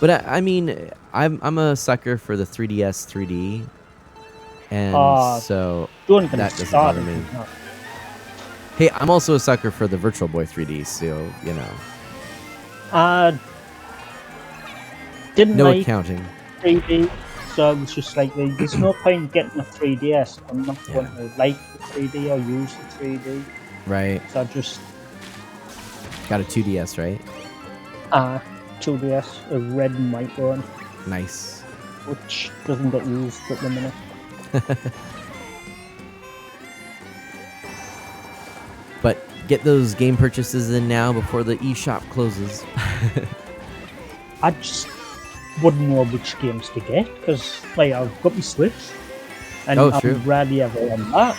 I mean, I'm a sucker for the 3DS 3D, and so that doesn't bother me. No. Hey, I'm also a sucker for the Virtual Boy 3D, so didn't no like accounting. 3D, so I was just like, there's no point getting a 3DS. I'm not going to like the 3D or use the 3D. Right. So I just got a 2DS, right? 2DS, a red and white one. Nice. Which doesn't get used at the minute. But get those game purchases in now before the eShop closes. I just wouldn't know which games to get, because I've got my Switch, And Oh, true. I'm rarely ever on that.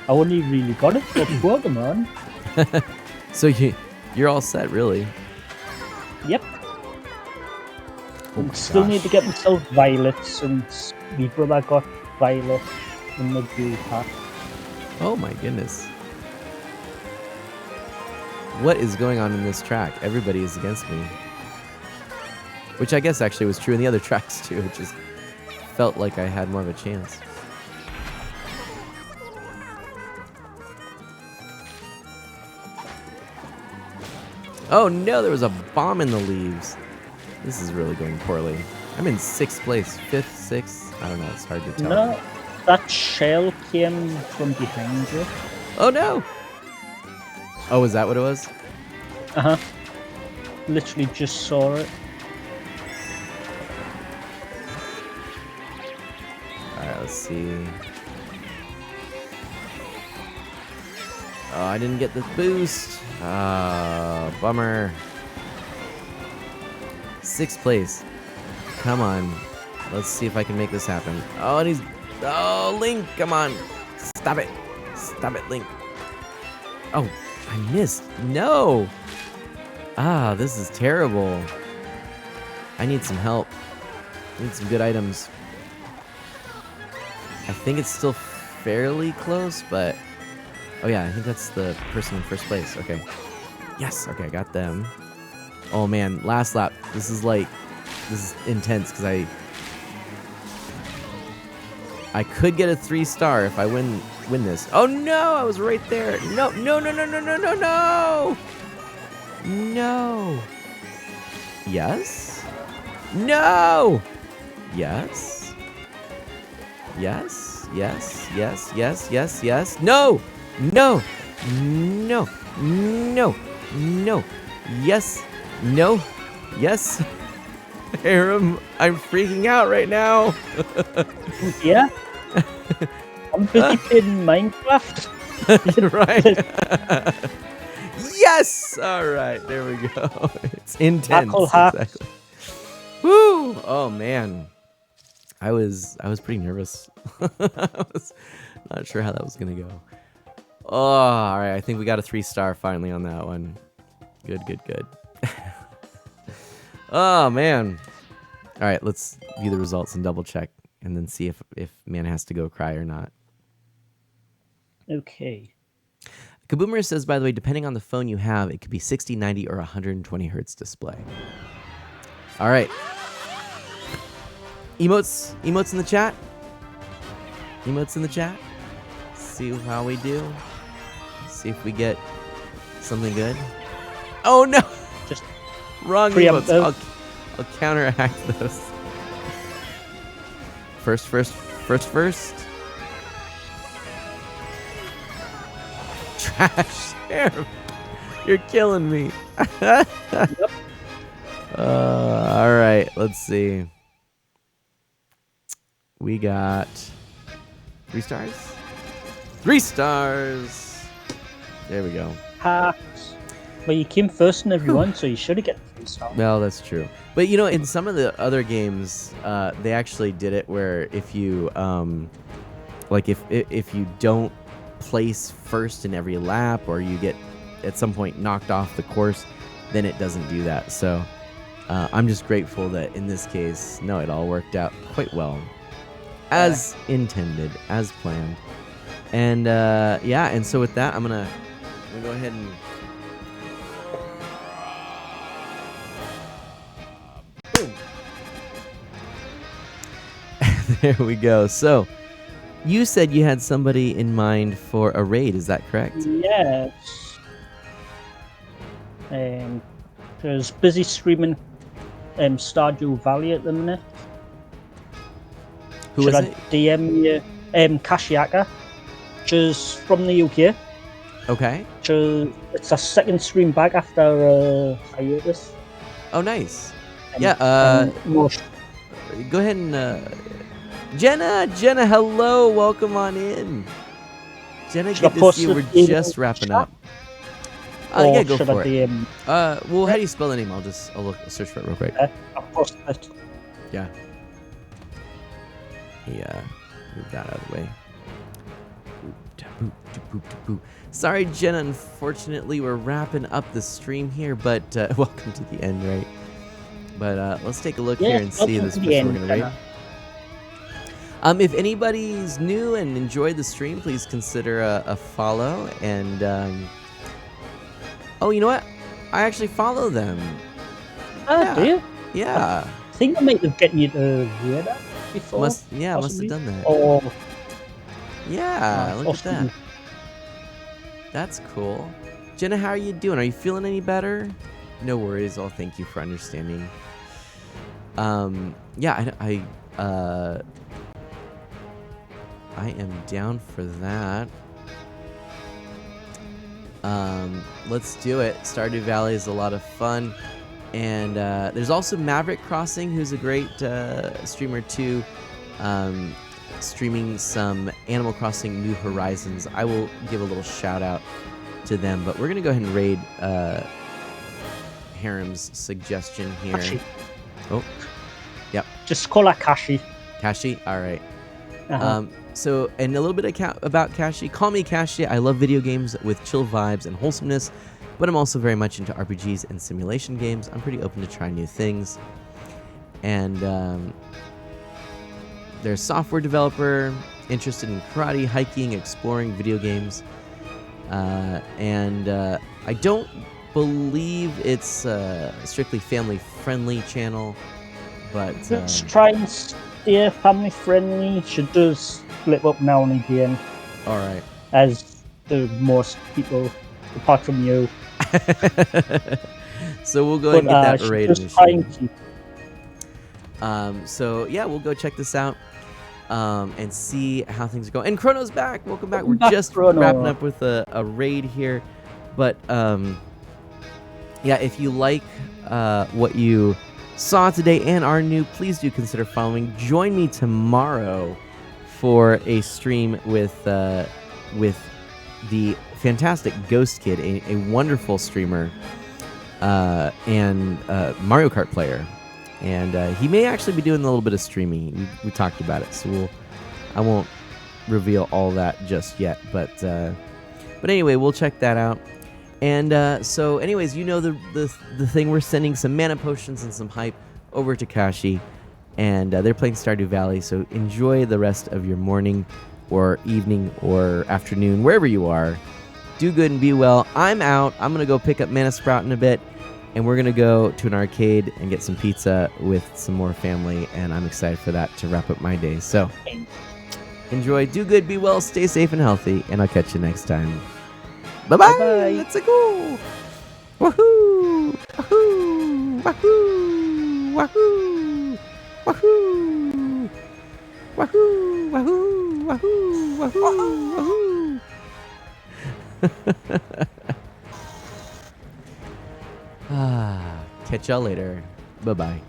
I only really got it for Pokemon. So you're all set, really. Yep. Oh my Still need gosh. to get myself Violet since my brother got Violet in the blue pack. Oh my goodness. What is going on in this track? Everybody is against me. Which I guess actually was true in the other tracks too. It just felt like I had more of a chance. Oh no, there was a bomb in the leaves. This is really going poorly. I'm in 6th place. 5th, 6th? I don't know, it's hard to tell. No, that shell came from behind you. Oh no! Oh, is that what it was? Uh-huh. Literally just saw it. Alright, let's see. Oh, I didn't get the boost. Ah, bummer. 6th place. Come on. Let's see if I can make this happen. Oh, and he's... Oh, Link, come on. Stop it. Stop it, Link. Oh, I missed. No. Ah, this is terrible. I need some help. I need some good items. I think it's still fairly close, but... Oh yeah, I think that's the person in 1st place. Okay. Yes, okay, I got them. Oh man, last lap. This is intense because I could get a 3-star if I win this. Oh no, I was right there. No, no, no, no, no, no, no, no. No. Yes. No. Yes. Yes. Yes. Yes. Yes. Yes. Yes. No. No. No. No. No. Yes. No. Yes. Aram, I'm freaking out right now. Yeah. I'm busy playing Minecraft. Right. Yes. All right. There we go. It's intense. Exactly. Woo. Oh man. I was pretty nervous. I was not sure how that was gonna go. Oh, all right. I think we got a 3-star finally on that one. Good, good, good. Oh man. All right, let's view the results and double check, and then see if man has to go cry or not. Okay. Kaboomer says, by the way, depending on the phone you have, it could be 60, 90, or 120 hertz display. All right. Emotes in the chat. Emotes in the chat. See how we do. See if we get something good. Oh no! Just wrong emotes. I'll counteract those. First. Trash. Aram, you're killing me. Yep. All right, let's see. We got 3 stars. 3 stars. There we go. Hacks. Well, you came first in everyone, so you should have get 3 stars. Well, that's true. But you know, in some of the other games, they actually did it where if you, like if you don't place first in every lap, or you get at some point knocked off the course, then it doesn't do that. So I'm just grateful that in this case, no, it all worked out quite well, as intended, as planned. And yeah, and so with that, I'm gonna go ahead and. Boom. There we go. So, you said you had somebody in mind for a raid, is that correct? Yes. There's busy streaming Stardew Valley at the minute. Who Should is I it? DM you? Kashiaka. She's from the UK. Okay. It's a second stream back after hiatus. Oh, nice. And- Yeah, more go ahead and... Jenna, hello, welcome on in. Jenna, Should I good to post see you. it We're in just the wrapping chat? up. or Yeah, go should for I it. DM? Well, how do you spell the name? I'll search for it real quick. I'll post it. Yeah. me move that out of the way. Sorry, Jenna. Unfortunately, we're wrapping up the stream here, but welcome to the end, right? But let's take a look here and see this person we're gonna raid. If anybody's new and enjoyed the stream, please consider a follow. And oh, you know what? I actually follow them. Oh, do you? Yeah. I think I might have gotten you to hear that before. Must have done that. Or yeah, look at possibly. that. That's cool. Jenna, how are you doing? Are you feeling any better? No worries. I'll thank you for understanding. Yeah, I am down for that. Let's do it. Stardew Valley is a lot of fun. And there's also Maverick Crossing, who's a great streamer too, streaming some Animal Crossing New Horizons. I will give a little shout out to them, but we're going to go ahead and raid Harem's suggestion here. Kashi. Oh, yep. Just call her Kashi. Kashi? All right. Uh-huh. So, and a little bit about Kashi. Call me Kashi. I love video games with chill vibes and wholesomeness, but I'm also very much into RPGs and simulation games. I'm pretty open to try new things. And they're a software developer, interested in karate, hiking, exploring video games. And I don't believe it's a strictly family-friendly channel, but... Let's try and stay family-friendly. She does flip up now and again. All right. As do most people, apart from you. So we'll go ahead and get that raid initiated. So yeah, we'll go check this out and see how things are going. And Chrono's back. Welcome back. We're just wrapping up with a raid here, but yeah, if you like what you saw today and are new, please do consider following. Join me tomorrow for a stream with the fantastic Ghost Kid, a wonderful streamer and Mario Kart player. And he may actually be doing a little bit of streaming. We talked about it, so I won't reveal all that just yet. But anyway, we'll check that out. And so, anyways, you know the thing. We're sending some mana potions and some hype over to Kashi, and they're playing Stardew Valley. So enjoy the rest of your morning, or evening, or afternoon, wherever you are. Do good and be well. I'm out. I'm gonna go pick up Mana Sprout in a bit. And we're going to go to an arcade and get some pizza with some more family. And I'm excited for that to wrap up my day. So enjoy, do good, be well, stay safe and healthy. And I'll catch you next time. Bye-bye. Bye-bye. Let's go. Woohoo. Woohoo. Woohoo. Woohoo. Woohoo. Woohoo. Woohoo. Woohoo. Woohoo. Woohoo. Catch y'all later. Bye-bye.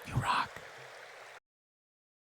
You rock.